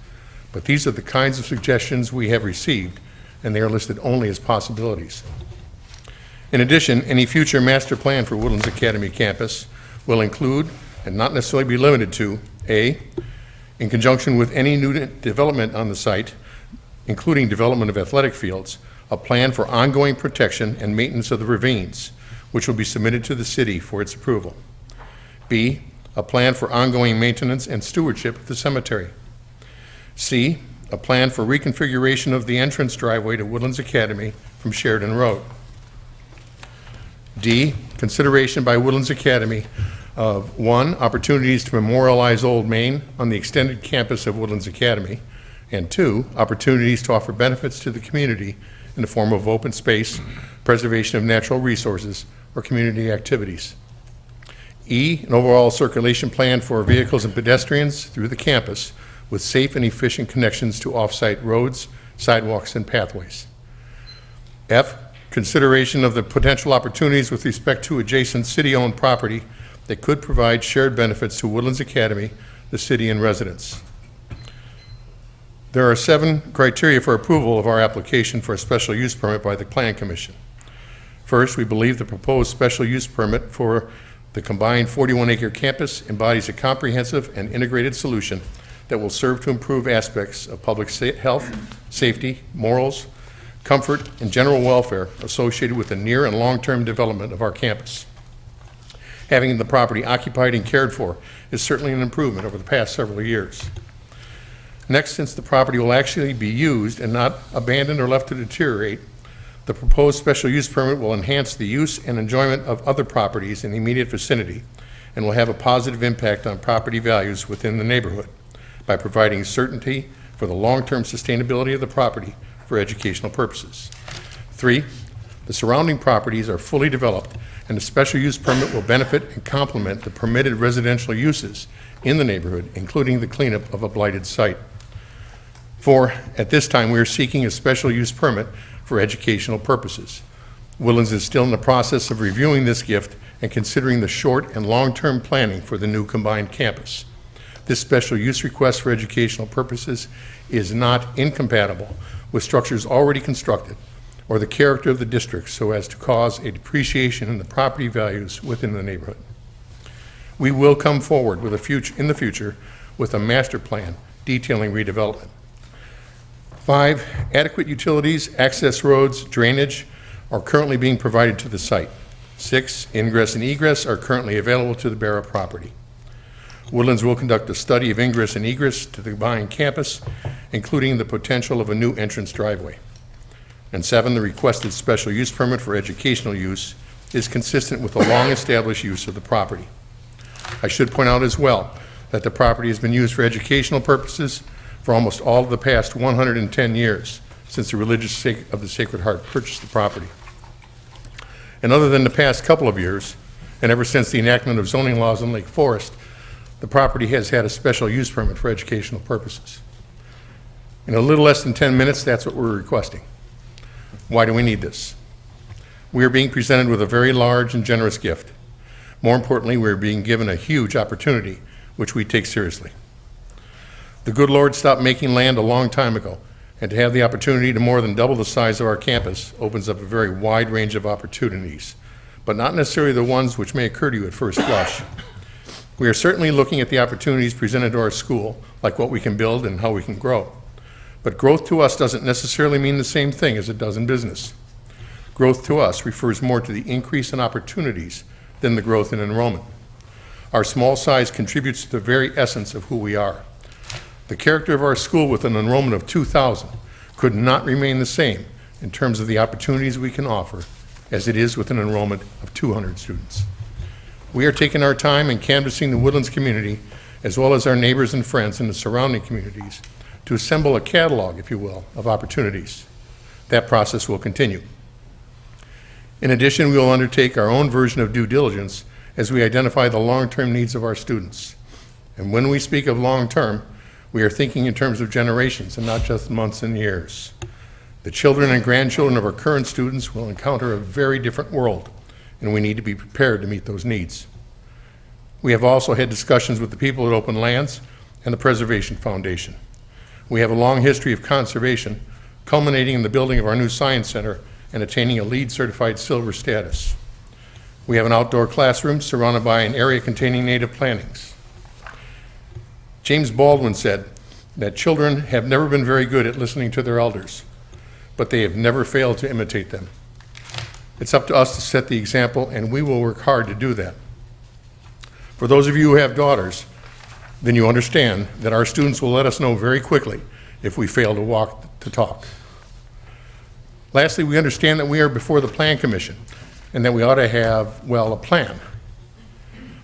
but these are the kinds of suggestions we have received, and they are listed only as possibilities. In addition, any future master plan for Woodlands Academy campus will include, and not necessarily be limited to, A, in conjunction with any new development on the site, including development of athletic fields, a plan for ongoing protection and maintenance of the ravines, which will be submitted to the city for its approval. B, a plan for ongoing maintenance and stewardship of the cemetery. C, a plan for reconfiguration of the entrance driveway to Woodlands Academy from Sheridan Road. D, consideration by Woodlands Academy of 1, opportunities to memorialize Old Main on the extended campus of Woodlands Academy, and 2, opportunities to offer benefits to the community in the form of open space, preservation of natural resources, or community activities. E, an overall circulation plan for vehicles and pedestrians through the campus with safe and efficient connections to off-site roads, sidewalks, and pathways. F, consideration of the potential opportunities with respect to adjacent city-owned property that could provide shared benefits to Woodlands Academy, the city, and residents. There are 7 criteria for approval of our application for a special use permit by the Plan Commission. First, we believe the proposed special use permit for the combined 41-acre campus embodies a comprehensive and integrated solution that will serve to improve aspects of public health, safety, morals, comfort, and general welfare associated with the near and long-term development of our campus. Having the property occupied and cared for is certainly an improvement over the past several years. Next, since the property will actually be used and not abandoned or left to deteriorate, the proposed special use permit will enhance the use and enjoyment of other properties in the immediate vicinity and will have a positive impact on property values within the neighborhood by providing certainty for the long-term sustainability of the property for educational purposes. 3, the surrounding properties are fully developed and the special use permit will benefit and complement the permitted residential uses in the neighborhood, including the cleanup of a blighted site. 4, at this time, we are seeking a special use permit for educational purposes. Woodlands is still in the process of reviewing this gift and considering the short and long-term planning for the new combined campus. This special use request for educational purposes is not incompatible with structures already constructed or the character of the district so as to cause a depreciation in the property values within the neighborhood. We will come forward with in the future with a master plan detailing redevelopment. 5, adequate utilities, access roads, drainage are currently being provided to the site. 6, ingress and egress are currently available to the Barra property. Woodlands will conduct a study of ingress and egress to the combined campus, including the potential of a new entrance driveway. And 7, the requested special use permit for educational use is consistent with the long-established use of the property. I should point out as well that the property has been used for educational purposes for almost all of the past 110 years since the Religious of the Sacred Heart purchased the property. And other than the past couple of years, and ever since the enactment of zoning laws in Lake Forest, the property has had a special use permit for educational purposes. In a little less than 10 minutes, that's what we're requesting. Why do we need this? We are being presented with a very large and generous gift. More importantly, we are being given a huge opportunity, which we take seriously. The good Lord stopped making land a long time ago, and to have the opportunity to more than double the size of our campus opens up a very wide range of opportunities, but not necessarily the ones which may occur to you at first blush. We are certainly looking at the opportunities presented to our school, like what we can build and how we can grow. But growth to us doesn't necessarily mean the same thing as it does in business. Growth to us refers more to the increase in opportunities than the growth in enrollment. Our small size contributes to the very essence of who we are. The character of our school with an enrollment of 2,000 could not remain the same in terms of the opportunities we can offer as it is with an enrollment of 200 students. We are taking our time and canvassing the Woodlands community as well as our neighbors and friends in the surrounding communities to assemble a catalog, if you will, of opportunities. That process will continue. In addition, we will undertake our own version of due diligence as we identify the long-term needs of our students. And when we speak of long-term, we are thinking in terms of generations and not just months and years. The children and grandchildren of our current students will encounter a very different world, and we need to be prepared to meet those needs. We have also had discussions with the people at Open Lands and the Preservation Foundation. We have a long history of conservation, culminating in the building of our new Science Center and attaining a LEED certified silver status. We have an outdoor classroom surrounded by an area containing native plantings. James Baldwin said that children have never been very good at listening to their elders, but they have never failed to imitate them. It's up to us to set the example, and we will work hard to do that. For those of you who have daughters, then you understand that our students will let us know very quickly if we fail to walk the talk. Lastly, we understand that we are before the Plan Commission and that we ought to have, well, a plan.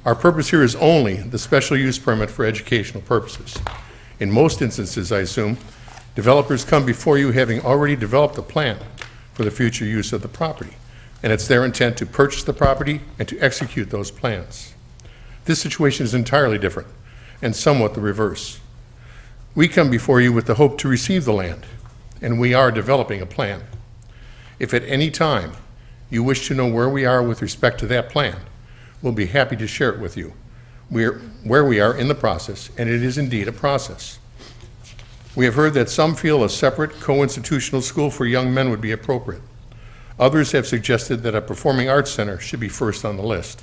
Our purpose here is only the special use permit for educational purposes. In most instances, I assume, developers come before you having already developed a plan for the future use of the property, and it's their intent to purchase the property and to execute those plans. This situation is entirely different and somewhat the reverse. We come before you with the hope to receive the land, and we are developing a plan. If at any time you wish to know where we are with respect to that plan, we'll be happy to share it with you. Where we are in the process, and it is indeed a process. We have heard that some feel a separate co-institutional school for young men would be appropriate. Others have suggested that a performing arts center should be first on the list.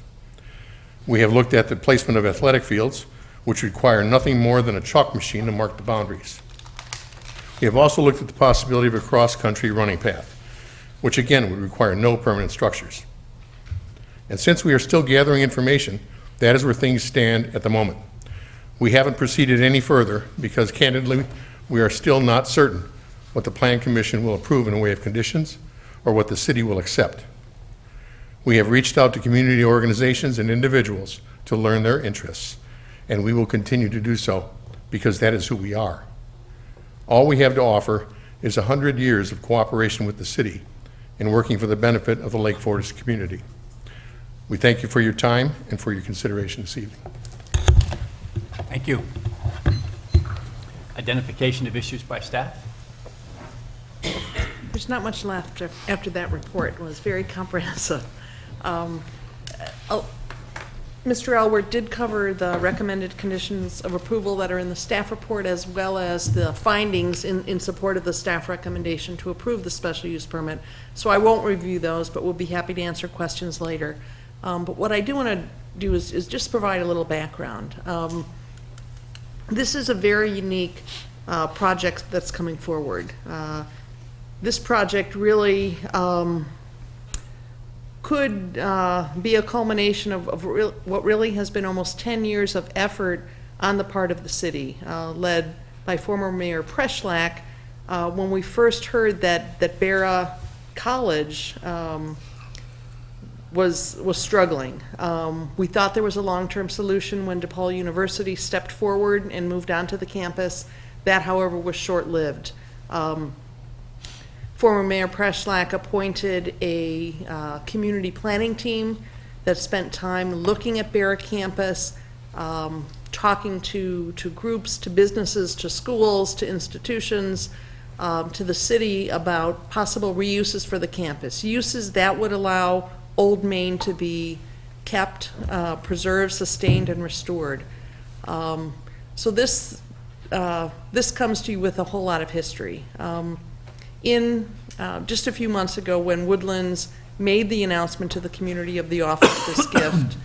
We have looked at the placement of athletic fields, which require nothing more than a chalk machine to mark the boundaries. We have also looked at the possibility of a cross-country running path, which again would require no permanent structures. And since we are still gathering information, that is where things stand at the moment. We haven't proceeded any further because, candidly, we are still not certain what the Plan Commission will approve in the way of conditions or what the city will accept. We have reached out to community organizations and individuals to learn their interests, and we will continue to do so because that is who we are. All we have to offer is 100 years of cooperation with the city in working for the benefit of the Lake Forest community. We thank you for your time and for your consideration this evening. Thank you. Identification of issues by staff. There's not much left after that report. It was very comprehensive. Mr. Elward did cover the recommended conditions of approval that are in the staff report, as well as the findings in support of the staff recommendation to approve the special use permit. So I won't review those, but we'll be happy to answer questions later. But what I do want to do is just provide a little background. This is a very unique project that's coming forward. This project really could be a culmination of what really has been almost 10 years of effort on the part of the city, led by former Mayor Preschlack. When we first heard that Barra College was struggling, we thought there was a long-term solution when DePaul University stepped forward and moved onto the campus. That, however, was short-lived. Former Mayor Preschlack appointed a community planning team that spent time looking at Barra campus, talking to groups, to businesses, to schools, to institutions, to the city about possible reuses for the campus. Uses that would allow Old Main to be kept, preserved, sustained, and restored. So this comes to you with a whole lot of history. Just a few months ago, when Woodlands made the announcement to the community of the offer of this gift,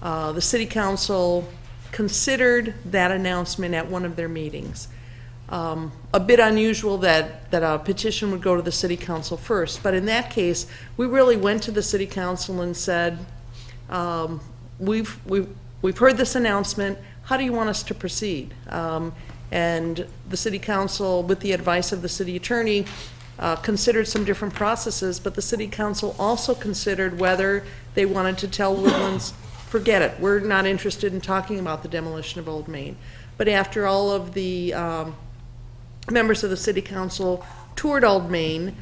the City Council considered that announcement at one of their meetings. A bit unusual that a petition would go to the City Council first, but in that case, we really went to the City Council and said, we've heard this announcement, how do you want us to proceed? And the City Council, with the advice of the City Attorney, considered some different processes, but the City Council also considered whether they wanted to tell Woodlands, forget it, we're not interested in talking about the demolition of Old Main. But after all of the members of the City Council toured Old Main,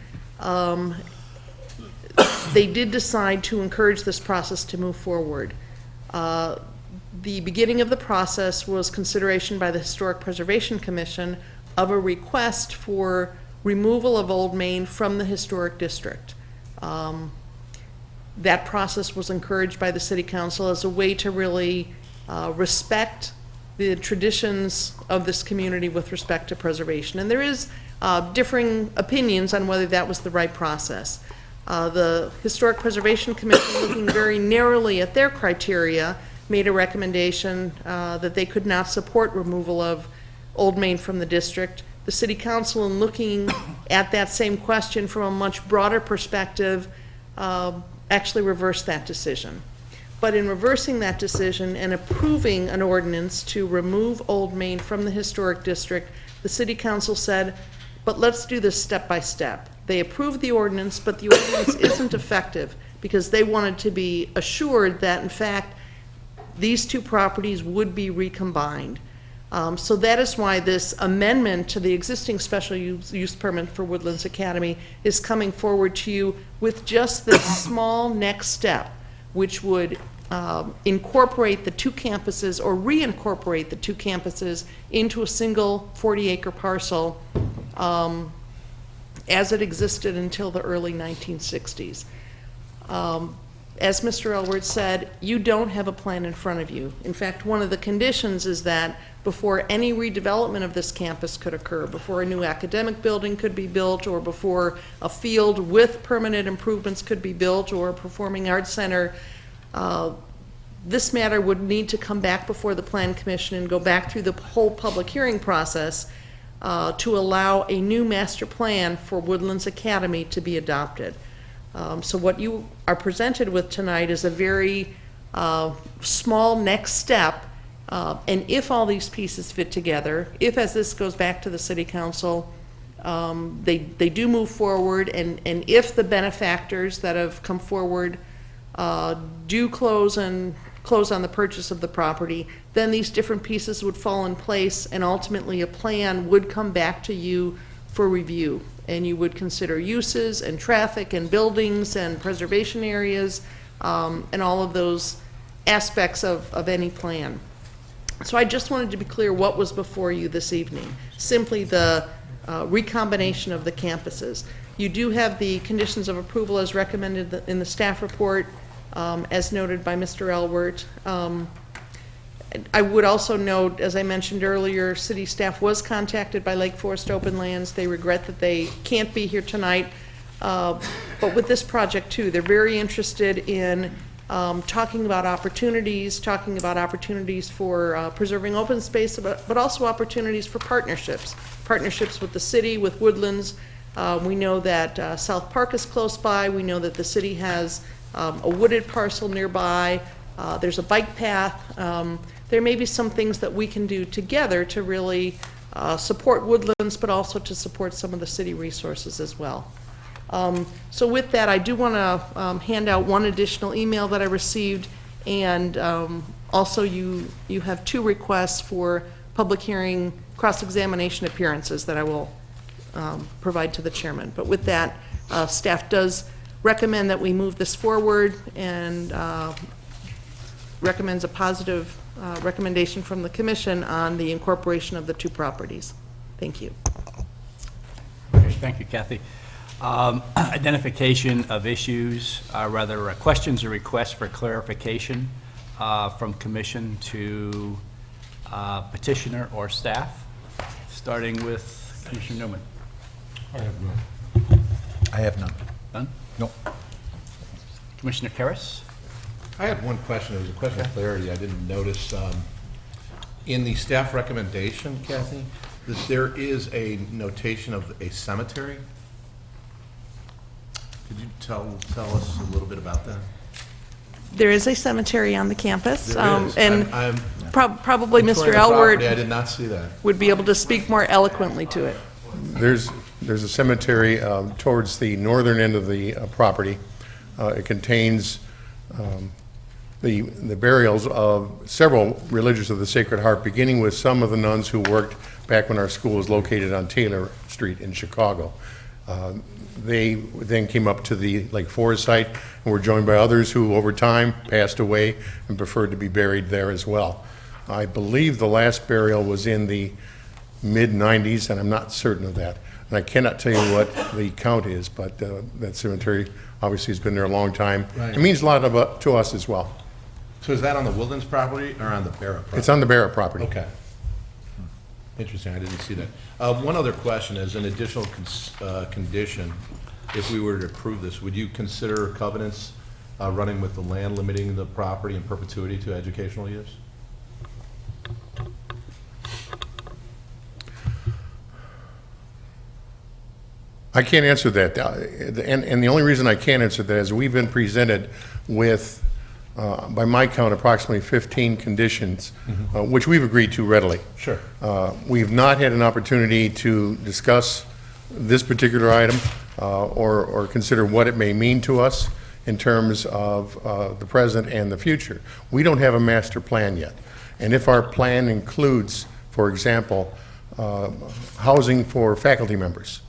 they did decide to encourage this process to move forward. The beginning of the process was consideration by the Historic Preservation Commission of a request for removal of Old Main from the historic district. That process was encouraged by the City Council as a way to really respect the traditions of this community with respect to preservation. And there is differing opinions on whether that was the right process. The Historic Preservation Commission, looking very narrowly at their criteria, made a recommendation that they could not support removal of Old Main from the district. The City Council, in looking at that same question from a much broader perspective, actually reversed that decision. But in reversing that decision and approving an ordinance to remove Old Main from the historic district, the City Council said, but let's do this step by step. They approved the ordinance, but the ordinance isn't effective because they wanted to be assured that, in fact, these two properties would be recombined. So that is why this amendment to the existing special use permit for Woodlands Academy is coming forward to you with just this small next step, which would incorporate the two campuses or reincorporate the two campuses into a single 40-acre parcel as it existed until the early 1960s. As Mr. Elward said, you don't have a plan in front of you. In fact, one of the conditions is that before any redevelopment of this campus could occur, before a new academic building could be built, or before a field with permanent improvements could be built, or a performing arts center, this matter would need to come back before the Plan Commission and go back through the whole public hearing process to allow a new master plan for Woodlands Academy to be adopted. So what you are presented with tonight is a very small next step, and if all these pieces fit together, if as this goes back to the City Council, they do move forward, and if the benefactors that have come forward do close on the purchase of the property, then these different pieces would fall in place, and ultimately a plan would come back to you for review. And you would consider uses and traffic and buildings and preservation areas and all of those aspects of any plan. So I just wanted to be clear what was before you this evening. Simply the recombination of the campuses. You do have the conditions of approval as recommended in the staff report, as noted by Mr. Elwert. I would also note, as I mentioned earlier, city staff was contacted by Lake Forest Open Lands. They regret that they can't be here tonight. But with this project too, they're very interested in talking about opportunities for preserving open space, but also opportunities for partnerships with the city, with Woodlands. We know that South Park is close by. We know that the city has a wooded parcel nearby. There's a bike path. There may be some things that we can do together to really support Woodlands, but also to support some of the city resources as well. So with that, I do want to hand out one additional email that I received, and also you have two requests for public hearing cross-examination appearances that I will provide to the chairman. But with that, staff does recommend that we move this forward and recommends a positive recommendation from the commission on the incorporation of the two properties. Thank you. Thank you, Kathy. Identification of issues, rather questions or requests for clarification from commission to petitioner or staff, starting with Commissioner Newman. I have none. I have none. None? No. Commissioner Karras? I had one question. It was a question of clarity. I didn't notice in the staff recommendation, Kathy, that there is a notation of a cemetery. Could you tell us a little bit about that? There is a cemetery on the campus. There is. And I'm probably touring Mr. the Elward property. I did not see that. would be able to speak more eloquently to it. There's a cemetery towards the northern end of the property. It contains the burials of several religious of the Sacred Heart, beginning with some of the nuns who worked back when our school was located on Taylor Street in Chicago. They then came up to the Lake Forest site and were joined by others who over time passed away and preferred to be buried there as well. I believe the last burial was in the mid-90s, and I'm not certain of that. And I cannot tell you what the count is, but that cemetery obviously has been there a long time. Right. It means a lot to us as well. So is that on the Woodlands property or on the Barrett property? It's on the Barrett property. Okay. Interesting, I didn't see that. One other question is an additional condition, if we were to approve this, would you consider covenants running with the land limiting the property in perpetuity to educational use? I can't answer that. And the only reason I can't answer that is we've been presented with, by my count, approximately 15 conditions, which we've agreed to readily. Sure. We've not had an opportunity to discuss this particular item or consider what it may mean to us in terms of the present and the future. We don't have a master plan yet. And if our plan includes, for example, housing for faculty members,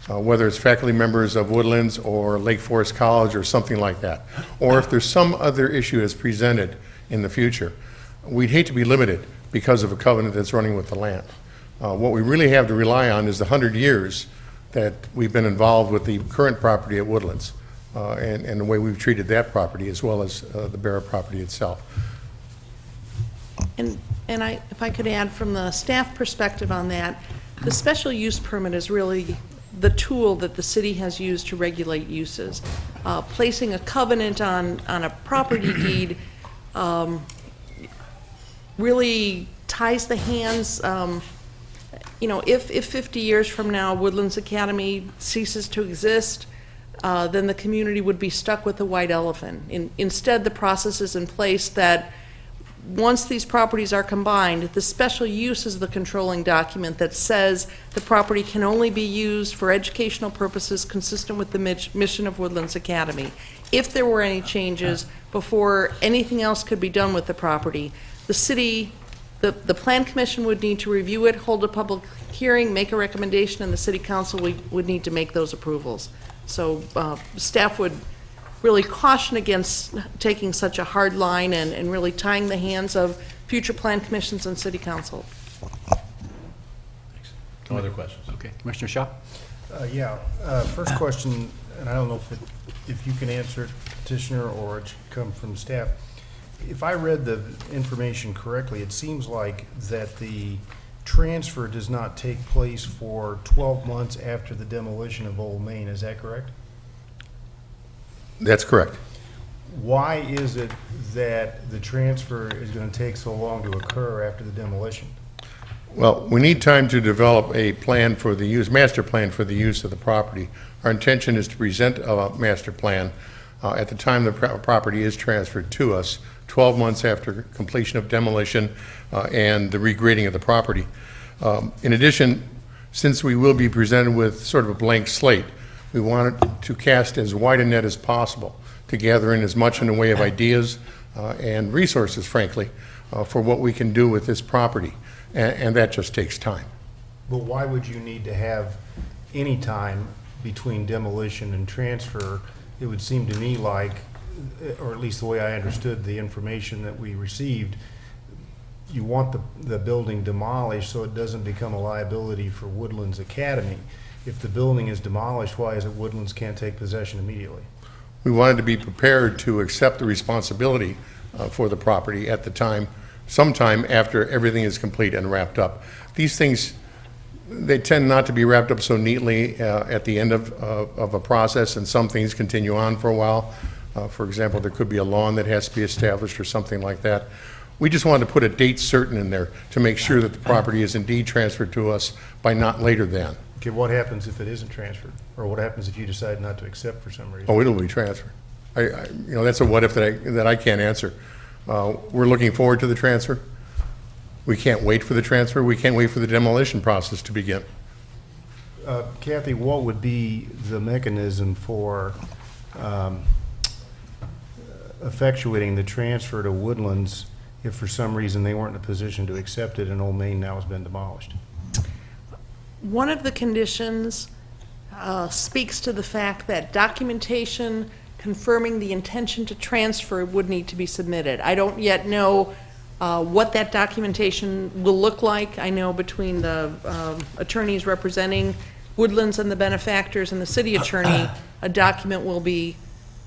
whether it's faculty members of Woodlands or Lake Forest College or something like that, or if there's some other issue that's presented in the future, we'd hate to be limited because of a covenant that's running with the land. What we really have to rely on is the 100 years that we've been involved with the current property at Woodlands and the way we've treated that property as well as the Barrett property itself. And if I could add from the staff perspective on that, the special use permit is really the tool that the city has used to regulate uses. Placing a covenant on a property deed really ties the hands. If 50 years from now Woodlands Academy ceases to exist, then the community would be stuck with the white elephant. Instead, the process is in place that once these properties are combined, the special use is the controlling document that says the property can only be used for educational purposes consistent with the mission of Woodlands Academy. If there were any changes before anything else could be done with the property, the city, the Plan Commission would need to review it, hold a public hearing, make a recommendation, and the City Council would need to make those approvals. So staff would really caution against taking such a hard line and really tying the hands of future plan commissions and city council. No other questions? Okay, Commissioner Shaw? First question, and I don't know if you can answer it, petitioner, or it should come from staff. If I read the information correctly, it seems like that the transfer does not take place for 12 months after the demolition of Old Main. Is that correct? That's correct. Why is it that the transfer is going to take so long to occur after the demolition? Well, we need time to develop a plan for the use, master plan for the use of the property. Our intention is to present a master plan at the time the property is transferred to us, 12 months after completion of demolition and the regrading of the property. In addition, since we will be presented with sort of a blank slate, we wanted to cast as wide a net as possible to gather in as much in the way of ideas and resources, frankly, for what we can do with this property. And that just takes time. But why would you need to have any time between demolition and transfer? It would seem to me like, or at least the way I understood the information that we received, you want the building demolished so it doesn't become a liability for Woodlands Academy. If the building is demolished, why is it Woodlands can't take possession immediately? We wanted to be prepared to accept the responsibility for the property at the time, sometime after everything is complete and wrapped up. These things, they tend not to be wrapped up so neatly at the end of a process, and some things continue on for a while. For example, there could be a lawn that has to be established or something like that. We just wanted to put a date certain in there to make sure that the property is indeed transferred to us by not later than. Okay, what happens if it isn't transferred? Or what happens if you decide not to accept for some reason? Oh, it'll be transferred. That's a what if that I can't answer. We're looking forward to the transfer. We can't wait for the transfer. We can't wait for the demolition process to begin. Kathy, what would be the mechanism for effectuating the transfer to Woodlands if for some reason they weren't in a position to accept it and Old Main now has been demolished? One of the conditions speaks to the fact that documentation confirming the intention to transfer would need to be submitted. I don't yet know what that documentation will look like. I know between the attorneys representing Woodlands and the benefactors and the city attorney, a document will be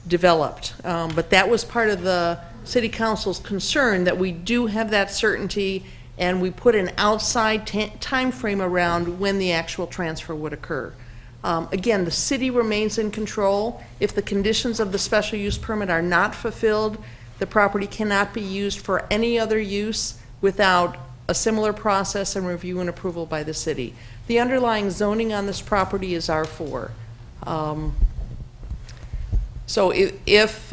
developed. But that was part of the city council's concern, that we do have that certainty, and we put an outside time frame around when the actual transfer would occur. Again, the city remains in control. If the conditions of the special use permit are not fulfilled, the property cannot be used for any other use without a similar process and review and approval by the city. The underlying zoning on this property is R4. So if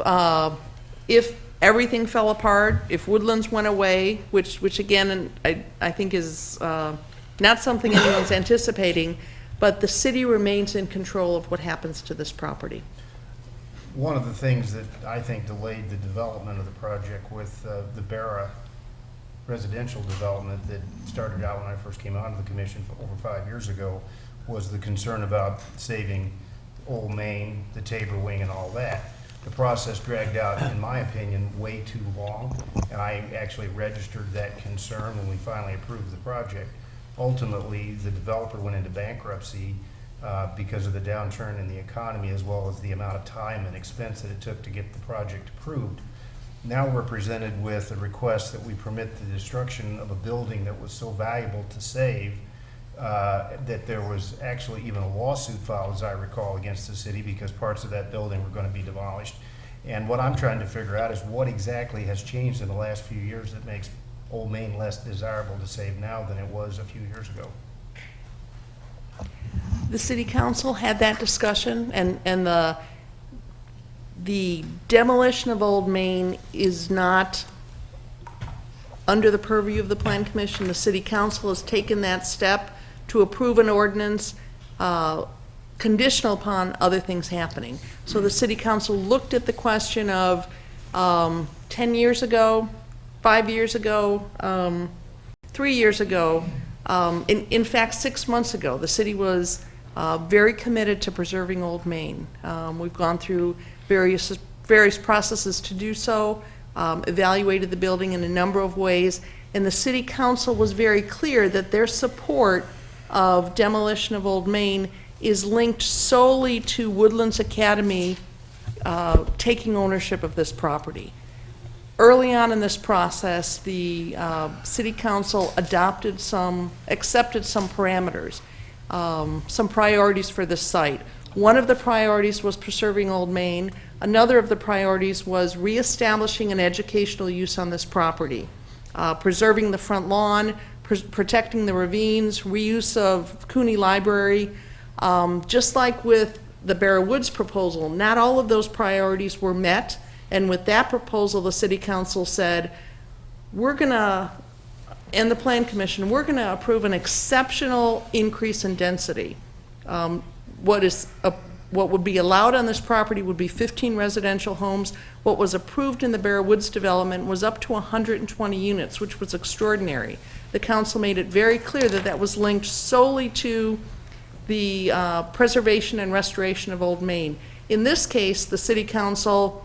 everything fell apart, if Woodlands went away, which again, I think is not something anyone's anticipating, but the city remains in control of what happens to this property. One of the things that I think delayed the development of the project with the Barra residential development that started out when I first came onto the commission over 5 years ago was the concern about saving Old Main, the Tabor Wing, and all that. The process dragged out, in my opinion, way too long, and I actually registered that concern when we finally approved the project. Ultimately, the developer went into bankruptcy because of the downturn in the economy, as well as the amount of time and expense that it took to get the project approved. Now we're presented with a request that we permit the destruction of a building that was so valuable to save that there was actually even a lawsuit filed, as I recall, against the city because parts of that building were going to be demolished. And what I'm trying to figure out is what exactly has changed in the last few years that makes Old Main less desirable to save now than it was a few years ago. The city council had that discussion, and the demolition of Old Main is not under the purview of the Plan Commission. The city council has taken that step to approve an ordinance conditional upon other things happening. So the city council looked at the question of 10 years ago, 5 years ago, 3 years ago, in fact, 6 months ago, the city was very committed to preserving Old Main. We've gone through various processes to do so, evaluated the building in a number of ways, and the city council was very clear that their support of demolition of Old Main is linked solely to Woodlands Academy taking ownership of this property. Early on in this process, the city council accepted some parameters, some priorities for this site. One of the priorities was preserving Old Main. Another of the priorities was reestablishing an educational use on this property, preserving the front lawn, protecting the ravines, reuse of Cooney Library. Just like with the Barra Woods proposal, not all of those priorities were met. And with that proposal, the city council said, and the Plan Commission, we're going to approve an exceptional increase in density. What would be allowed on this property would be 15 residential homes. What was approved in the Barra Woods development was up to 120 units, which was extraordinary. The council made it very clear that that was linked solely to the preservation and restoration of Old Main. In this case, the city council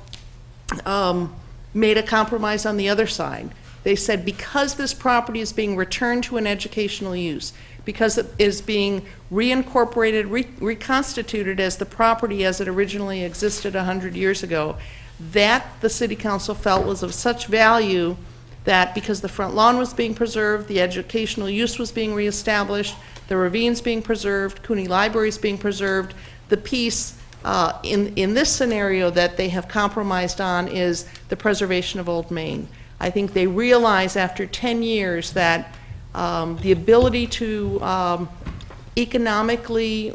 made a compromise on the other side. They said because this property is being returned to an educational use, because it is being reincorporated, reconstituted as the property as it originally existed 100 years ago, that the city council felt was of such value that because the front lawn was being preserved, the educational use was being reestablished, the ravines being preserved, Cooney Libraries being preserved, the piece in this scenario that they have compromised on is the preservation of Old Main. I think they realize after 10 years that the ability to economically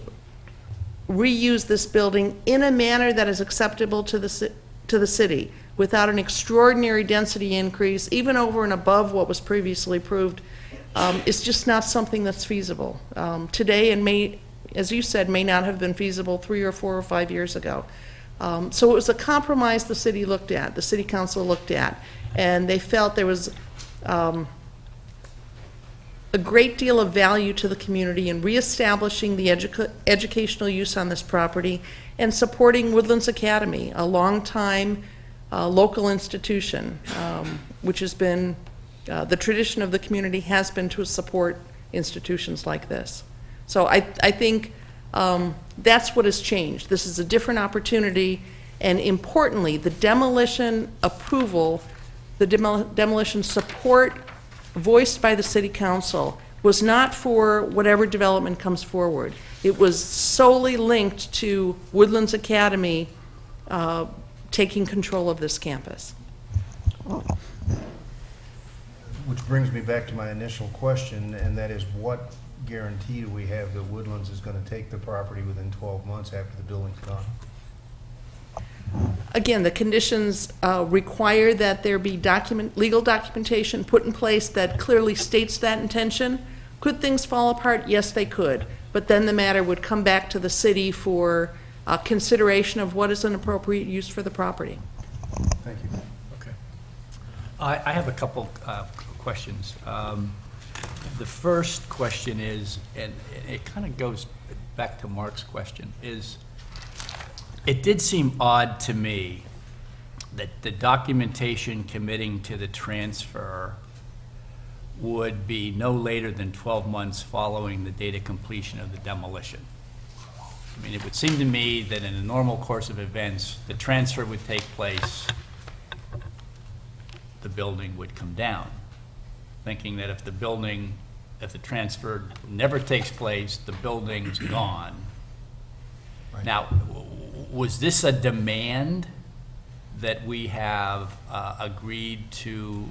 reuse this building in a manner that is acceptable to the city without an extraordinary density increase, even over and above what was previously approved, is just not something that's feasible today, and may, as you said, may not have been feasible 3 or 4 or 5 years ago. So it was a compromise the city looked at, the city council looked at, and they felt there was a great deal of value to the community in reestablishing the educational use on this property and supporting Woodlands Academy, a long-time local institution, which has been, the tradition of the community has been to support institutions like this. So I think that's what has changed. This is a different opportunity, and importantly, the demolition approval, the demolition support voiced by the city council was not for whatever development comes forward. It was solely linked to Woodlands Academy taking control of this campus. Which brings me back to my initial question, and that is what guarantee do we have that Woodlands is going to take the property within 12 months after the building's gone? Again, the conditions require that there be legal documentation put in place that clearly states that intention. Could things fall apart? Yes, they could. But then the matter would come back to the city for consideration of what is an appropriate use for the property. Thank you. Okay. I have a couple questions. The first question is, and it kind of goes back to Mark's question, is it did seem odd to me that the documentation committing to the transfer would be no later than 12 months following the date of completion of the demolition. I mean, it would seem to me that in a normal course of events, the transfer would take place, the building would come down. Thinking that if the transfer never takes place, the building's gone. Right. Now, was this a demand that we have agreed to,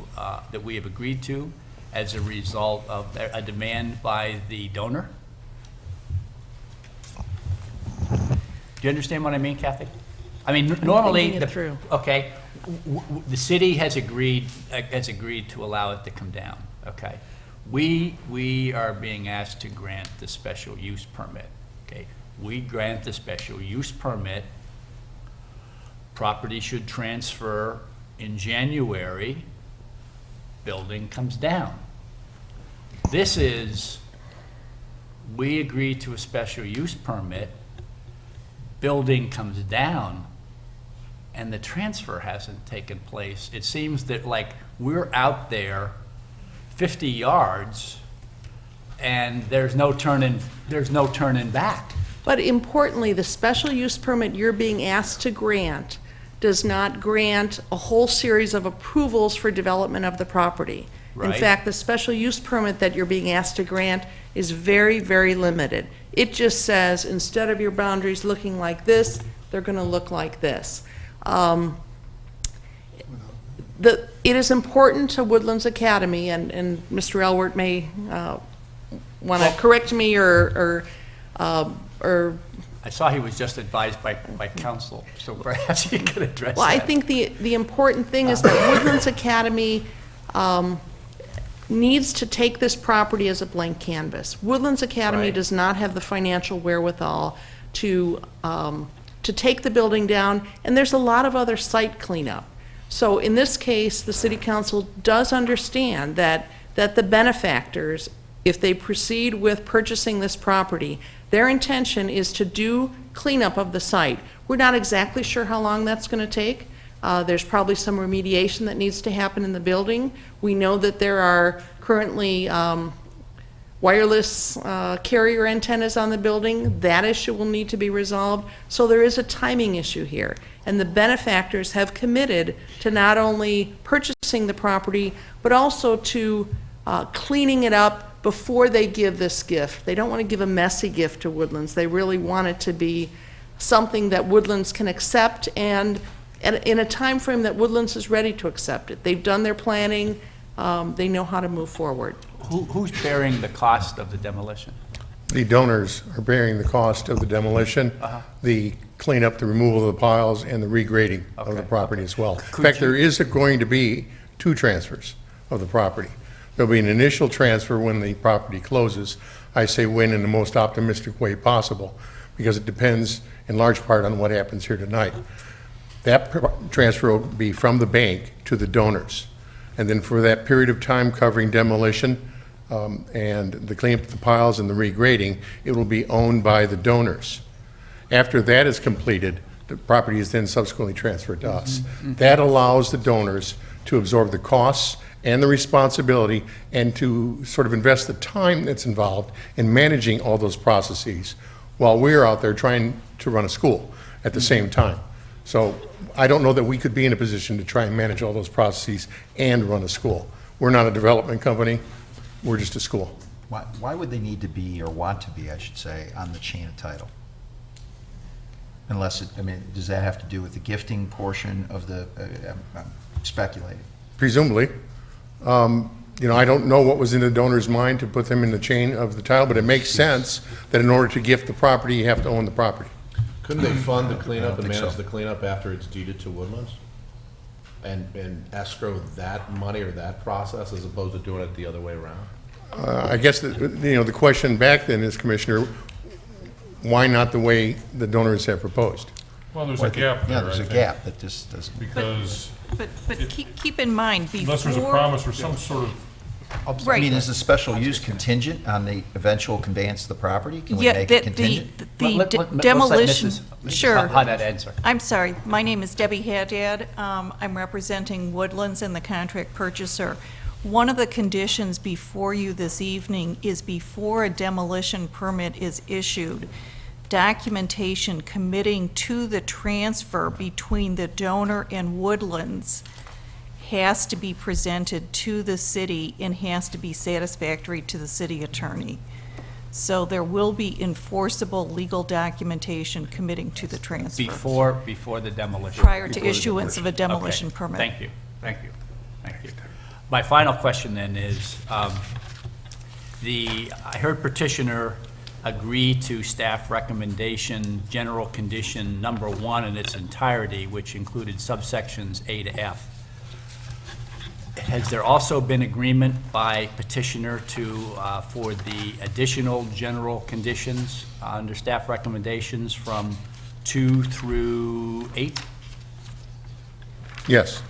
as a result of a demand by the donor? Do you understand what I mean, Kathy? I mean, normally, okay, the city has agreed to allow it to come down. Okay, we are being asked to grant the special use permit. Okay, we grant the special use permit. Property should transfer in January. Building comes down. This is, we agree to a special use permit. Building comes down, and the transfer hasn't taken place. It seems that like we're out there 50 yards, and there's no turning back. But importantly, the special use permit you're being asked to grant does not grant a whole series of approvals for development of the property. Right. In fact, the special use permit that you're being asked to grant is very, very limited. It just says, instead of your boundaries looking like this, they're going to look like this. It is important to Woodlands Academy, and Mr. Elwart may want to correct me or I saw he was just advised by counsel, so perhaps he could address that. Well, I think the important thing is that Woodlands Academy needs to take this property as a blank canvas. Woodlands Academy does not have the financial wherewithal to take the building down, and there's a lot of other site cleanup. So in this case, the City Council does understand that the benefactors, if they proceed with purchasing this property, their intention is to do cleanup of the site. We're not exactly sure how long that's going to take. There's probably some remediation that needs to happen in the building. We know that there are currently wireless carrier antennas on the building. That issue will need to be resolved. So there is a timing issue here. And the benefactors have committed to not only purchasing the property, but also to cleaning it up before they give this gift. They don't want to give a messy gift to Woodlands. They really want it to be something that Woodlands can accept, and in a time frame that Woodlands is ready to accept it. They've done their planning. They know how to move forward. Who's bearing the cost of the demolition? The donors are bearing the cost of the demolition, the cleanup, the removal of the piles, and the regrading of the property as well. In fact, there is going to be 2 transfers of the property. There'll be an initial transfer when the property closes. I say when in the most optimistic way possible, because it depends in large part on what happens here tonight. That transfer will be from the bank to the donors. And then for that period of time covering demolition and the cleanup of the piles and the regrading, it will be owned by the donors. After that is completed, the property is then subsequently transferred to us. That allows the donors to absorb the costs and the responsibility and to sort of invest the time that's involved in managing all those processes while we're out there trying to run a school at the same time. So I don't know that we could be in a position to try and manage all those processes and run a school. We're not a development company, we're just a school. Why would they need to be, or want to be, I should say, on the chain of title? Unless, does that have to do with the gifting portion of the, I'm speculating. Presumably. I don't know what was in the donor's mind to put them in the chain of the title, but it makes sense that in order to gift the property, you have to own the property. Couldn't they fund the cleanup and manage so. the cleanup after it's deeded to Woodlands? And escrow that money or that process as opposed to doing it the other way around? I guess the question back then is, Commissioner, why not the way the donors have proposed? Well, there's a gap there, Yeah, there's a gap that just doesn't. Because But keep in mind, before... unless there's a promise or some sort of... I mean, is the special use contingent on the eventual conveyance of the property? Can we Yeah, make it contingent? the demolition... Sure. How that answer. I'm sorry. My name is Debbie Haddad. I'm representing Woodlands and the contract purchaser. One of the conditions before you this evening is before a demolition permit is issued, documentation committing to the transfer between the donor and Woodlands has to be presented to the city and has to be satisfactory to the city attorney. So there will be enforceable legal documentation committing to the transfer. Before the demolition? Prior to issuance of a demolition Okay. permit. Thank you. My final question then is, I heard petitioner agree to staff recommendation, general condition number 1 in its entirety, which included subsections A to F. Has there also been agreement by petitioner for the additional general conditions under staff recommendations from 2 through 8? Yes.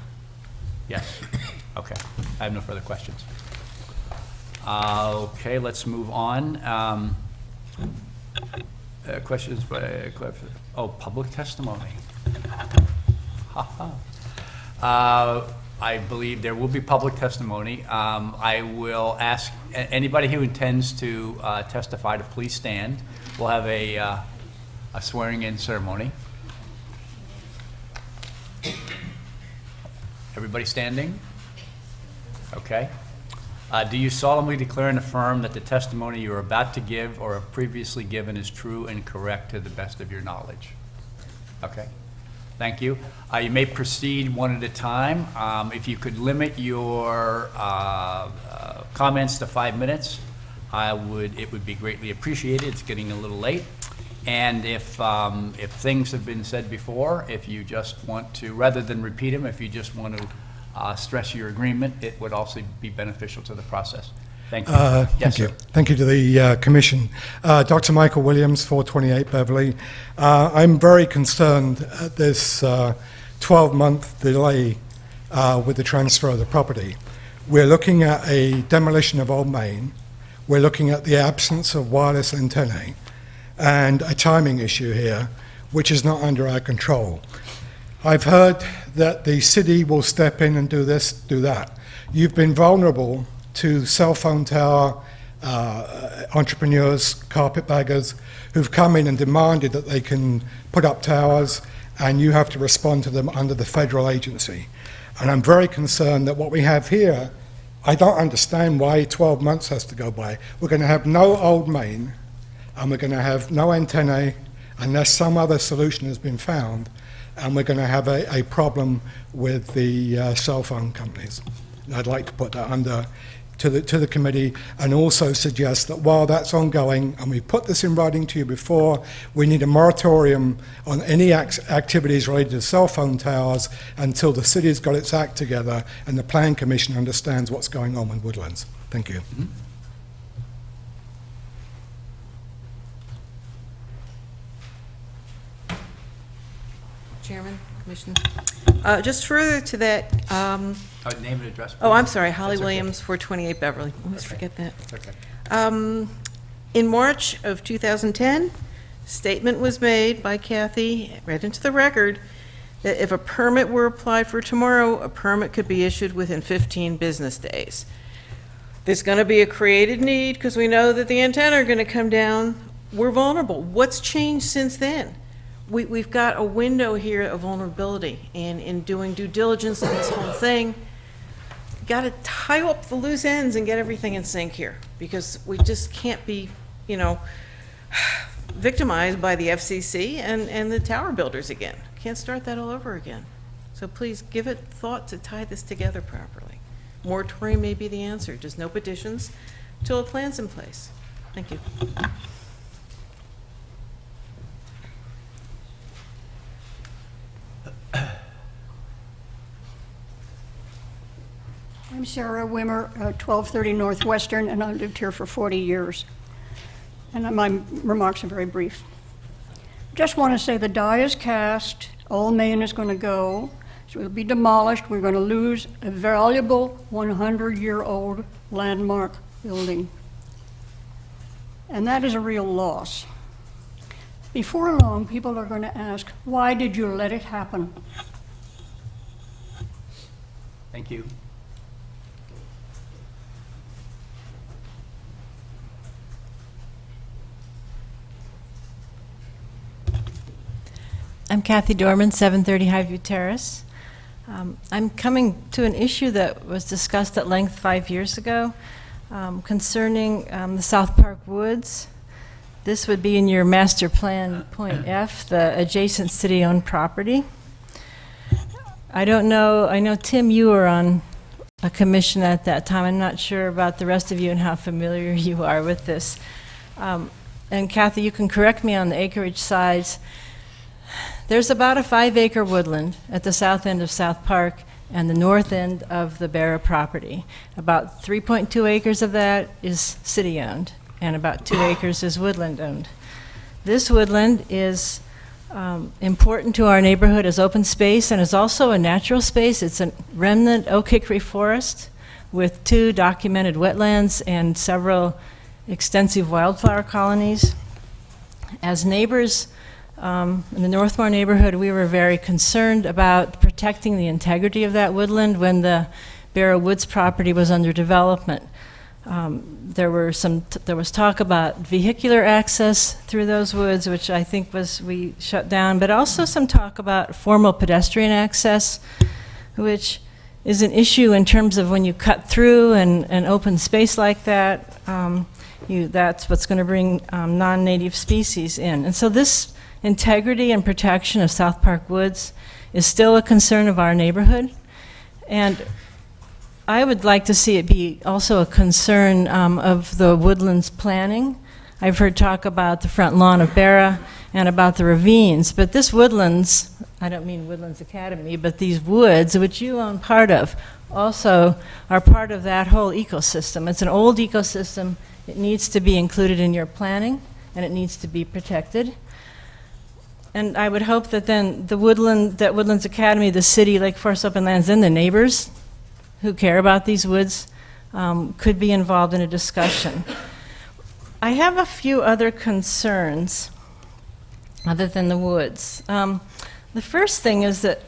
Yes. Okay. I have no further questions. Okay, let's move on. Questions by, public testimony. I believe there will be public testimony. I will ask anybody who intends to testify to please stand. We'll have a swearing-in ceremony. Everybody standing? Okay. Do you solemnly declare and affirm that the testimony you are about to give or have previously given is true and correct to the best of your knowledge? Okay. Thank you. You may proceed one at a time. If you could limit your comments to 5 minutes, it would be greatly appreciated. It's getting a little late. And if things have been said before, if you just want to, rather than repeat them, if you just want to stress your agreement, it would also be beneficial to the process. Thank you. Thank you. Thank you to the Commission. Dr. Michael Williams, 428 Beverly. I'm very concerned at this 12-month delay with the transfer of the property. We're looking at a demolition of Old Main. We're looking at the absence of wireless antennae and a timing issue here, which is not under our control. I've heard that the city will step in and do this, do that. You've been vulnerable to cell phone tower entrepreneurs, carpetbaggers, who've come in and demanded that they can put up towers, and you have to respond to them under the federal agency. And I'm very concerned that what we have here, I don't understand why 12 months has to go by. We're going to have no old main, and we're going to have no antennae unless some other solution has been found, and we're going to have a problem with the cell phone companies. And I'd like to put that under to the committee, and also suggest that while that's ongoing, and we put this in writing to you before, we need a moratorium on any activities related to cell phone towers until the city's got its act together and the Plan Commission understands what's going on with Woodlands. Thank you. Mm-hmm. Chairman, Commissioner. Just further to that. Name and address, please. Oh, I'm sorry, Holly That's okay. Williams, 428 Beverly. Always Okay. forget that. That's okay. In March of 2010, statement was made by Kathy, read into the record, that if a permit were applied for tomorrow, a permit could be issued within 15 business days. There's going to be a created need because we know that the antenna are going to come down. We're vulnerable. What's changed since then? We've got a window here of vulnerability, and in doing due diligence on this whole thing, got to tie up the loose ends and get everything in sync here, because we just can't be, victimized by the FCC and the tower builders again. Can't start that all over again. So please give it thought to tie this together properly. Moratorium may be the answer, just no petitions till a plan's in place. Thank you. I'm Sarah Wimmer, 1230 Northwestern, and I've lived here for 40 years. And my remarks are very brief. Just want to say the die is cast, Old Main is going to go, so it'll be demolished. We're going to lose a valuable 100-year-old landmark building. And that is a real loss. Before long, people are going to ask, why did you let it happen? Thank you. I'm Kathy Dorman, 730 Highview Terrace. I'm coming to an issue that was discussed at length 5 years ago concerning the South Park Woods. This would be in your master plan, point F, the adjacent city-owned property. I don't know, I know, Tim, you were on a commission at that time. I'm not sure about the rest of you and how familiar you are with this. And Kathy, you can correct me on the acreage size. There's about a 5-acre woodland at the south end of South Park and the north end of the Barra property. About 3.2 acres of that is city-owned, and about 2 acres is woodland-owned. This woodland is important to our neighborhood as open space and is also a natural space. It's a remnant oak hickory forest with 2 documented wetlands and several extensive wildflower colonies. As neighbors in the Northmore neighborhood, we were very concerned about protecting the integrity of that woodland when the Barrow Woods property was under development. There was talk about vehicular access through those woods, which I think we shut down, but also some talk about formal pedestrian access, which is an issue in terms of when you cut through an open space like that, that's what's going to bring non-native species in. And so this integrity and protection of South Park Woods is still a concern of our neighborhood. And I would like to see it be also a concern of the woodlands planning. I've heard talk about the front lawn of Barra and about the ravines, but this woodlands, I don't mean Woodlands Academy, but these woods, which you own part of, also are part of that whole ecosystem. It's an old ecosystem. It needs to be included in your planning, and it needs to be protected. And I would hope that then that Woodlands Academy, the city, Lake Forest Open Lands, and the neighbors who care about these woods could be involved in a discussion. I have a few other concerns other than the woods. The first thing is that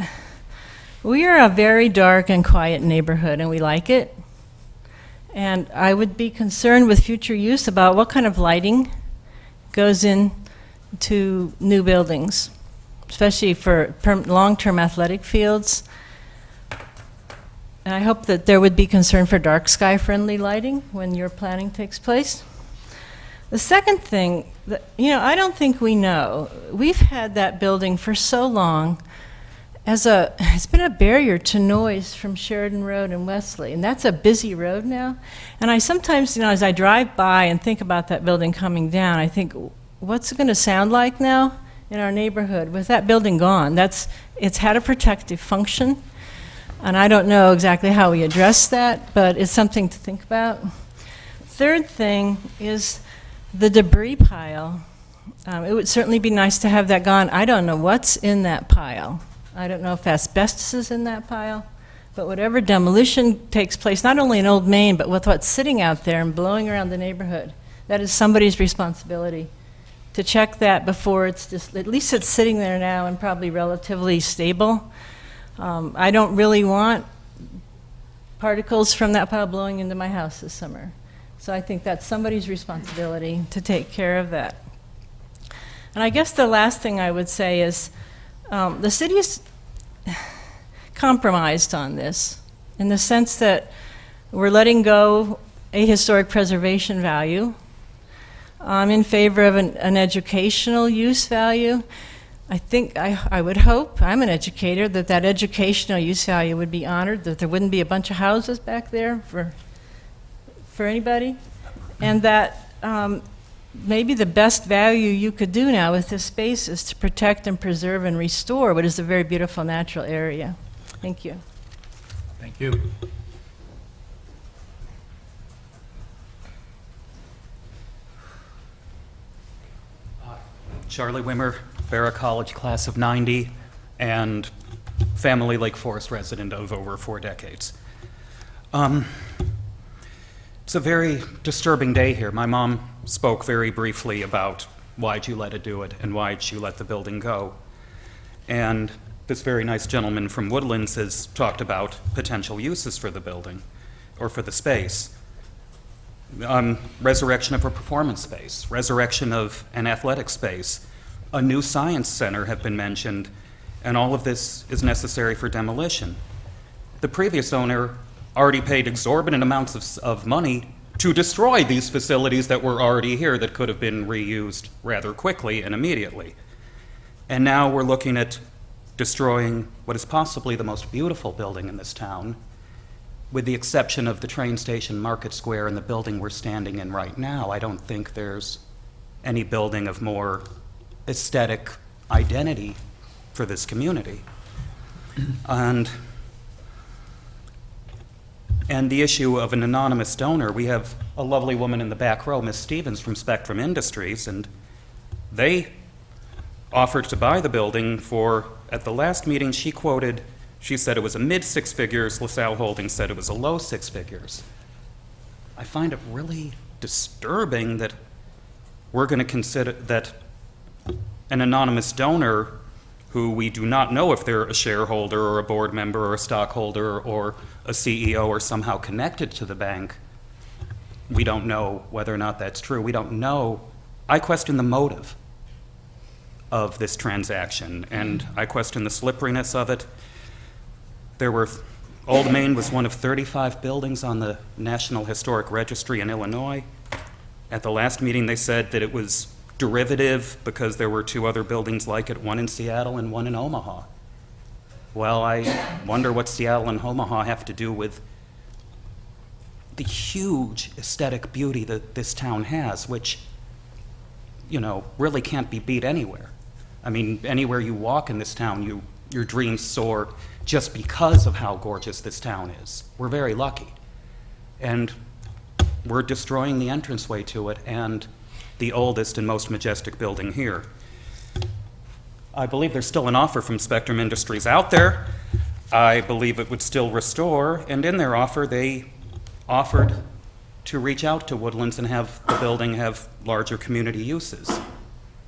we are a very dark and quiet neighborhood, and we like it. And I would be concerned with future use about what kind of lighting goes into new buildings, especially for long-term athletic fields. And I hope that there would be concern for dark sky-friendly lighting when your planning takes place. The second thing, that, I don't think we know. We've had that building for so long it's been a barrier to noise from Sheridan Road and Wesley, and that's a busy road now. And I sometimes, as I drive by and think about that building coming down, I think, what's it going to sound like now in our neighborhood with that building gone? It's had a protective function, and I don't know exactly how we address that, but it's something to think about. Third thing is the debris pile. It would certainly be nice to have that gone. I don't know what's in that pile. I don't know if asbestos is in that pile, but whatever demolition takes place, not only in Old Main, but with what's sitting out there and blowing around the neighborhood, that is somebody's responsibility to check that before it's just, at least it's sitting there now and probably relatively stable. I don't really want particles from that pile blowing into my house this summer. So I think that's somebody's responsibility to take care of that. And I guess the last thing I would say is the city is compromised on this in the sense that we're letting go a historic preservation value. I'm in favor of an educational use value. I think, I would hope, I'm an educator, that educational use value would be honored, that there wouldn't be a bunch of houses back there for anybody, and that maybe the best value you could do now with this space is to protect and preserve and restore what is a very beautiful natural area. Thank you. Thank you. Charlie Wimmer, Barra College class of '90, and family Lake Forest resident of over 4 decades. It's a very disturbing day here. My mom spoke very briefly about why'd you let it do it and why'd you let the building go. And this very nice gentleman from Woodlands has talked about potential uses for the building or for the space. Resurrection of a performance space, resurrection of an athletic space, a new science center have been mentioned, and all of this is necessary for demolition. The previous owner already paid exorbitant amounts of money to destroy these facilities that were already here that could have been reused rather quickly and immediately. And now we're looking at destroying what is possibly the most beautiful building in this town, with the exception of the train station, Market Square, and the building we're standing in right now. I don't think there's any building of more aesthetic identity for this community. And the issue of an anonymous donor, we have a lovely woman in the back row, Miss Stevens from Spectrum Industries, and they offered to buy the building for, at the last meeting she said it was a mid 6 figures, LaSalle Holdings said it was a low 6 figures. I find it really disturbing that we're going to consider that an anonymous donor who we do not know if they're a shareholder or a board member or a stockholder or a CEO or somehow connected to the bank. We don't know whether or not that's true. We don't know. I question the motive of this transaction, and I question the slipperiness of it. Old Main was one of 35 buildings on the National Historic Registry in Illinois. At the last meeting, they said that it was derivative because there were 2 other buildings like it, one in Seattle and one in Omaha. Well, I wonder what Seattle and Omaha have to do with the huge aesthetic beauty that this town has, which, really can't be beat anywhere. I mean, anywhere you walk in this town, your dreams soar just because of how gorgeous this town is. We're very lucky. And we're destroying the entranceway to it and the oldest and most majestic building here. I believe there's still an offer from Spectrum Industries out there. I believe it would still restore, and in their offer, they offered to reach out to Woodlands and have the building have larger community uses.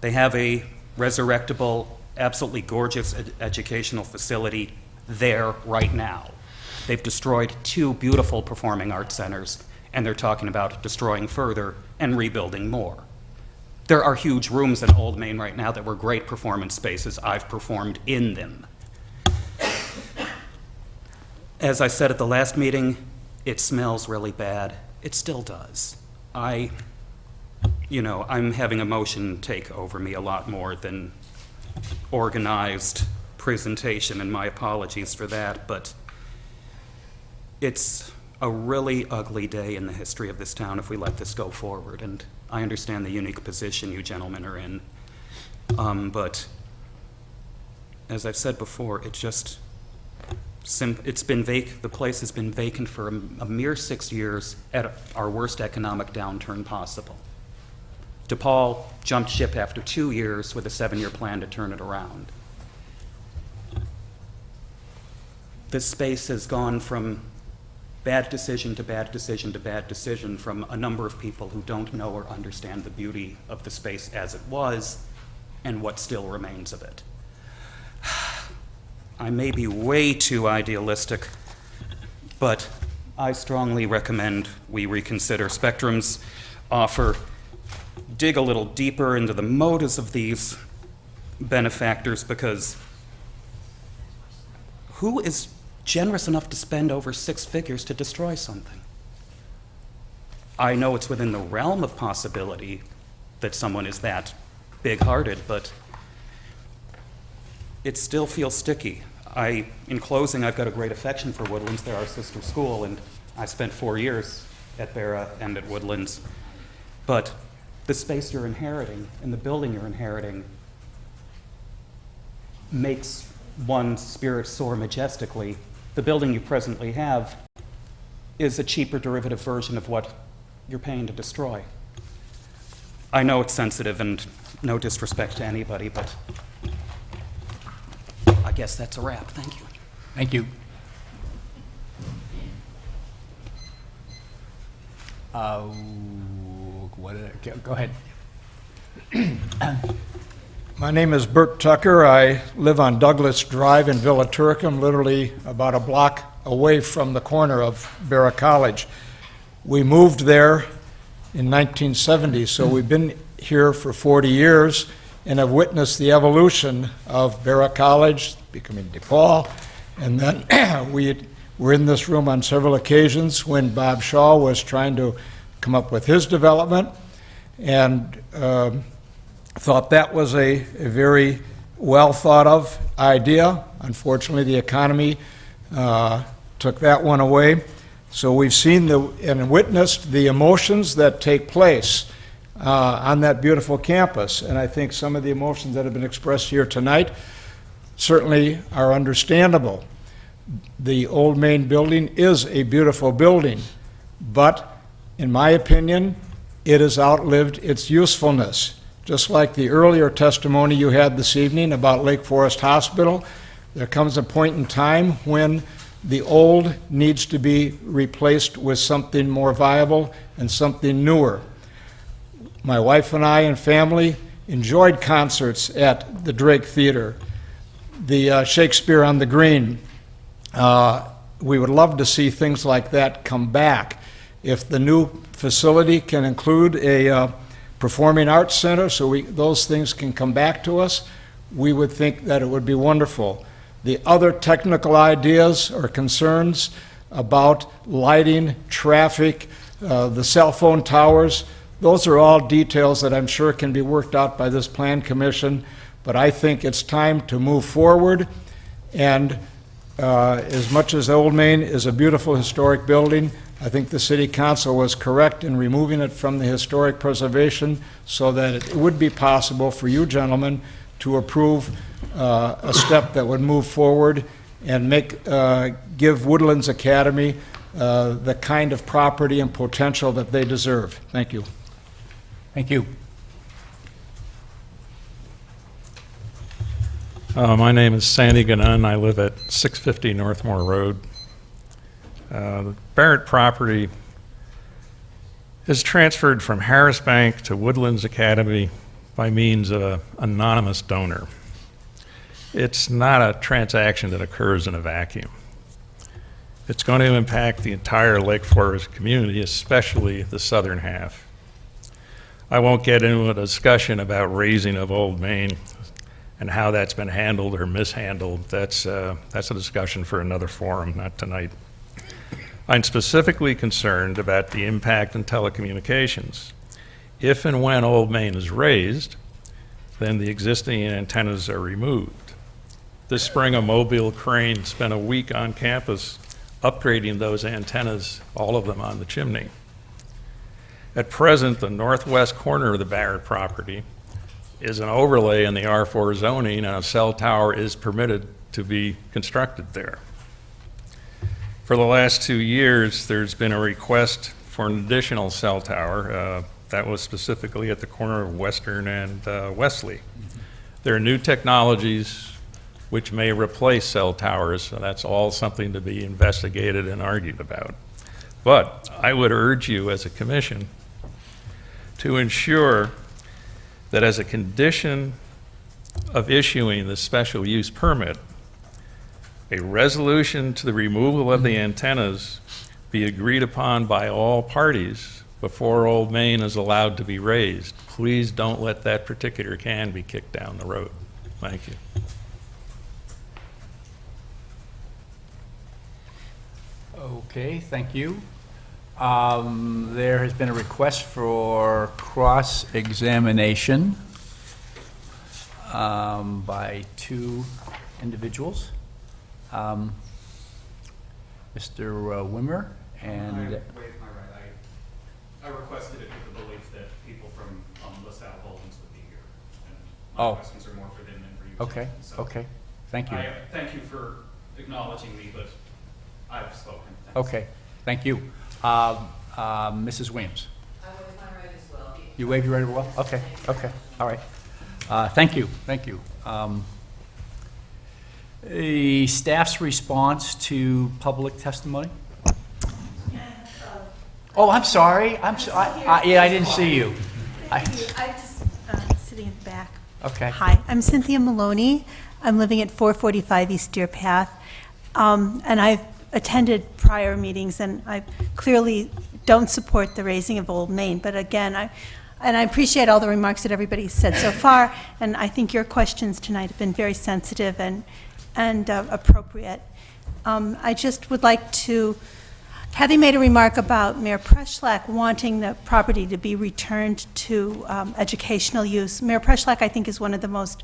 They have a resurrectable absolutely gorgeous educational facility there right now. They've destroyed 2 beautiful performing arts centers, and they're talking about destroying further and rebuilding more. There are huge rooms in Old Main right now that were great performance spaces. I've performed in them. As I said at the last meeting, it smells really bad. It still does. I'm having emotion take over me a lot more than organized presentation, and my apologies for that, but it's a really ugly day in the history of this town if we let this go forward, and I understand the unique position you gentlemen are in, but as I've said before, it's been the place has been vacant for a mere 6 years at our worst economic downturn possible. DePaul jumped ship after 2 years with a 7-year plan to turn it around. This space has gone from bad decision to bad decision to bad decision from a number of people who don't know or understand the beauty of the space as it was and what still remains of it. I may be way too idealistic, but I strongly recommend we reconsider Spectrum's offer, dig a little deeper into the motives of these benefactors, because who is generous enough to spend over 6 figures to destroy something? I know it's within the realm of possibility that someone is that big-hearted, but it still feels sticky. In closing, I've got a great affection for Woodlands. They're our sister school, and I spent 4 years at Barra and at Woodlands. But the space you're inheriting and the building you're inheriting makes one's spirit soar majestically. The building you presently have is a cheaper derivative version of what you're paying to destroy. I know it's sensitive and no disrespect to anybody, but I guess that's a wrap. Thank you. Thank you. Go ahead. My name is Bert Tucker. I live on Douglas Drive in Villa Turcom, literally about a block away from the corner of Barra College. We moved there in 1970, so we've been here for 40 years and have witnessed the evolution of Barra College becoming DePaul. And then we were in this room on several occasions when Bob Shaw was trying to come up with his development, and thought that was a very well thought of idea. Unfortunately, the economy took that one away. So we've seen and witnessed the emotions that take place on that beautiful campus. And I think some of the emotions that have been expressed here tonight certainly are understandable. The Old Main building is a beautiful building, but in my opinion, it has outlived its usefulness. Just like the earlier testimony you had this evening about Lake Forest Hospital, there comes a point in time when the old needs to be replaced with something more viable and something newer. My wife and I and family enjoyed concerts at the Drake Theater, the Shakespeare on the Green. We would love to see things like that come back. If the new facility can include a Performing Arts Center, so those things can come back to us, we would think that it would be wonderful. The other technical ideas or concerns about lighting, traffic, the cell phone towers, those are all details that I'm sure can be worked out by this Plan Commission, but I think it's time to move forward. And as much as Old Main is a beautiful historic building, I think the City Council was correct in removing it from the historic preservation so that it would be possible for you gentlemen to approve a step that would move forward and give Woodlands Academy the kind of property and potential that they deserve. Thank you. Thank you. My name is Sandy Gannon. I live at 650 Northmore Road. The Barrett property is transferred from Harris Bank to Woodlands Academy by means of an anonymous donor. it's not a transaction that occurs in a vacuum. It's going to impact the entire Lake Forest community, especially the southern half. I won't get into a discussion about raising of Old Main and how that's been handled or mishandled. That's a discussion for another forum, not tonight. I'm specifically concerned about the impact on telecommunications. If and when Old Main is raised, then the existing antennas are removed. This spring, a mobile crane spent a week on campus upgrading those antennas, all of them on the chimney. At present, the northwest corner of the Barrett property is an overlay in the R4 zoning, and a cell tower is permitted to be constructed there. For the last 2 years, there's been a request for an additional cell tower. That was specifically at the corner of Western and Wesley. There are new technologies which may replace cell towers, so that's all something to be investigated and argued about. But I would urge you as a commission to ensure that as a condition of issuing the special use permit, a resolution to the removal of the antennas be agreed upon by all parties before Old Main is allowed to be raised. Please don't let that particular can be kicked down the road. Thank you. Okay, thank you. There has been a request for cross-examination by 2 individuals. Mr. Wimmer and... I waived my right. I requested it with the belief that people from LaSalle Holdings would be here. And my questions are more for them than for you. Okay, So okay. Thank you. I thank you for acknowledging me, but I've spoken. Thanks. Okay, thank you. Mrs. Williams? I waive my right as well. You waive your right as well? Okay, okay, all right. Thank you, thank you. The staff's response to public testimony? Oh, I'm sorry. Yeah, I didn't see you. I'm just sitting in the back. Okay. Hi, I'm Cynthia Maloney. I'm living at 445 East Deer Path. And I've attended prior meetings, and I clearly don't support the raising of Old Main. But again, I appreciate all the remarks that everybody said so far, and I think your questions tonight have been very sensitive and appropriate. I just would like to, having made a remark about Mayor Preschlack wanting the property to be returned to educational use, Mayor Preschlack, I think, is one of the most,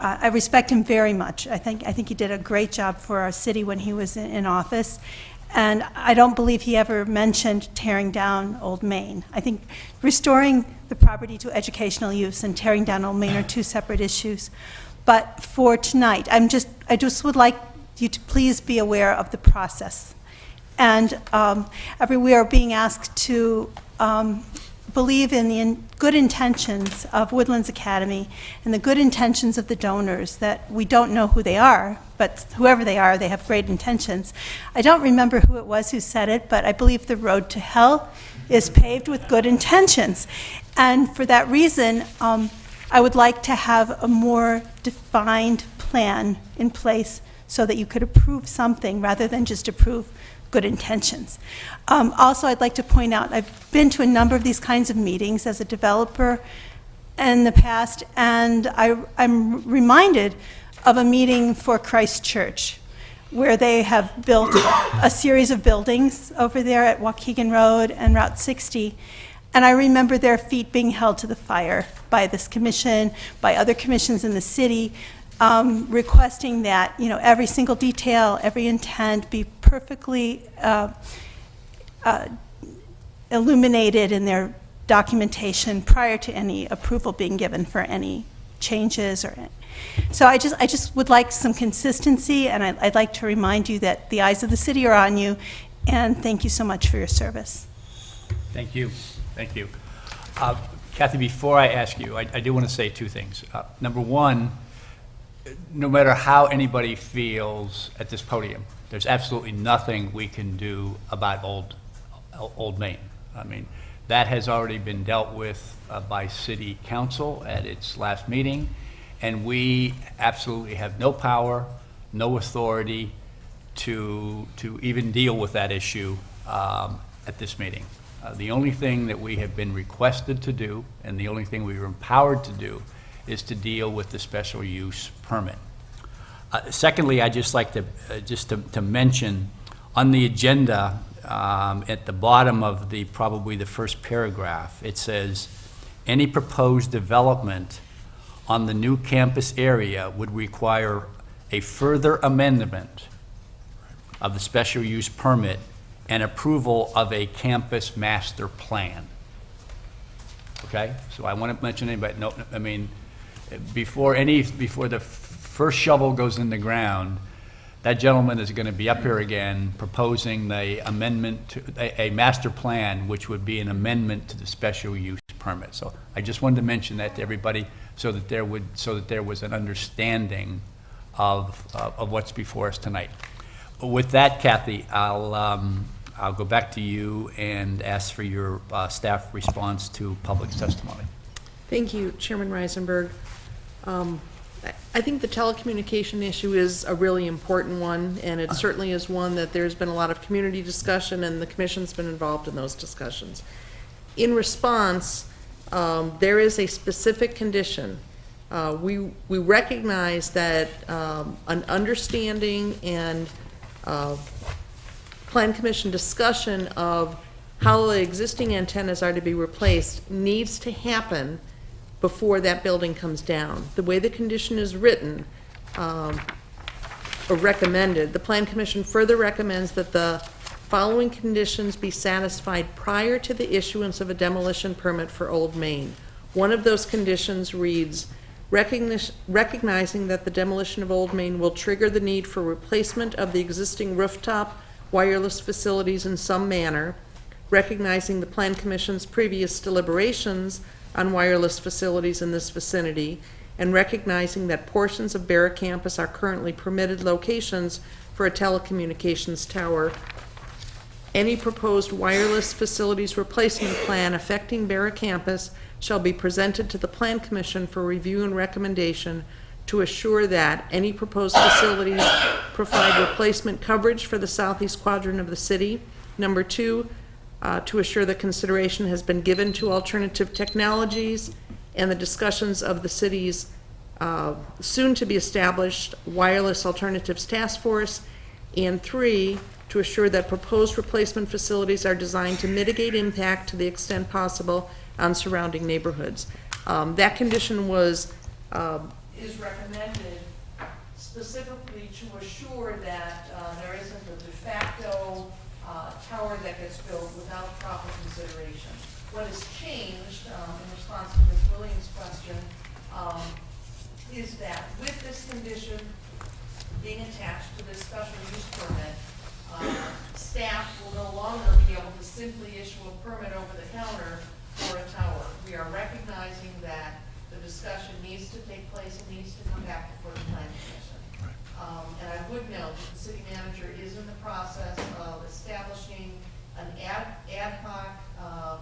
I respect him very much. I think he did a great job for our city when he was in office, and I don't believe he ever mentioned tearing down Old Main. I think restoring the property to educational use and tearing down Old Main are 2 separate issues. But for tonight, I just would like you to please be aware of the process. And we are being asked to believe in the good intentions of Woodlands Academy and the good intentions of the donors, that we don't know who they are, but whoever they are, they have great intentions. I don't remember who it was who said it, but I believe the road to hell is paved with good intentions. And for that reason, I would like to have a more defined plan in place so that you could approve something rather than just approve good intentions. Also, I'd like to point out, I've been to a number of these kinds of meetings as a developer in the past, and I'm reminded of a meeting for Christ Church, where they have built a series of buildings over there at Waukegan Road and Route 60. And I remember their feet being held to the fire by this commission, by other commissions in the city, requesting that, every single detail, every intent be perfectly illuminated in their documentation prior to any approval being given for any changes or. So I just would like some consistency, and I'd like to remind you that the eyes of the city are on you, and thank you so much for your service. Thank you. Thank you. Kathy, before I ask you, I do want to say 2 things. Number one, no matter how anybody feels at this podium, there's absolutely nothing we can do about Old Main. I mean, that has already been dealt with by City Council at its last meeting, and we absolutely have no power, no authority to even deal with that issue at this meeting. The only thing that we have been requested to do, and the only thing we were empowered to do, is to deal with the special use permit. Secondly, I'd just like to mention on the agenda, at the bottom of probably the first paragraph, it says, any proposed development on the new campus area would require a further amendment of the special use permit and approval of a campus master plan. Okay, so I want to mention anybody, no, I mean, before the first shovel goes in the ground, that gentleman is going to be up here again proposing the amendment to a master plan, which would be an amendment to the special use permit. So I just wanted to mention that to everybody so that there was an understanding of what's before us tonight. With that, Kathy, I'll go back to you and ask for your staff response to public testimony. Thank you, Chairman Reisenberg. I think the telecommunication issue is a really important one, and it certainly is one that there's been a lot of community discussion, and the commission's been involved in those discussions. In response, there is a specific condition. We recognize that an understanding and Plan Commission discussion of how the existing antennas are to be replaced needs to happen before that building comes down. The way the condition is written, or recommended, the Plan Commission further recommends that the following conditions be satisfied prior to the issuance of a demolition permit for Old Main. One of those conditions reads, recognizing that the demolition of Old Main will trigger the need for replacement of the existing rooftop wireless facilities in some manner, recognizing the Plan Commission's previous deliberations on wireless facilities in this vicinity, and recognizing that portions of Barra campus are currently permitted locations for a telecommunications tower. Any proposed wireless facilities replacement plan affecting Barra campus shall be presented to the Plan Commission for review and recommendation to assure that any proposed facilities provide replacement coverage for the southeast quadrant of the city. Number two, to assure that consideration has been given to alternative technologies and the discussions of the city's soon-to-be-established Wireless Alternatives Task Force. And three, to assure that proposed replacement facilities are designed to mitigate impact to the extent possible on surrounding neighborhoods. That condition is recommended specifically to assure that there isn't a de facto tower that gets built without proper consideration. What has changed, in response to Ms. Williams' question, is that with this condition being attached to this special use permit, staff will no longer be able to simply issue a permit over the counter for a tower. We are recognizing that the discussion needs to take place and needs to come back before the Plan Commission. And I would note that the city manager is in the process of establishing an ad hoc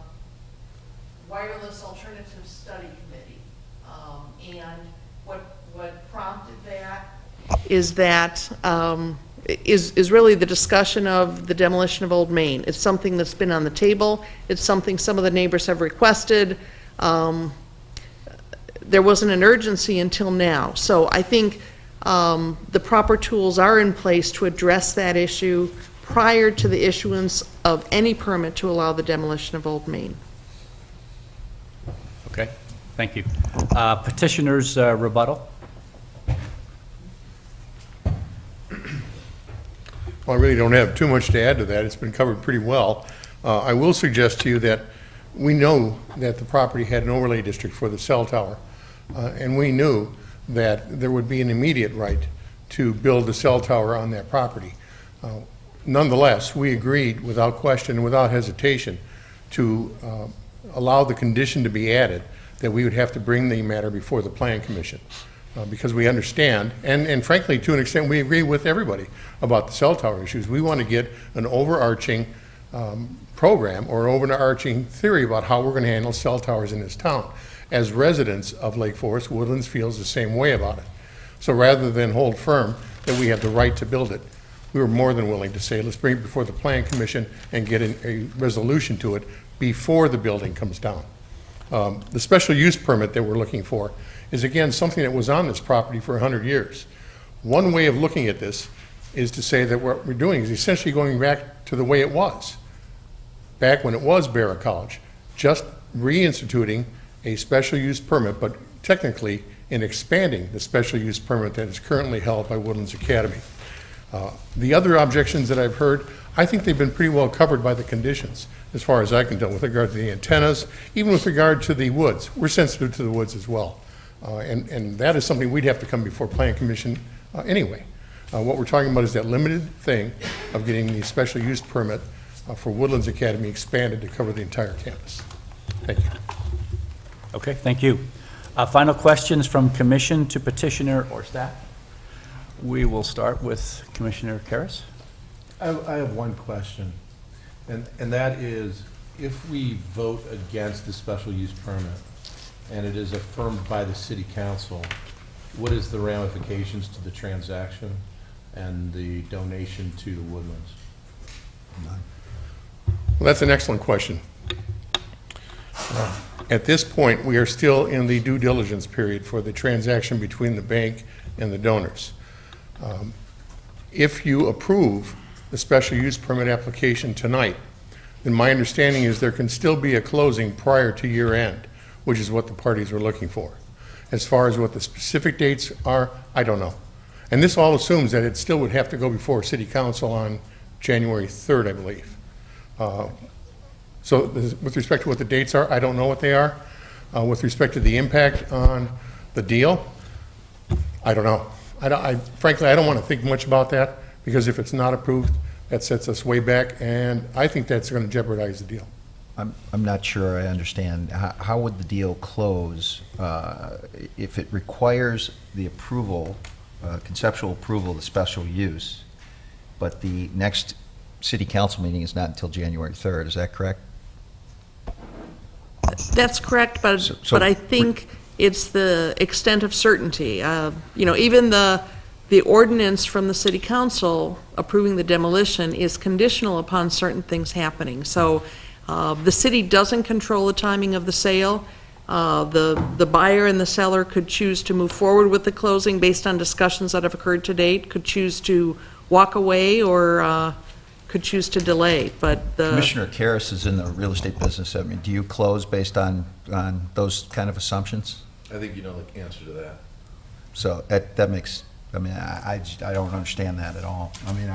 wireless alternative study committee. And what prompted that is that is really the discussion of the demolition of Old Main. It's something that's been on the table. It's something some of the neighbors have requested. There wasn't an urgency until now. So I think the proper tools are in place to address that issue prior to the issuance of any permit to allow the demolition of Old Main. Okay, thank you. Petitioner's rebuttal. Well, I really don't have too much to add to that. It's been covered pretty well. I will suggest to you that we know that the property had an overlay district for the cell tower, and we knew that there would be an immediate right to build a cell tower on that property. Nonetheless, we agreed without question and without hesitation to allow the condition to be added that we would have to bring the matter before the Plan Commission. Because we understand, and frankly, to an extent, we agree with everybody about the cell tower issues. We want to get an overarching program or overarching theory about how we're going to handle cell towers in this town. As residents of Lake Forest, Woodlands feels the same way about it. So rather than hold firm that we have the right to build it, we were more than willing to say, let's bring it before the Plan Commission and get a resolution to it before the building comes down. The special use permit that we're looking for is, again, something that was on this property for 100 years. One way of looking at this is to say that what we're doing is essentially going back to the way it was, back when it was Barra College, just reinstituting a special use permit, but technically in expanding the special use permit that is currently held by Woodlands Academy. The other objections that I've heard, I think they've been pretty well covered by the conditions, as far as I can tell, with regard to the antennas, even with regard to the woods. We're sensitive to the woods as well. And that is something we'd have to come before Plan Commission anyway. What we're talking about is that limited thing of getting the special use permit for Woodlands Academy expanded to cover the entire campus. Thank you. Okay, thank you. Final questions from commission to petitioner or staff? We will start with Commissioner Karras. I have one question, and that is, if we vote against the special use permit and it is affirmed by the city council, what is the ramifications to the transaction and the donation to the Woodlands? Well, that's an excellent question. At this point, we are still in the due diligence period for the transaction between the bank and the donors. If you approve the special use permit application tonight, then my understanding is there can still be a closing prior to year end, which is what the parties are looking for. As far as what the specific dates are, I don't know. And this all assumes that it still would have to go before City Council on January 3rd, I believe. So with respect to what the dates are, I don't know what they are. With respect to the impact on the deal, I don't know. Frankly, I don't want to think much about that, because if it's not approved, that sets us way back, and I think that's going to jeopardize the deal. I'm not sure I understand. How would the deal close if it requires the approval, conceptual approval of the special use, but the next city council meeting is not until January 3rd, is that correct? That's correct, but I think it's the extent of certainty. Even the ordinance from the city council approving the demolition is conditional upon certain things happening. So the city doesn't control the timing of the sale. The buyer and the seller could choose to move forward with the closing based on discussions that have occurred to date, could choose to walk away, or could choose to delay, but Commissioner Karras is in the real estate business. I mean, do you close based on those kind of assumptions? I think you know the answer to that. So that makes, I mean, I don't understand that at all. I mean,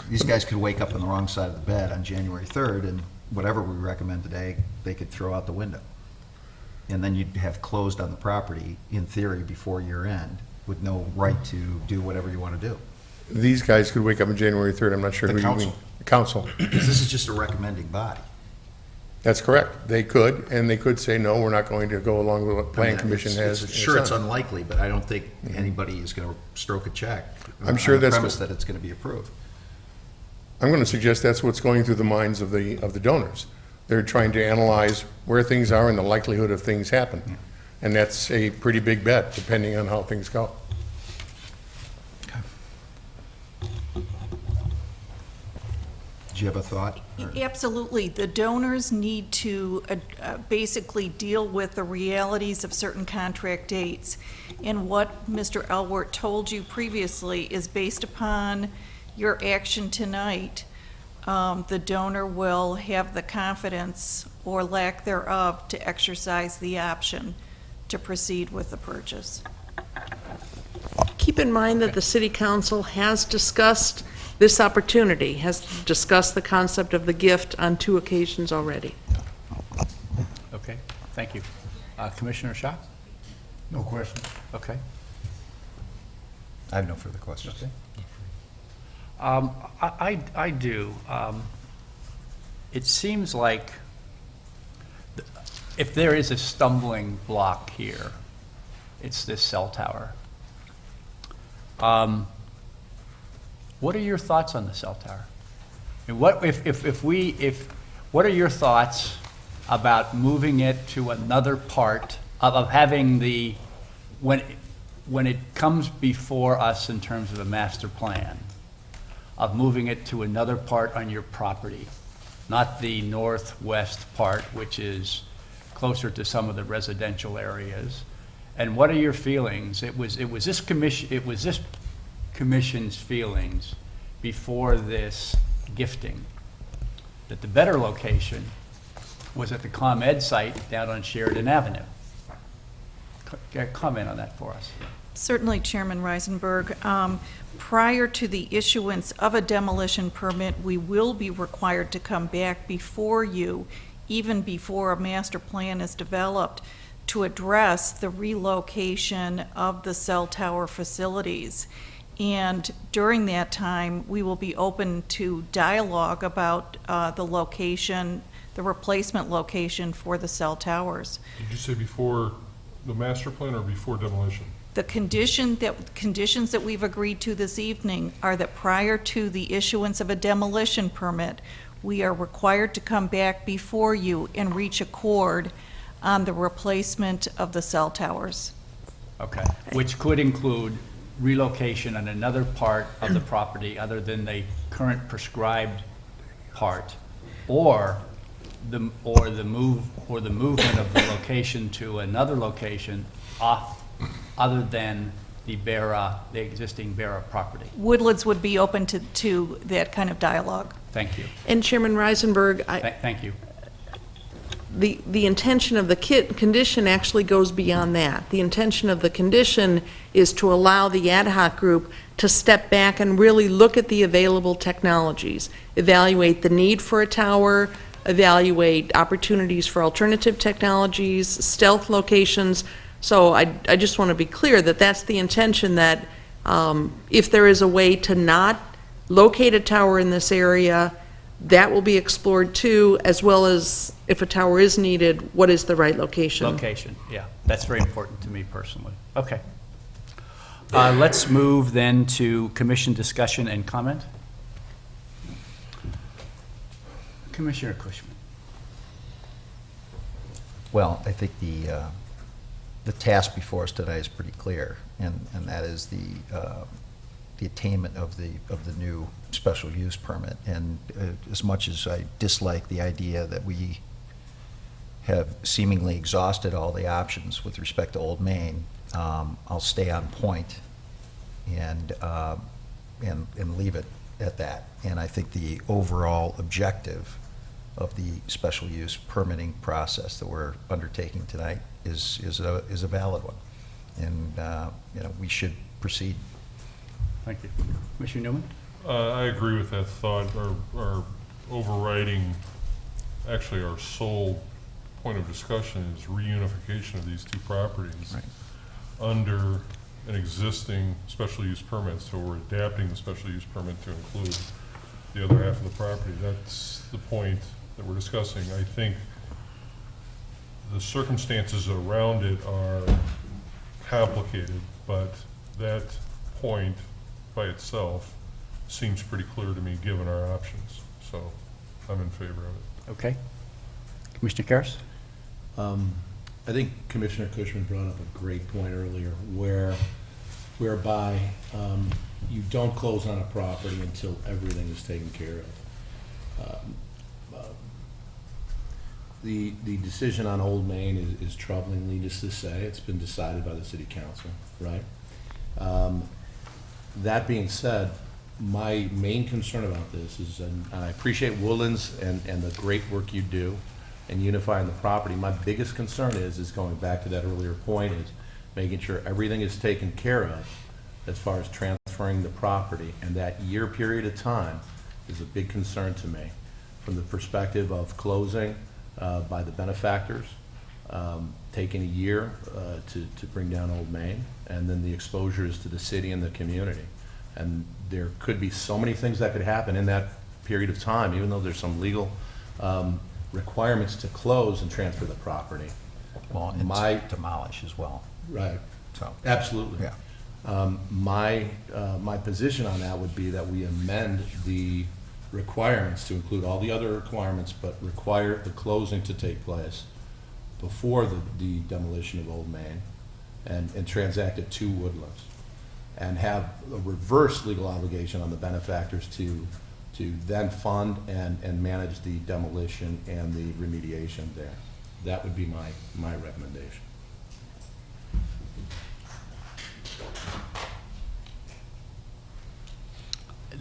these guys could wake up on the wrong side of the bed on January 3rd, and whatever we recommend today, they could throw out the window. And then you'd have closed on the property, in theory, before year end, with no right to do whatever you want to do. These guys could wake up on January 3rd, I'm not sure who you mean. The council. Because this is just a recommending body. That's correct. They could, and they could say, no, we're not going to go along with what Plan Commission has. Sure, it's unlikely, but I don't think anybody is going to stroke a check. I'm sure on the that's premise that it's going to be approved. I'm going to suggest that's what's going through the minds of the donors. They're trying to analyze where things are and the likelihood of things happening. And that's a pretty big bet, depending on how things go. Do you have a thought? Absolutely. The donors need to basically deal with the realities of certain contract dates. And what Mr. Elwart told you previously is based upon your action tonight. The donor will have the confidence or lack thereof to exercise the option to proceed with the purchase. keep in mind that the city council has discussed this opportunity, has discussed the concept of the gift on 2 occasions already. Okay, thank you. Commissioner Schatz? No question. Okay. I have no further questions. Okay. I do. It seems like if there is a stumbling block here, it's this cell tower. What are your thoughts on the cell tower? And what, what are your thoughts about moving it to another part of having the, when it comes before us in terms of a master plan, of moving it to another part on your property, not the northwest part, which is closer to some of the residential areas? And what are your feelings? It was this commission's feelings before this gifting that the better location was at the ComEd site down on Sheridan Avenue. Comment on that for us. Certainly, Chairman Reisenberg. Prior to the issuance of a demolition permit, we will be required to come back before you, even before a master plan is developed, to address the relocation of the cell tower facilities. And during that time, we will be open to dialogue about the location, the replacement location for the cell towers. Did you say before the master plan or before demolition? The conditions that we've agreed to this evening are that prior to the issuance of a demolition permit, we are required to come back before you and reach accord on the replacement of the cell towers. Okay, which could include relocation on another part of the property other than the current prescribed part, or the movement of the location to another location off other than the existing Barra property. Woodlands would be open to that kind of dialogue. Thank you. And Chairman Reisenberg, Thank you. the intention of the condition actually goes beyond that. The intention of the condition is to allow the ad hoc group to step back and really look at the available technologies, evaluate the need for a tower, evaluate opportunities for alternative technologies, stealth locations. So I just want to be clear that that's the intention, that if there is a way to not locate a tower in this area, that will be explored too, as well as if a tower is needed, what is the right location? Location, yeah. That's very important to me personally. Okay. Let's move then to commission discussion and comment. Commissioner Cushman. Well, I think the task before us today is pretty clear, and that is the attainment of the new special use permit. And as much as I dislike the idea that we have seemingly exhausted all the options with respect to Old Main, I'll stay on point and leave it at that. And I think the overall objective of the special use permitting process that we're undertaking tonight is a valid one, and we should proceed. Thank you. Commissioner Newman? I agree with that thought. Our overriding, actually our sole point of discussion is reunification of these two properties under an existing special use permit. So we're adapting the special use permit to include the other half of the property. That's the point that we're discussing. I think the circumstances around it are complicated, but that point by itself seems pretty clear to me, given our options. So I'm in favor of it. Okay. Commissioner Karras? I think Commissioner Cushman brought up a great point earlier, whereby you don't close on a property until everything is taken care of. The decision on Old Main is troubling, needless to say. It's been decided by the city council, right? That being said, my main concern about this is, and I appreciate Woodlands and the great work you do in unifying the property. My biggest concern is going back to that earlier point, is making sure everything is taken care of as far as transferring the property. And that year period of time is a big concern to me, from the perspective of closing by the benefactors, taking a year to bring down Old Main, and then the exposures to the city and the community. And there could be so many things that could happen in that period of time, even though there's some legal requirements to close and transfer the property. Well, and to demolish as well. Right. So absolutely. Yeah. My position on that would be that we amend the requirements to include all the other requirements, but require the closing to take place before the demolition of Old Main, and transact it to Woodlands, and have a reverse legal obligation on the benefactors to then fund and manage the demolition and the remediation there. That would be my recommendation.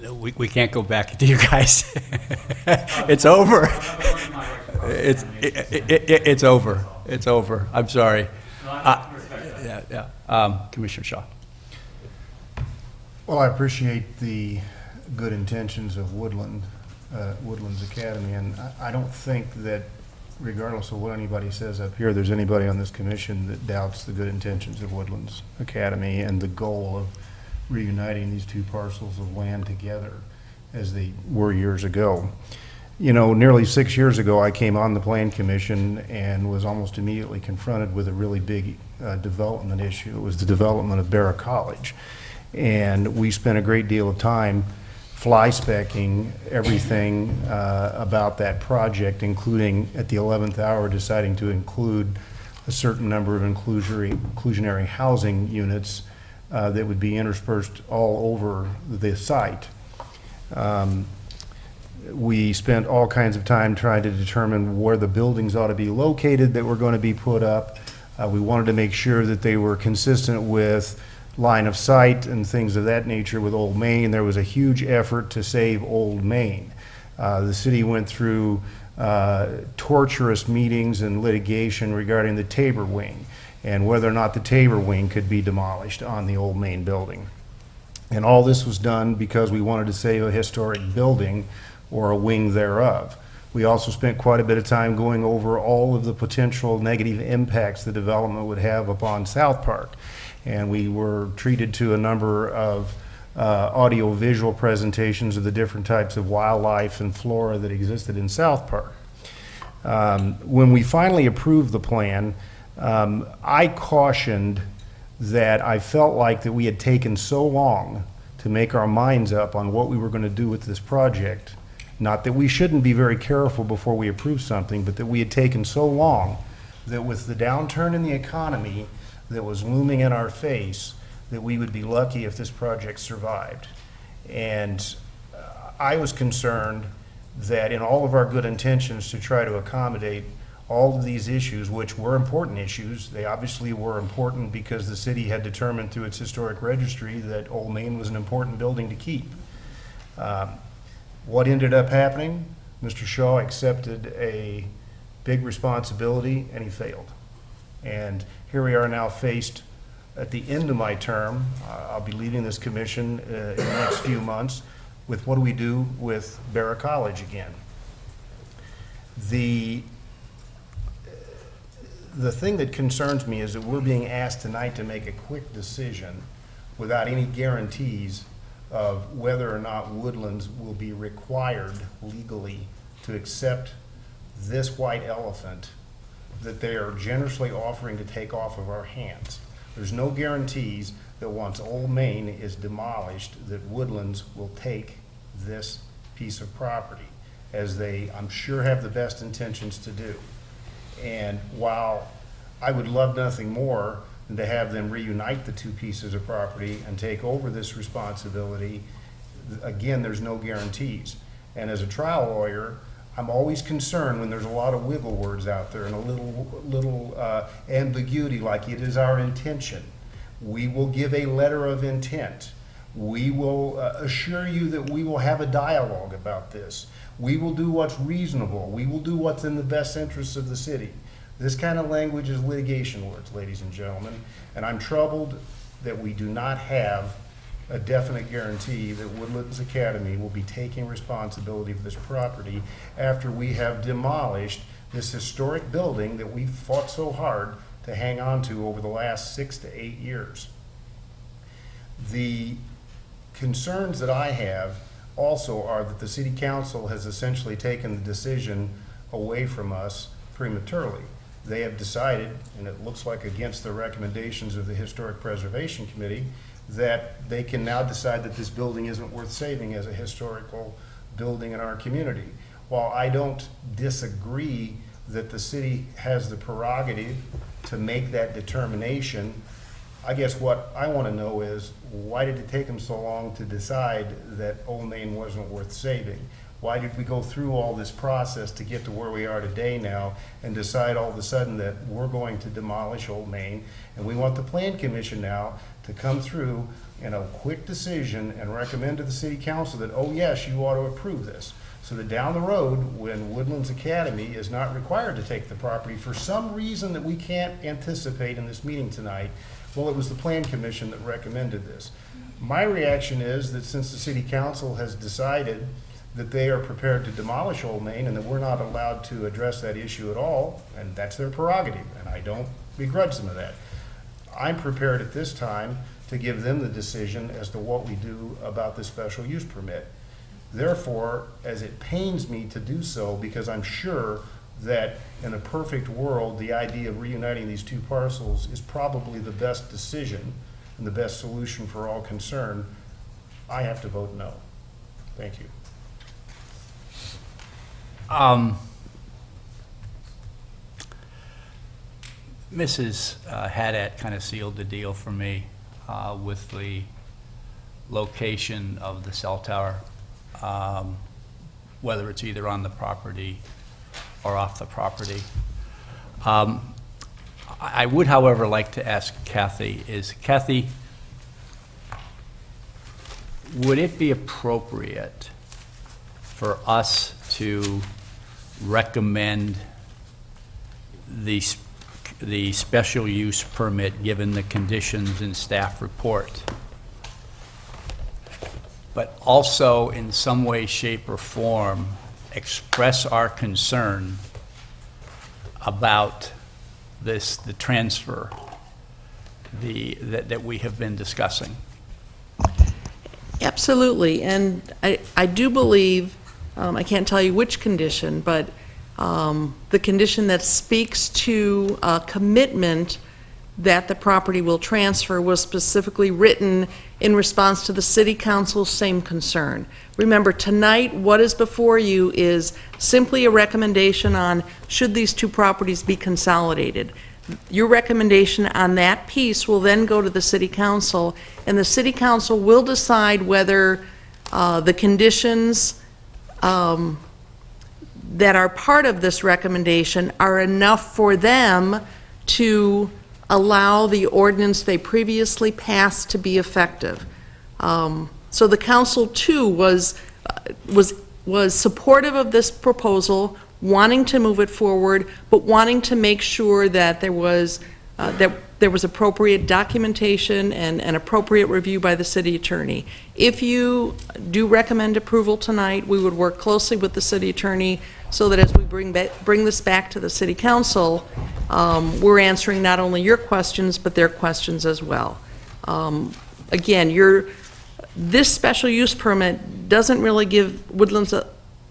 No, we can't go back to you guys. It's over. It's over. It's over. I'm sorry. Commissioner Shaw. Well, I appreciate the good intentions of Woodlands Academy, and I don't think that, regardless of what anybody says up here, there's anybody on this commission that doubts the good intentions of Woodlands Academy and the goal of reuniting these two parcels of land together as they were years ago. You know, nearly 6 years ago, I came on the Plan Commission and was almost immediately confronted with a really big development issue. It was the development of Barra College. And we spent a great deal of time fly-specking everything about that project, including at the 11th hour deciding to include a certain number of inclusionary housing units that would be interspersed all over the site. We spent all kinds of time trying to determine where the buildings ought to be located that were going to be put up. We wanted to make sure that they were consistent with line of sight and things of that nature with Old Main. There was a huge effort to save Old Main. The city went through torturous meetings and litigation regarding the Tabor Wing and whether or not the Tabor Wing could be demolished on the Old Main building. And all this was done because we wanted to save a historic building or a wing thereof. We also spent quite a bit of time going over all of the potential negative impacts the development would have upon South Park. And we were treated to a number of audio-visual presentations of the different types of wildlife and flora that existed in South Park. When we finally approved the plan, I cautioned that I felt like that we had taken so long to make our minds up on what we were going to do with this project. Not that we shouldn't be very careful before we approve something, but that we had taken so long that with the downturn in the economy that was looming in our face, that we would be lucky if this project survived. And I was concerned that in all of our good intentions to try to accommodate all of these issues, which were important issues, they obviously were important because the city had determined through its historic registry that Old Main was an important building to keep. What ended up happening? Mr. Shaw accepted a big responsibility and he failed. And here we are now faced at the end of my term. I'll be leading this commission in the next few months with what do we do with Barra College again. The thing that concerns me is that we're being asked tonight to make a quick decision without any guarantees of whether or not Woodlands will be required legally to accept this white elephant that they are generously offering to take off of our hands. There's no guarantees that once Old Main is demolished, that Woodlands will take this piece of property, as they, I'm sure, have the best intentions to do. And while I would love nothing more than to have them reunite the two pieces of property and take over this responsibility, again, there's no guarantees. And as a trial lawyer, I'm always concerned when there's a lot of wiggle words out there and a little ambiguity, like it is our intention. We will give a letter of intent. We will assure you that we will have a dialogue about this. We will do what's reasonable. We will do what's in the best interests of the city. This kind of language is litigation words, ladies and gentlemen, and I'm troubled that we do not have a definite guarantee that Woodlands Academy will be taking responsibility for this property after we have demolished this historic building that we fought so hard to hang on to over the last 6 to 8 years. The concerns that I have also are that the City Council has essentially taken the decision away from us prematurely. They have decided, and it looks like against the recommendations of the Historic Preservation Committee, that they can now decide that this building isn't worth saving as a historical building in our community. While I don't disagree that the city has the prerogative to make that determination, I guess what I want to know is, why did it take them so long to decide that Old Main wasn't worth saving? Why did we go through all this process to get to where we are today now and decide all of a sudden that we're going to demolish Old Main? And we want the Plan Commission now to come through in a quick decision and recommend to the City Council that, oh yes, you ought to approve this. So that down the road, when Woodlands Academy is not required to take the property for some reason that we can't anticipate in this meeting tonight, well, it was the Plan Commission that recommended this. My reaction is that since the City Council has decided that they are prepared to demolish Old Main and that we're not allowed to address that issue at all, and that's their prerogative, and I don't begrudge them of that. I'm prepared at this time to give them the decision as to what we do about the special use permit. Therefore, as it pains me to do so, because I'm sure that in a perfect world, the idea of reuniting these two parcels is probably the best decision and the best solution for all concerned, I have to vote no. Thank you. Mrs. Haddad kind of sealed the deal for me with the location of the cell tower, whether it's either on the property or off the property. I would, however, like to ask Kathy, Kathy, would it be appropriate for us to recommend the special use permit given the conditions in staff report, but also in some way, shape, or form express our concern about the transfer that we have been discussing? Absolutely, and I do believe, I can't tell you which condition, but the condition that speaks to a commitment that the property will transfer was specifically written in response to the City Council's same concern. Remember, tonight, what is before you is simply a recommendation on should these two properties be consolidated. Your recommendation on that piece will then go to the City Council, and the City Council will decide whether the conditions that are part of this recommendation are enough for them to allow the ordinance they previously passed to be effective. So the council too was supportive of this proposal, wanting to move it forward, but wanting to make sure that there was appropriate documentation and an appropriate review by the city attorney. If you do recommend approval tonight, we would work closely with the city attorney so that as we bring this back to the City Council, we're answering not only your questions, but their questions as well. Again, this special use permit doesn't really give Woodlands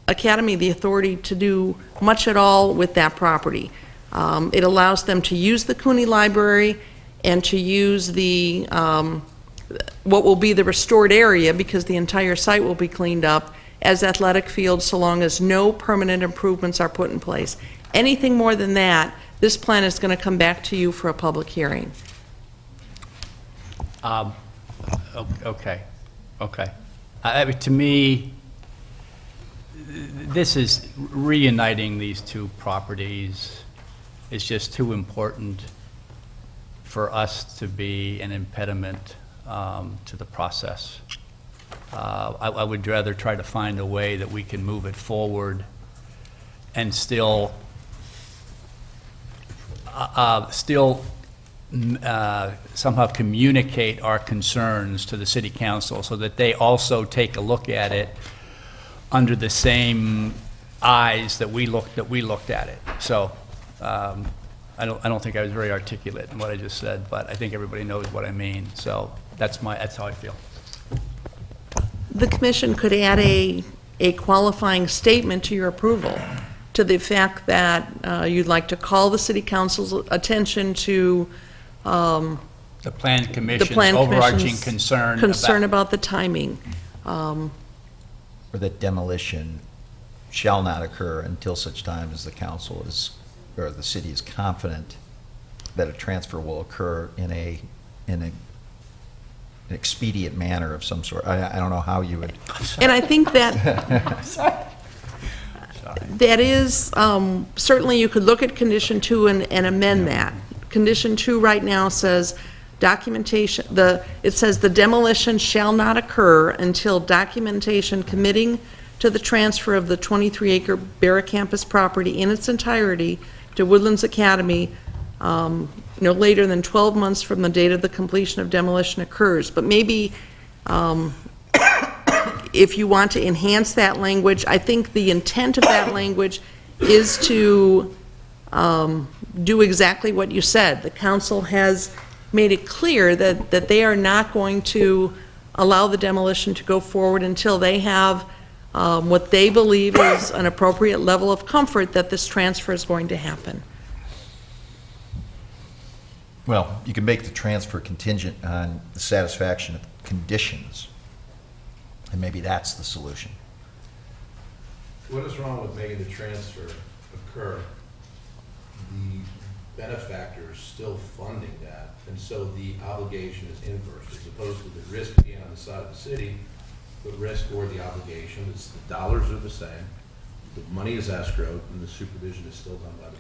Academy the authority to do much at all with that property. It allows them to use the Cooney Library and to use the what will be the restored area, because the entire site will be cleaned up, as athletic fields, so long as no permanent improvements are put in place. Anything more than that, this plan is going to come back to you for a public hearing. Okay. To me, this is reuniting these two properties is just too important for us to be an impediment to the process. I would rather try to find a way that we can move it forward and still somehow communicate our concerns to the City Council so that they also take a look at it under the same eyes that we looked at it. So I don't think I was very articulate in what I just said, but I think everybody knows what I mean. So that's how I feel. The commission could add a qualifying statement to your approval, to the fact that you'd like to call the City Council's attention to the Plan Commission's overarching concern about the timing. or that demolition shall not occur until such time as the council is, or the city is confident that a transfer will occur in an expedient manner of some sort. I don't know how you would. And I think that, that is, certainly you could look at condition 2 and amend that. Condition 2 right now says documentation, it says the demolition shall not occur until documentation committing to the transfer of the 23-acre Barra Campus property in its entirety to Woodlands Academy no later than 12 months from the date of the completion of demolition occurs. But maybe if you want to enhance that language, I think the intent of that language is to do exactly what you said. The council has made it clear that they are not going to allow the demolition to go forward until they have what they believe is an appropriate level of comfort that this transfer is going to happen. Well, you can make the transfer contingent on the satisfaction of conditions, and maybe that's the solution. What is wrong with making the transfer occur? The benefactor is still funding that, and so the obligation is inverse, as opposed to the risk being on the side of the city, the risk or the obligation, it's the dollars are the same, the money is escrowed, and the supervision is still done by the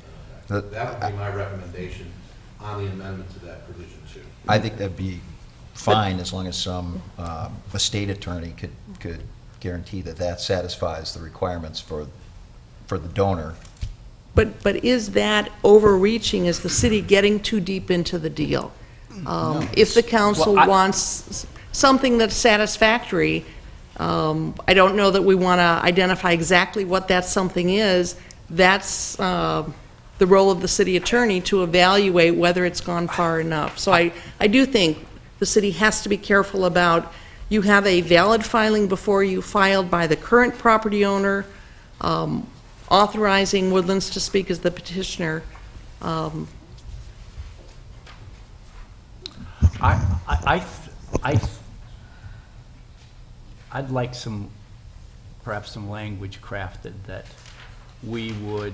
benefactor. That would be my recommendation on the amendment to that provision too. I think that'd be fine as long as some estate attorney could guarantee that that satisfies the requirements for the donor. But is that overreaching? Is the city getting too deep into the deal? If the council wants something that's satisfactory, I don't know that we want to identify exactly what that something is. That's the role of the city attorney to evaluate whether it's gone far enough. So I do think the city has to be careful about, you have a valid filing before you filed by the current property owner, authorizing Woodlands to speak as the petitioner. I'd like perhaps some language crafted that we would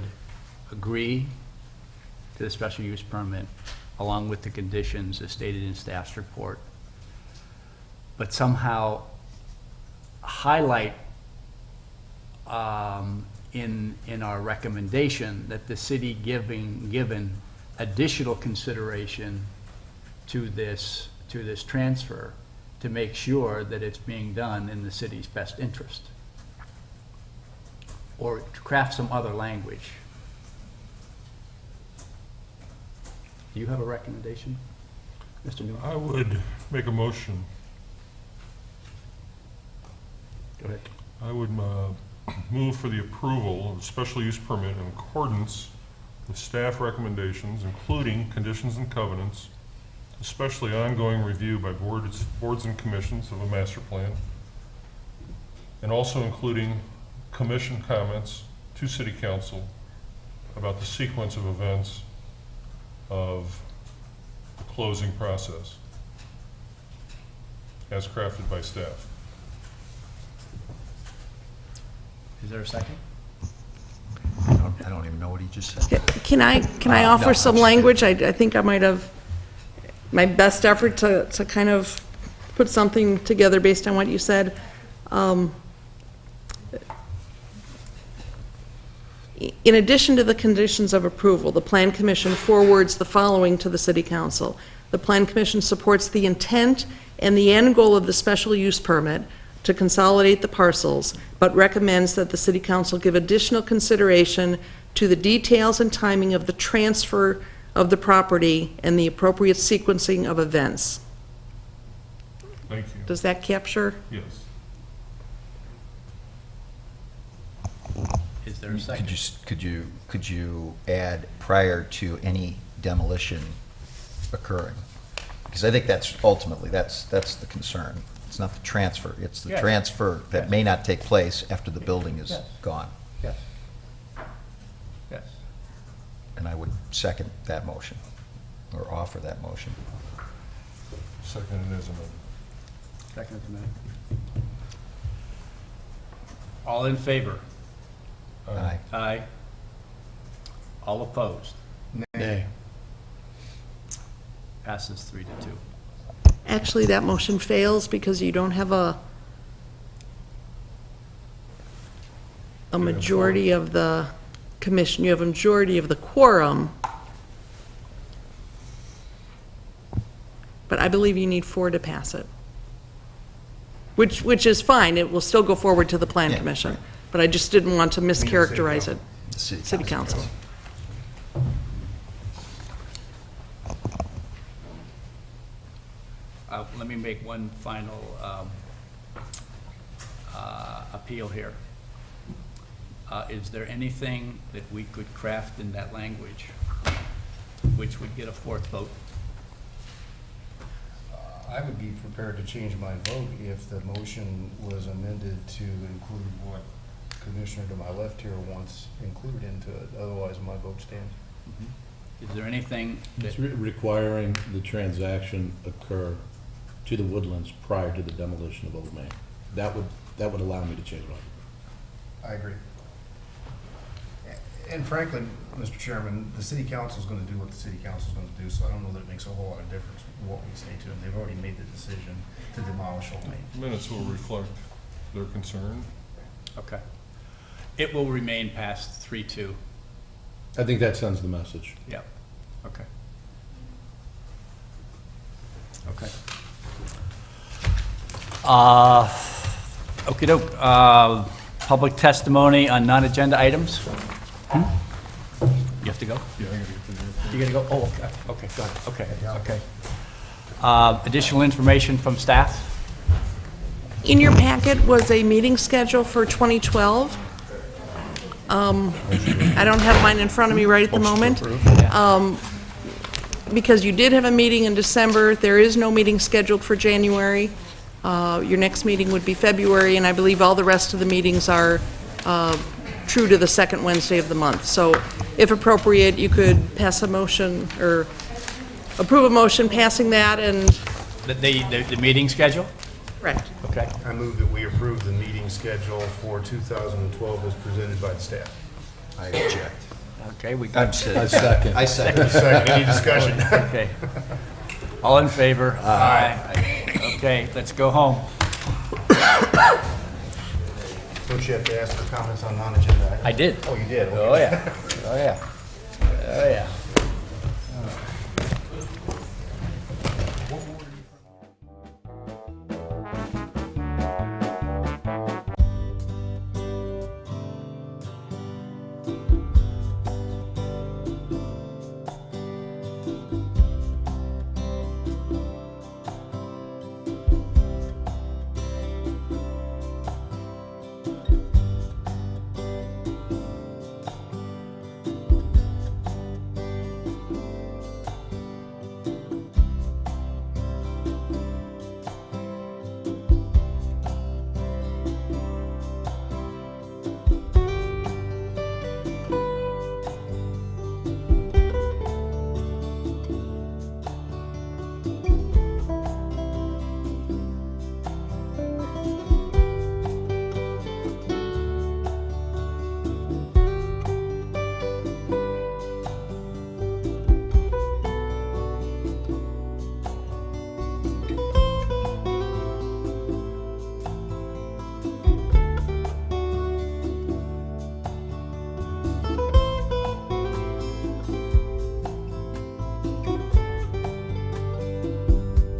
agree to the special use permit along with the conditions as stated in staff's report, but somehow highlight in our recommendation that the city given additional consideration to this transfer to make sure that it's being done in the city's best interest, or to craft some other language. Do you have a recommendation, Mr. Newman? I would make a motion. Go ahead. I would move for the approval of a special use permit in accordance with staff recommendations, including conditions and covenants, especially ongoing review by boards and commissions of a master plan, and also including commission comments to city council about the sequence of events of the closing process as crafted by staff. Is there a second? I don't even know what he just said. Can I offer no, some language? I think I might have my best effort to kind of put something together based on what you said. In addition to the conditions of approval, the Plan Commission forwards the following to the City Council. The Plan Commission supports the intent and the end goal of the special use permit to consolidate the parcels, but recommends that the City Council give additional consideration to the details and timing of the transfer of the property and the appropriate sequencing of events. Thank you. Does that capture? Yes. Is there a second? Could you add prior to any demolition occurring? Because I think that's ultimately, that's the concern. It's not the transfer, it's the Yes. transfer that Yes. may not take place after the building is Yes. gone. Yes. Yes. And I would second that motion, or offer that motion. Second and as amended. Second amendment. All in favor? Aye. Aye. All opposed? Nay. Passes 3 to 2. Actually, that motion fails because you don't have a majority of the commission. You have a majority of the quorum. But I believe you need 4 to pass it. Which is fine. It will still go forward to the plan Yeah, commission. right. But I just didn't want to mischaracterize it. The City council. Let me make one final appeal here. Is there anything that we could craft in that language which would get a 4th vote? I would be prepared to change my vote if the motion was amended to include what Commissioner to my left here wants included into it. Otherwise, my vote stands. Is there anything that, It's requiring the transaction occur to the Woodlands prior to the demolition of Old Main. That would allow me to change my vote. I agree. And frankly, Mr. Chairman, the city council is going to do what the city council is going to do, so I don't know that it makes a whole lot of difference what we say to them. They've already made the decision to demolish Old Main. Minutes will reflect their concern. okay. It will remain past 3-2. I think that sends the message. Yep, okay. Okay. Okey-doke, public testimony on non-agenda items? You have to go? Yeah, I gotta get to there. You gotta go, oh, okay, got it, okay. Additional information from staff? In your packet was a meeting schedule for 2012. I don't have mine in front of me right at the moment. Because you did have a meeting in December, there is no meeting scheduled for January. Your next meeting would be February, and I believe all the rest of the meetings are true to the second Wednesday of the month. So if appropriate, you could pass a motion or approve a motion passing that and. The meeting schedule? Correct. Okay. I move that we approve the meeting schedule for 2012 as presented by the staff. I object. Okay, we I got. second. I second. Second, any discussion? Okay. All in favor? Aye. Okay, let's go home. Don't you have to ask for comments on non-agenda items? I did. Oh, you did? Oh, yeah. Oh, yeah. Oh, yeah.